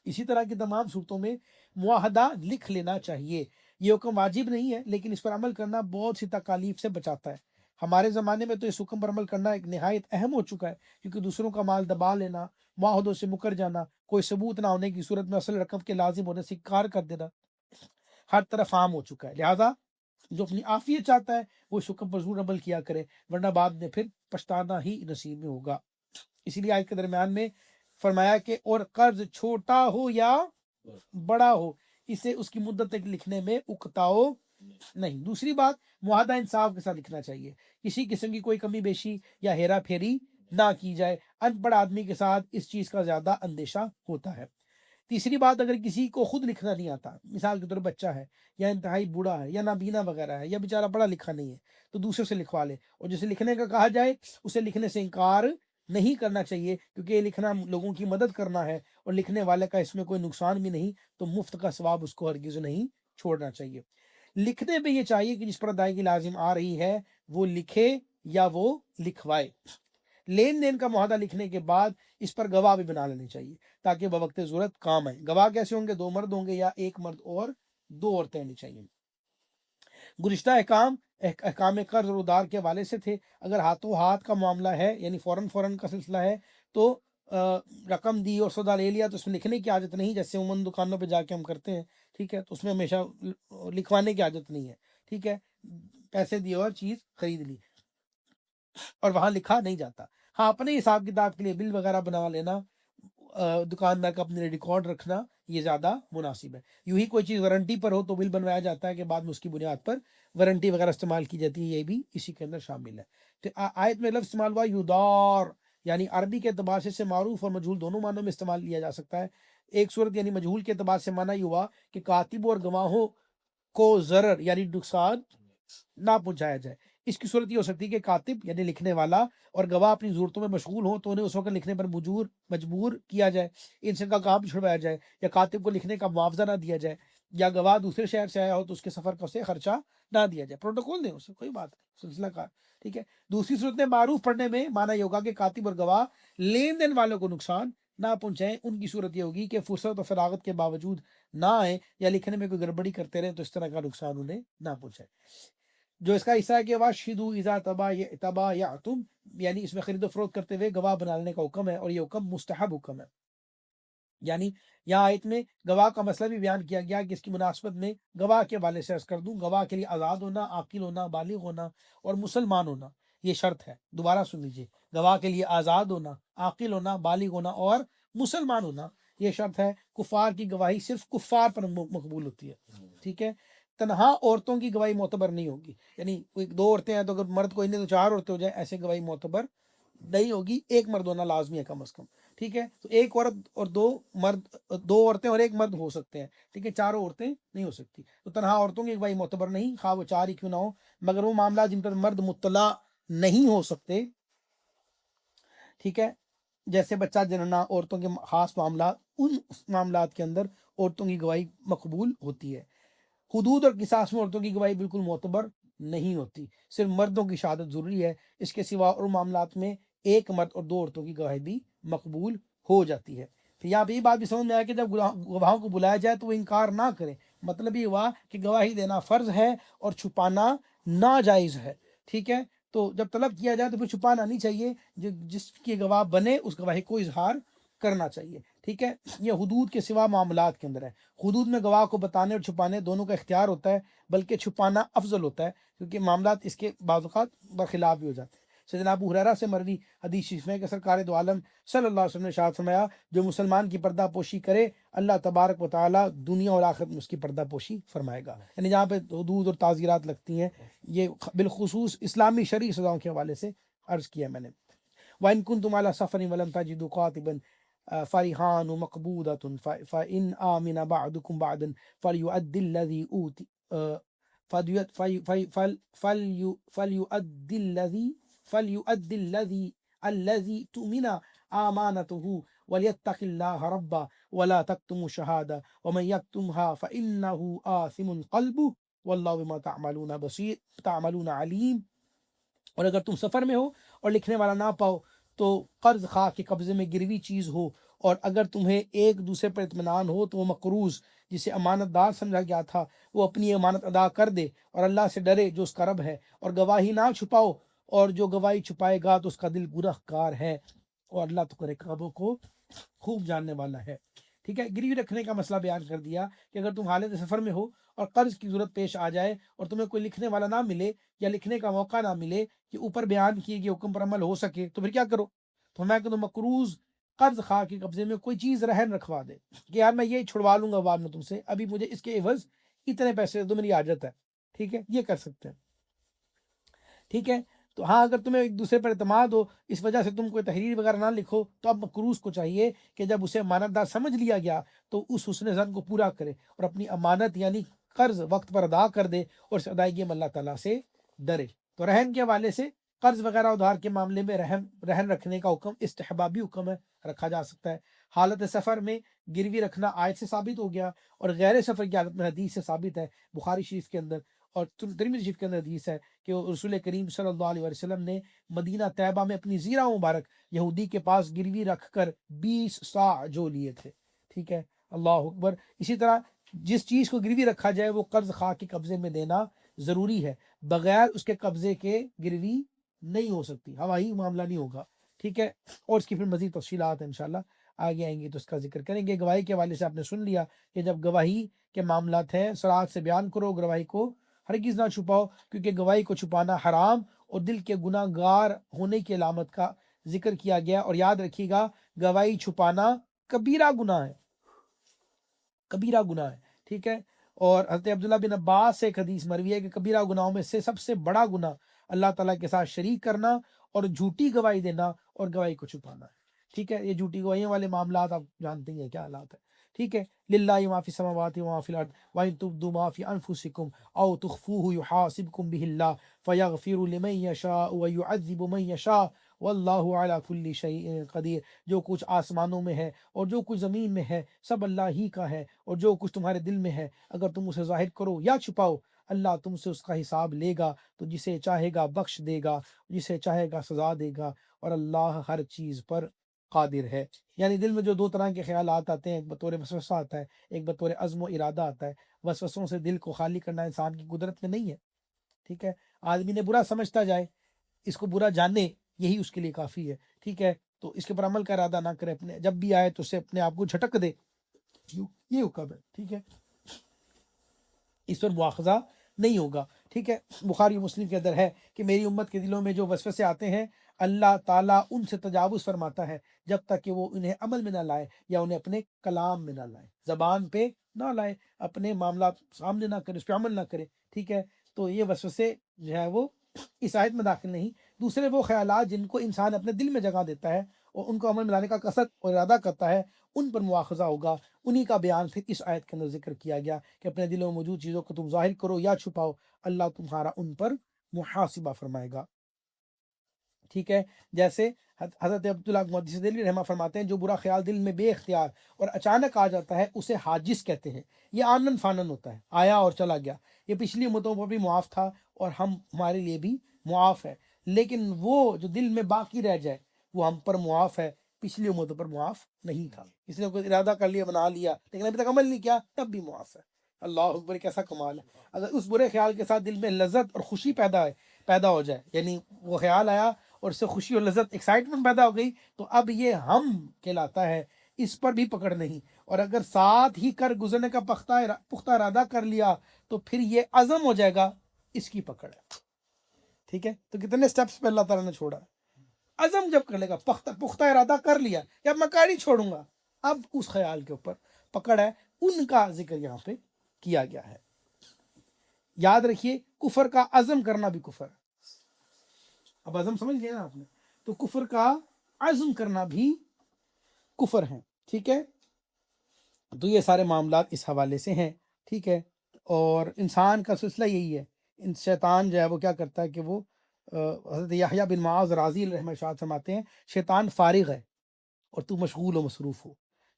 اسی طرح کی تمام صورتوں میں معاہدہ لکھ لینا چاہیے۔ یہ حکم واجب نہیں ہے، لیکن اس پر عمل کرنا بہت سی تکالیف سے بچاتا ہے۔ ہمارے زمانے میں تو اس حکم پر عمل کرنا ایک نہایت اہم ہو چکا ہے، کیونکہ دوسروں کا مال دبا لینا، معاہدوں سے مکر جانا، کوئی ثبوت نہ ہونے کی صورت میں اصل رقم کے لازم ہونے سے انکار کر دینا ہر طرف عام ہو چکا ہے۔ لہذا جو اپنی عافیت چاہتا ہے وہ اس حکم پر ضرور عمل کیا کرے، ورنہ بعد میں پھر پچھتانا ہی نصیب میں ہوگا۔ اسی لیے آیت کے درمیان میں فرمایا کہ اور قرض چھوٹا ہو یا بڑا ہو اسے اس کی مدت تک لکھنے میں اکتاؤ نہیں۔ دوسری بات، معاہدہ انصاف کے ساتھ لکھنا چاہیے، کسی قسم کی کوئی کمی بیشی یا ہیرا پھیری نہ کی جائے۔ ان پڑھ آدمی کے ساتھ اس چیز کا زیادہ اندیشہ ہوتا ہے۔ تیسری بات، اگر کسی کو خود لکھنا نہیں آتا، مثال کے طور پر بچہ ہے یا انتہائی بوڑھا ہے یا نابینا وغیرہ ہے یا بیچارہ پڑھا لکھا نہیں ہے، تو دوسرے سے لکھوا لے، اور جسے لکھنے کا کہا جائے اسے لکھنے سے انکار نہیں کرنا چاہیے، کیونکہ یہ لکھنا لوگوں کی مدد کرنا ہے اور لکھنے والے کا اس میں کوئی نقصان بھی نہیں، تو مفت کا ثواب اس کو ہرگز نہیں چھوڑنا چاہیے۔ لکھنے پہ یہ چاہیے کہ جس پر ادائیگی لازم آ رہی ہے وہ لکھے یا وہ لکھوائے۔ لین دین کا معاہدہ لکھنے کے بعد اس پر گواہ بھی بنا لینے چاہیے تاکہ بوقت ضرورت کام آئے۔ گواہ کیسے ہوں گے؟ 2 مرد ہوں گے یا 1 مرد اور 2 عورتیں ہونی چاہیے۔ گزشتہ احکام قرض اور ادار کے حوالے سے تھے۔ اگر ہاتھوں ہاتھ کا معاملہ ہے، یعنی فوراً کا سلسلہ ہے، تو رقم دی اور سودا لے لیا تو اس میں لکھنے کی عادت نہیں، جیسے عموماً دکانوں پہ جا کے ہم کرتے ہیں، ٹھیک ہے، تو اس میں ہمیشہ لکھوانے کی عادت نہیں ہے، ٹھیک ہے، پیسے دیے اور چیز خرید لی اور وہاں لکھا نہیں جاتا۔ ہاں، اپنے حساب کتاب کے لیے بل وغیرہ بنا لینا، دکاندار کا اپنے ریکارڈ رکھنا، یہ زیادہ مناسب ہے۔ یوں ہی کوئی چیز وارنٹی پر ہو تو بل بنوایا جاتا ہے کہ بعد میں اس کی بنیاد پر وارنٹی وغیرہ استعمال کی جاتی ہے، یہ بھی اسی کے اندر شامل ہے۔ تو آیت میں لفظ استعمال ہوا یودار، یعنی عربی کے اعتبار سے معروف اور مجہول دونوں معنوں میں استعمال لیا جا سکتا ہے۔ ایک صورت یعنی مجہول کے اعتبار سے معنی یہ ہوا کہ کاتب اور گواہوں کو ضرر یعنی نقصان نہ پہنچایا جائے۔ اس کی صورت یہ ہو سکتی ہے کہ کاتب یعنی لکھنے والا اور گواہ اپنی ضرورتوں میں مشغول ہوں تو انہیں اس وقت لکھنے پر مجبور کیا جائے، ان سے کا کام چھڑوایا جائے، یا کاتب کو لکھنے کا معاوضہ نہ دیا جائے، یا گواہ دوسرے شہر سے آیا ہو تو اس کے سفر کا اسے خرچہ نہ دیا جائے، پروٹوکول دیں اسے، کوئی بات نہیں، سلسلہ کار، ٹھیک ہے۔ دوسری صورت میں معروف پڑھنے میں معنی یہ ہوگا کہ کاتب اور گواہ لین دین والوں کو نقصان نہ پہنچائیں۔ ان کی صورت یہ ہوگی کہ فرصت اور فراغت کے باوجود نہ آئیں یا لکھنے میں کوئی گڑبڑی کرتے رہیں تو اس طرح کا نقصان انہیں نہ پہنچائے۔ جو اس کا حصہ ہے کہ واشہدوا اذا تبایعتم، یعنی اس میں خرید و فروخت کرتے ہوئے گواہ بنا لینے کا حکم ہے، اور یہ حکم مستحب حکم ہے۔ یعنی یہاں آیت میں گواہ کا مسئلہ بھی بیان کیا گیا کہ اس کی مناسبت میں گواہ کے حوالے سے عرض کر دوں، گواہ کے لیے آزاد ہونا، عاقل ہونا، بالغ ہونا اور مسلمان ہونا یہ شرط ہے۔ دوبارہ سن لیجیے، گواہ کے لیے آزاد ہونا، عاقل ہونا، بالغ ہونا اور مسلمان ہونا یہ شرط ہے۔ کفار کی گواہی صرف کفار پر مقبول ہوتی ہے، ٹھیک ہے۔ تنہا عورتوں کی گواہی معتبر نہیں ہوگی، یعنی کوئی 2 عورتیں ہیں تو اگر مرد کوئی نہیں تو 4 عورتیں ہو جائیں، ایسے گواہی معتبر نہیں ہوگی، 1 مرد ہونا لازمی ہے کم از کم، ٹھیک ہے۔ تو 1 عورت اور 2 مرد، 2 عورتیں اور 1 مرد ہو سکتے ہیں، ٹھیک ہے، 4 عورتیں نہیں ہو سکتی۔ تو تنہا عورتوں کی گواہی معتبر نہیں، خواہ وہ 4 ہی کیوں نہ ہو، مگر وہ معاملات جن پر مرد مطلع نہیں ہو سکتے، ٹھیک ہے، جیسے بچہ جننا، عورتوں کے خاص معاملات، ان معاملات کے اندر عورتوں کی گواہی مقبول ہوتی ہے۔ حدود اور قصاص میں عورتوں کی گواہی بالکل معتبر نہیں ہوتی، صرف مردوں کی شہادت ضروری ہے۔ اس کے سوا اور معاملات میں 1 مرد اور 2 عورتوں کی گواہی بھی مقبول ہو جاتی ہے۔ پھر یہاں پہ یہ بات بھی سمجھ میں آیا کہ جب گواہوں کو بلایا جائے تو وہ انکار نہ کرے، مطلب یہ ہوا کہ گواہی دینا فرض ہے اور چھپانا ناجائز ہے، ٹھیک ہے۔ تو جب طلب کیا جائے تو پھر چھپانا نہیں چاہیے، جس کی گواہ بنے اس گواہی کو اظہار کرنا چاہیے، ٹھیک ہے۔ یہ حدود کے سوا معاملات کے اندر ہے۔ حدود میں گواہ کو بتانے اور چھپانے دونوں کا اختیار ہوتا ہے، بلکہ چھپانا افضل ہوتا ہے کیونکہ معاملات اس کے بعض اوقات برخلاف بھی ہو جاتے ہیں۔ سیدنا ابو ہریرہ سے مروی حدیث شریف میں کہ سرکار دو عالم صلی اللہ علیہ وسلم نے ارشاد فرمایا، جو مسلمان کی پردہ پوشی کرے اللہ تبارک و تعالیٰ دنیا اور آخرت میں اس کی پردہ پوشی فرمائے گا۔ یعنی جہاں پہ حدود اور تعزیرات لگتی ہیں، یہ بالخصوص اسلامی شرعی سزاؤں کے حوالے سے عرض کیا میں نے۔ وَإِن كُنتُمْ عَلَىٰ سَفَرٍ وَلَمْ تَجِدُوا قَاطِبًا فَرِهَانٌ مَقْبُوضَةٌ فَإِنْ آمِنَ بَعْضُكُمْ بَعْضًا فَلْيُؤَدِّ الَّذِي أُوتِيَ الذي تؤمن امانته وليتق الله ربه ولا تكتموا الشهاده ومن يكتمها فانه آثم قلبه والله بما تعملون بصير علیم۔ اور اگر تم سفر میں ہو اور لکھنے والا نہ پاؤ تو قرض خواہ کے قبضے میں گروی چیز ہو، اور اگر تمہیں ایک دوسرے پر اطمینان ہو تو وہ مقروض جسے امانت دار سمجھا گیا تھا وہ اپنی امانت ادا کر دے، اور اللہ سے ڈرے جو اس کا رب ہے، اور گواہی نہ چھپاؤ، اور جو گواہی چھپائے گا تو اس کا دل گناہ گار ہے، اور اللہ تو رقابوں کو خوب جاننے والا ہے، ٹھیک ہے۔ گروی رکھنے کا مسئلہ بیان کر دیا کہ اگر تم حالت سفر میں ہو اور قرض کی ضرورت پیش آ جائے اور تمہیں کوئی لکھنے والا نہ ملے یا لکھنے کا موقع نہ ملے کہ اوپر بیان کیے گئے حکم پر عمل ہو سکے، تو پھر کیا کرو؟ تو میں کہ مقروض قرض خواہ کے قبضے میں کوئی چیز رہن رکھوا دے کہ یار میں یہ چھڑوا لوں گا بعد میں تم سے، ابھی مجھے اس کے عوض اتنے پیسے دو، میری حاجت ہے، ٹھیک ہے، یہ کر سکتے ہیں، ٹھیک ہے۔ تو ہاں اگر تمہیں ایک دوسرے پر اعتماد ہو اس وجہ سے تم کوئی تحریر وغیرہ نہ لکھو تو اب مقروض کو چاہیے کہ جب اسے امانت دار سمجھ لیا گیا تو اس حسن ظن کو پورا کرے اور اپنی امانت یعنی قرض وقت پر ادا کر دے اور اس ادائیگی میں اللہ تعالیٰ سے ڈرے۔ تو رہن کے حوالے سے قرض وغیرہ ادھار کے معاملے میں رہن رکھنے کا حکم استحبابی حکم ہے، رکھا جا سکتا ہے۔ حالت سفر میں گروی رکھنا آیت سے ثابت ہو گیا، اور غیر سفر کی حالت میں حدیث سے ثابت ہے، بخاری شریف کے اندر اور ترمذی شریف کے اندر حدیث ہے کہ رسول کریم صلی اللہ علیہ وسلم نے مدینہ طیبہ میں اپنی زیرہ مبارک یہودی کے پاس گروی رکھ کر 20 صاع جو لیے تھے، ٹھیک ہے، اللہ اکبر۔ اسی طرح جس چیز کو گروی رکھا جائے وہ قرض خواہ کے قبضے میں دینا ضروری ہے، بغیر اس کے قبضے کے گروی نہیں ہو سکتی، ہوائی معاملہ نہیں ہوگا، ٹھیک ہے۔ اور اس کی پھر مزید تفصیلات ہیں انشاءاللہ آگے آئیں گی تو اس کا ذکر کریں گے۔ گواہی کے حوالے سے آپ نے سن لیا کہ جب گواہی کے معاملات ہیں صراحت سے بیان کرو، گواہی کو ہرگز نہ چھپاؤ، کیونکہ گواہی کو چھپانا حرام اور دل کے گناہ گار ہونے کی علامت کا ذکر کیا گیا۔ اور یاد رکھیے گا گواہی چھپانا کبیرہ گناہ ہے، کبیرہ گناہ ہے، ٹھیک ہے۔ اور حضرت عبداللہ بن عباس سے ایک حدیث مروی ہے کہ کبیرہ گناہوں میں سے سب سے بڑا گناہ اللہ تعالیٰ کے ساتھ شریک کرنا اور جھوٹی گواہی دینا اور گواہی کو چھپانا ہے، ٹھیک ہے۔ یہ جھوٹی گواہیوں والے معاملات آپ جانتے ہیں کیا حالات ہے، ٹھیک ہے۔ للہ ما فی السماوات وما فی الارض وان تبدوا ما فی انفسکم او تخفوه یحاسبکم به اللہ فیغفر لمن یشاء ویعذب من یشاء واللہ علی کل شیء قدیر۔ جو کچھ آسمانوں میں ہے اور جو کچھ زمین میں ہے سب اللہ ہی کا ہے، اور جو کچھ تمہارے دل میں ہے اگر تم اسے ظاہر کرو یا چھپاؤ اللہ تم سے اس کا حساب لے گا، تو جسے چاہے گا بخش دے گا، جسے چاہے گا سزا دے گا، اور اللہ ہر چیز پر قادر ہے۔ یعنی دل میں جو دو طرح کے خیالات آتے ہیں، ایک بطور وسوسہ آتا ہے، ایک بطور عزم و ارادہ آتا ہے۔ وسوسوں سے دل کو خالی کرنا انسان کی قدرت میں نہیں ہے، ٹھیک ہے۔ آدمی نے برا سمجھتا جائے، اس کو برا جانے، یہی اس کے لیے کافی ہے، ٹھیک ہے۔ تو اس کے پر عمل کا ارادہ نہ کرے، اپنے جب بھی آئے تو اسے اپنے آپ کو جھٹک دے، یہ حکم ہے، ٹھیک ہے۔ اس پر مواخذہ نہیں ہوگا، ٹھیک ہے۔ بخاری مسلم کے اندر ہے کہ میری امت کے دلوں میں جو وسوسے آتے ہیں اللہ تعالیٰ ان سے تجاوز فرماتا ہے جب تک کہ وہ انہیں عمل میں نہ لائے یا انہیں اپنے کلام میں نہ لائے، زبان پہ نہ لائے، اپنے معاملات سامنے نہ کرے، اس پہ عمل نہ کرے، ٹھیک ہے۔ تو یہ وسوسے جو ہے وہ اس آیت میں داخل نہیں۔ دوسرے وہ خیالات جن کو انسان اپنے دل میں جگہ دیتا ہے اور ان کو عمل میں لانے کا قصد اور ارادہ کرتا ہے، ان پر مواخذہ ہوگا۔ انہی کا بیان پھر اس آیت کے اندر ذکر کیا گیا کہ اپنے دلوں میں موجود چیزوں کو تم ظاہر کرو یا چھپاؤ اللہ تمہارا ان پر محاسبہ فرمائے گا، ٹھیک ہے۔ جیسے حضرت عبداللہ محدث دہلوی رحمہ فرماتے ہیں جو برا خیال دل میں بے اختیار اور اچانک آ جاتا ہے اسے حاجز کہتے ہیں، یہ آنن فانن ہوتا ہے، آیا اور چلا گیا، یہ پچھلی امتوں پر بھی معاف تھا اور ہمارے لیے بھی معاف ہے، لیکن وہ جو دل میں باقی رہ جائے وہ ہم پر معاف ہے، پچھلی امتوں پر معاف نہیں تھا۔ اس نے کوئی ارادہ کر لیا، بنا لیا، لیکن ابھی تک عمل نہیں کیا، تب بھی معاف ہے۔ اللہ اکبر، کیسا کمال ہے۔ اگر اس برے خیال کے ساتھ دل میں لذت اور خوشی پیدا ہو جائے، یعنی وہ خیال آیا اور اس سے خوشی اور لذت، ایکسائٹمنٹ پیدا ہو گئی، تو اب یہ ہم کہلاتا ہے، اس پر بھی پکڑ نہیں۔ اور اگر ساتھ ہی کر گزرنے کا پختہ ارادہ کر لیا تو پھر یہ عزم ہو جائے گا، اس کی پکڑ ہے، ٹھیک ہے۔ تو کتنے سٹیپس پہ اللہ تعالیٰ نے چھوڑا، عزم جب کر لے گا، پختہ ارادہ کر لیا کہ اب میں کار ہی چھوڑوں گا، اب اس خیال کے اوپر پکڑ ہے، ان کا ذکر یہاں پہ کیا گیا ہے۔ یاد رکھیے کفر کا عزم کرنا بھی کفر ہے، اب عزم سمجھ گئے نا آپ نے، تو کفر کا عزم کرنا بھی کفر ہے، ٹھیک ہے۔ تو یہ سارے معاملات اس حوالے سے ہیں، ٹھیک ہے۔ اور انسان کا سلسلہ یہی ہے، شیطان جو ہے وہ کیا کرتا ہے کہ وہ حضرت یحییٰ بن معاذ راضی رحمہ ارشاد فرماتے ہیں شیطان فارغ ہے اور تو مشغول و مصروف ہو،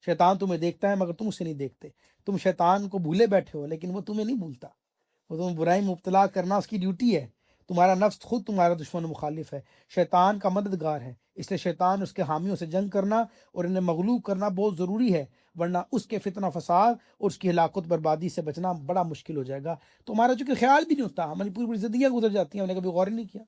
شیطان تمہیں دیکھتا ہے مگر تم اسے نہیں دیکھتے، تم شیطان کو بھولے بیٹھے ہو لیکن وہ تمہیں نہیں بھولتا، وہ تمہیں برائی میں مبتلا کرنا اس کی ڈیوٹی ہے، تمہارا نفس خود تمہارا دشمن و مخالف ہے، شیطان کا مددگار ہے، اس لیے شیطان اس کے حامیوں سے جنگ کرنا اور انہیں مغلوب کرنا بہت ضروری ہے، ورنہ اس کے فتنہ فساد اور اس کی ہلاکت بربادی سے بچنا بڑا مشکل ہو جائے گا۔ تو ہمارا چونکہ خیال بھی نہیں ہوتا، ہماری پوری زندگیاں گزر جاتی ہیں، ہم نے کبھی غور ہی نہیں کیا،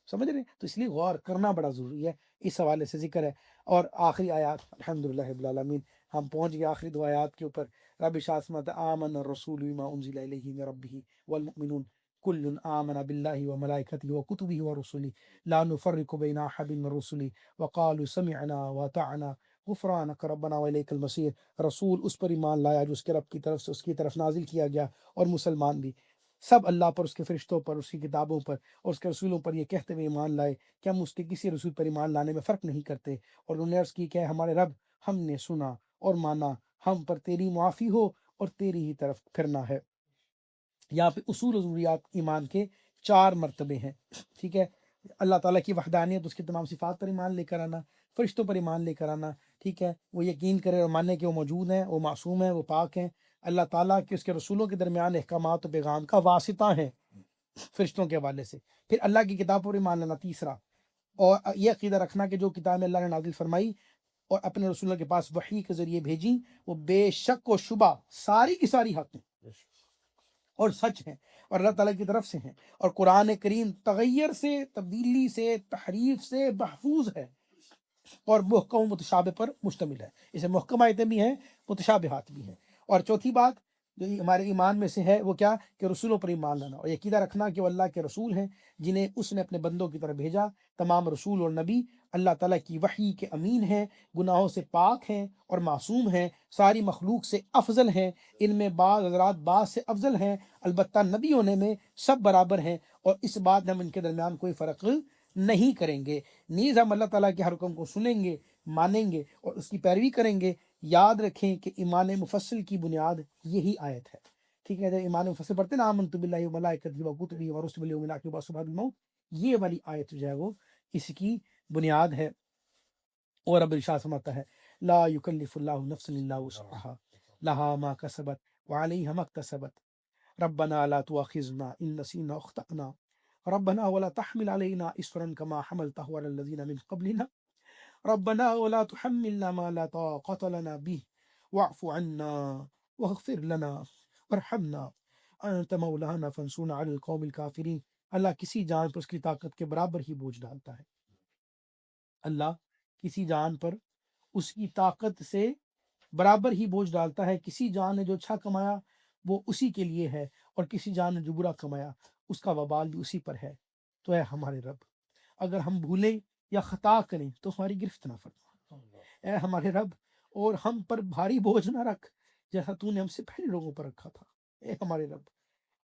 سمجھ رہے ہیں؟ تو اس لیے غور کرنا بڑا ضروری ہے، اس حوالے سے ذکر ہے۔ اور آخری آیات الحمدللہ رب العالمین، ہم پہنچ گئے آخری دو آیات کے اوپر۔ رب شاسمت آمن الرسول بما انزل الیہ من ربہ والمؤمنون کل آمن باللہ وملائکتہ وکتبہ ورسلہ لا نفرق بین احد من رسلہ وقالوا سمعنا واطعنا غفرانک ربنا والیک المصیر۔ رسول اس پر ایمان لایا جو اس کے رب کی طرف سے اس کی طرف نازل کیا گیا، اور مسلمان بھی، سب اللہ پر، اس کے فرشتوں پر، اس کی کتابوں پر اور اس کے رسولوں پر یہ کہتے ہوئے ایمان لائے کہ ہم اس کے کسی رسول پر ایمان لانے میں فرق نہیں کرتے، اور انہوں نے عرض کی کہ اے ہمارے رب، ہم نے سنا اور مانا، ہم پر تیری معافی ہو اور تیری ہی طرف پھرنا ہے۔ یہاں پہ اصول و ضروریات ایمان کے 4 مرتبے ہیں، ٹھیک ہے۔ اللہ تعالیٰ کی وحدانیت، اس کی تمام صفات پر ایمان لے کر آنا، فرشتوں پر ایمان لے کر آنا، ٹھیک ہے، وہ یقین کرے اور مانے کہ وہ موجود ہیں، وہ معصوم ہیں، وہ پاک ہیں، اللہ تعالیٰ کے اس کے رسولوں کے درمیان احکامات و پیغام کا واسطہ ہیں فرشتوں کے حوالے سے۔ پھر اللہ کی کتاب پر ایمان لانا تیسرا، اور یہ عقیدہ رکھنا کہ جو کتابیں اللہ نے نازل فرمائی اور اپنے رسولوں کے پاس وحی کے ذریعے بھیجی، وہ بے شک و شبہ ساری کی ساری حق ہیں اور سچ ہیں اور اللہ تعالیٰ کی طرف سے ہیں، اور قرآن کریم تغیر سے، تبدیلی سے، تحریف سے محفوظ ہے اور محکم و متشابہ پر مشتمل ہے۔ اسے محکم آیتیں بھی ہیں، متشابہات بھی ہیں۔ اور چوتھی بات جو ہمارے ایمان میں سے ہے وہ کیا کہ رسولوں پر ایمان لانا اور یقینہ رکھنا کہ وہ اللہ کے رسول ہیں جنہیں اس نے اپنے بندوں کی طرف بھیجا۔ تمام رسول اور نبی اللہ تعالیٰ کی وحی کے امین ہیں، گناہوں سے پاک ہیں اور معصوم ہیں، ساری مخلوق سے افضل ہیں، ان میں بعض حضرات بعض سے افضل ہیں، البتہ نبی ہونے میں سب برابر ہیں، اور اس بات میں ہم ان کے درمیان کوئی فرق نہیں کریں گے۔ نیز ہم اللہ تعالیٰ کے ہر حکم کو سنیں گے، مانیں گے اور اس کی پیروی کریں گے۔ یاد رکھیں کہ ایمان مفصل کی بنیاد یہی آیت ہے، ٹھیک ہے۔ جب ایمان مفصل پڑھتے ہیں نا، آمنت باللہ و ملائکتہ و کتبہ و رسلہ والیوم الآخر و صفات الموت، یہ والی آیت جو ہے وہ اس کی بنیاد ہے۔ اور رب ارشاد فرماتا ہے لا یکلف اللہ نفسا الا وسعها لها ما کسبت وعلیہا ما اکتسبت ربنا لا تؤاخذنا ان نسینا او اخطأنا ربنا ولا تحمل علينا اصرا كما حملته على الذين من قبلنا ربنا ولا تحملنا ما لا طاقة لنا به واعف عنا واغفر لنا وارحمنا انت مولانا فانصرنا على القوم الكافرين۔ اللہ کسی جان پر اس کی طاقت کے برابر ہی بوجھ ڈالتا ہے، اللہ کسی جان پر اس کی طاقت سے برابر ہی بوجھ ڈالتا ہے۔ کسی جان نے جو اچھا کمایا وہ اسی کے لیے ہے، اور کسی جان نے جو برا کمایا اس کا وبال بھی اسی پر ہے۔ تو اے ہمارے رب، اگر ہم بھولیں یا خطا کریں تو ہماری گرفت نہ فرما، اے ہمارے رب، اور ہم پر بھاری بوجھ نہ رکھ جیسا تو نے ہم سے پہلے لوگوں پر رکھا تھا، اے ہمارے رب،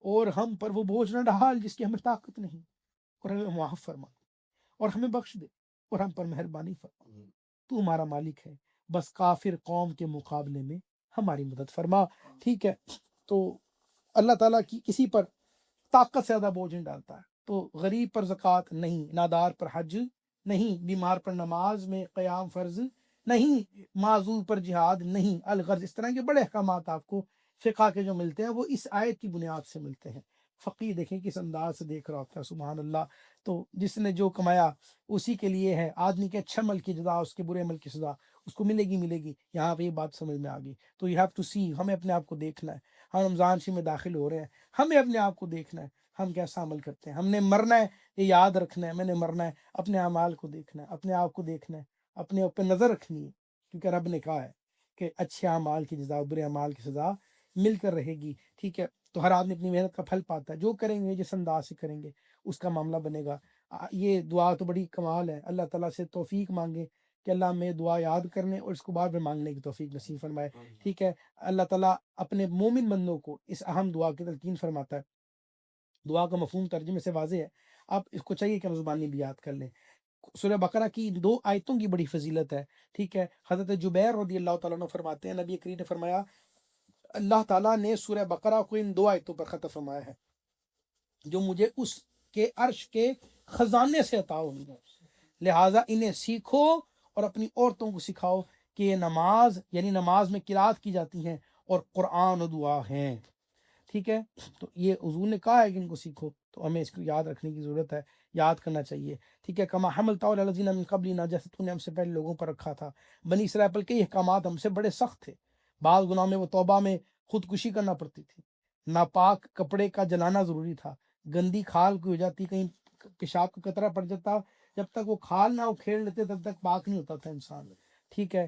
اور ہم پر وہ بوجھ نہ ڈال جس کی ہمیں طاقت نہیں، اور ہمیں معاف فرما اور ہمیں بخش دے اور ہم پر مہربانی فرما، تو ہمارا مالک ہے، بس کافر قوم کے مقابلے میں ہماری مدد فرما، ٹھیک ہے۔ تو اللہ تعالیٰ کی کسی پر طاقت سے زیادہ بوجھ نہیں ڈالتا ہے، تو غریب پر زکوٰۃ نہیں، نادار پر حج نہیں، بیمار پر نماز میں قیام فرض نہیں، معذور پر جہاد نہیں، الغرض، اس طرح کے بڑے احکامات آپ کو فقہ کے جو ملتے ہیں وہ اس آیت کی بنیاد سے ملتے ہیں۔ فقیر دیکھیں کس انداز سے دیکھ رہا ہوتا ہے، سبحان اللہ۔ تو جس نے جو کمایا اسی کے لیے ہے، آدمی کے اچھے عمل کی جزا اس کے برے عمل کی سزا اس کو ملے گی۔ یہاں پہ یہ بات سمجھ میں آ گئی۔ تو یو ہیو ٹو سی، ہمیں اپنے آپ کو دیکھنا ہے، ہم رمضان شریف میں داخل ہو رہے ہیں، ہمیں اپنے آپ کو دیکھنا ہے ہم کیسا عمل کرتے ہیں۔ ہم نے مرنا ہے، یہ یاد رکھنا ہے، میں نے مرنا ہے، اپنے اعمال کو دیکھنا ہے، اپنے آپ کو دیکھنا ہے، اپنے اوپر نظر رکھنی ہے، کیونکہ رب نے کہا ہے کہ اچھے اعمال کی جزا برے اعمال کی سزا مل کر رہے گی، ٹھیک ہے۔ تو ہر آدمی اپنی محنت کا پھل پاتا ہے، جو کریں گے جس انداز سے کریں گے اس کا معاملہ بنے گا۔ یہ دعا تو بڑی کمال ہے، اللہ تعالیٰ سے توفیق مانگے کہ اللہ ہمیں دعا یاد کرنے اور اس کو بعد میں مانگنے کی توفیق نصیب فرمائے، ٹھیک ہے۔ اللہ تعالیٰ اپنے مومن بندوں کو اس اہم دعا کی تلقین فرماتا ہے۔ دعا کا مفہوم ترجمے سے واضح ہے، آپ اس کو چاہیے کہ ہم زبانی بھی یاد کر لیں۔ سورہ بقرہ کی 2 آیتوں کی بڑی فضیلت ہے، ٹھیک ہے۔ حضرت جبیر رضی اللہ تعالیٰ عنہ فرماتے ہیں نبی کریم نے فرمایا اللہ تعالیٰ نے سورہ بقرہ کو ان 2 آیتوں پر ختم فرمایا ہے جو مجھے اس کے عرش کے خزانے سے عطا ہوئی ہے، لہٰذا انہیں سیکھو اور اپنی عورتوں کو سکھاؤ کہ یہ نماز یعنی نماز میں قرات کی جاتی ہیں اور قرآن و دعا ہیں، ٹھیک ہے۔ تو یہ حضور نے کہا ہے کہ ان کو سیکھو، تو ہمیں اس کو یاد رکھنے کی ضرورت ہے، یاد کرنا چاہیے، ٹھیک ہے۔ کما حملت علی الذین من قبلنا، جیسے تو نے ہم سے پہلے لوگوں پر رکھا تھا۔ بنی اسرائیل پر کئی احکامات ہم سے بڑے سخت تھے، بعض گناہوں میں وہ توبہ میں خودکشی کرنا پڑتی تھی، ناپاک کپڑے کا جلانا ضروری تھا، گندی کھال کوئی ہو جاتی، کہیں پیشاب کا قطرہ پڑ جاتا، جب تک وہ کھال نہ اکھیڑ لیتے تب تک پاک نہیں ہوتا تھا انسان، ٹھیک ہے۔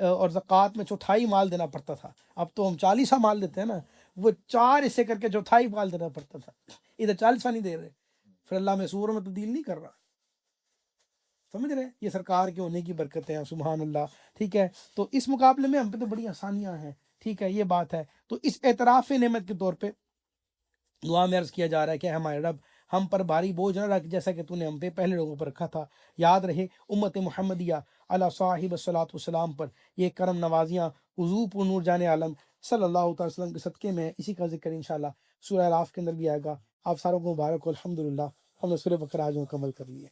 اور زکوٰۃ میں چوتھائی مال دینا پڑتا تھا، اب تو ہم 40واں مال دیتے ہیں نا، وہ 4 حصے کر کے چوتھائی مال دینا پڑتا تھا، ادھر 40واں نہیں دے رہے، پھر اللہ میں سوروں میں تبدیل نہیں کر رہا، سمجھ رہے ہیں؟ یہ سرکار کے ہونے کی برکتیں ہیں، سبحان اللہ، ٹھیک ہے۔ تو اس مقابلے میں ہم پہ تو بڑی آسانیاں ہیں، ٹھیک ہے، یہ بات ہے۔ تو اس اعتراف نعمت کے طور پہ دعا میں عرض کیا جا رہا ہے کہ ہمارے رب ہم پر بھاری بوجھ نہ رکھ جیسا کہ تو نے ہم پہ پہلے لوگوں پر رکھا تھا۔ یاد رہے امت محمدیہ علی صاحب الصلاۃ والسلام پر یہ کرم نوازیاں حضور پر نور جان عالم صلی اللہ تعالی وسلم کے صدقے میں اسی کا ذکر انشاءاللہ سورہ اعراف کے اندر بھی آئے گا۔ آپ ساروں کو مبارک ہو، الحمدللہ ہم نے سورہ بقرہ آج مکمل کر لی ہے۔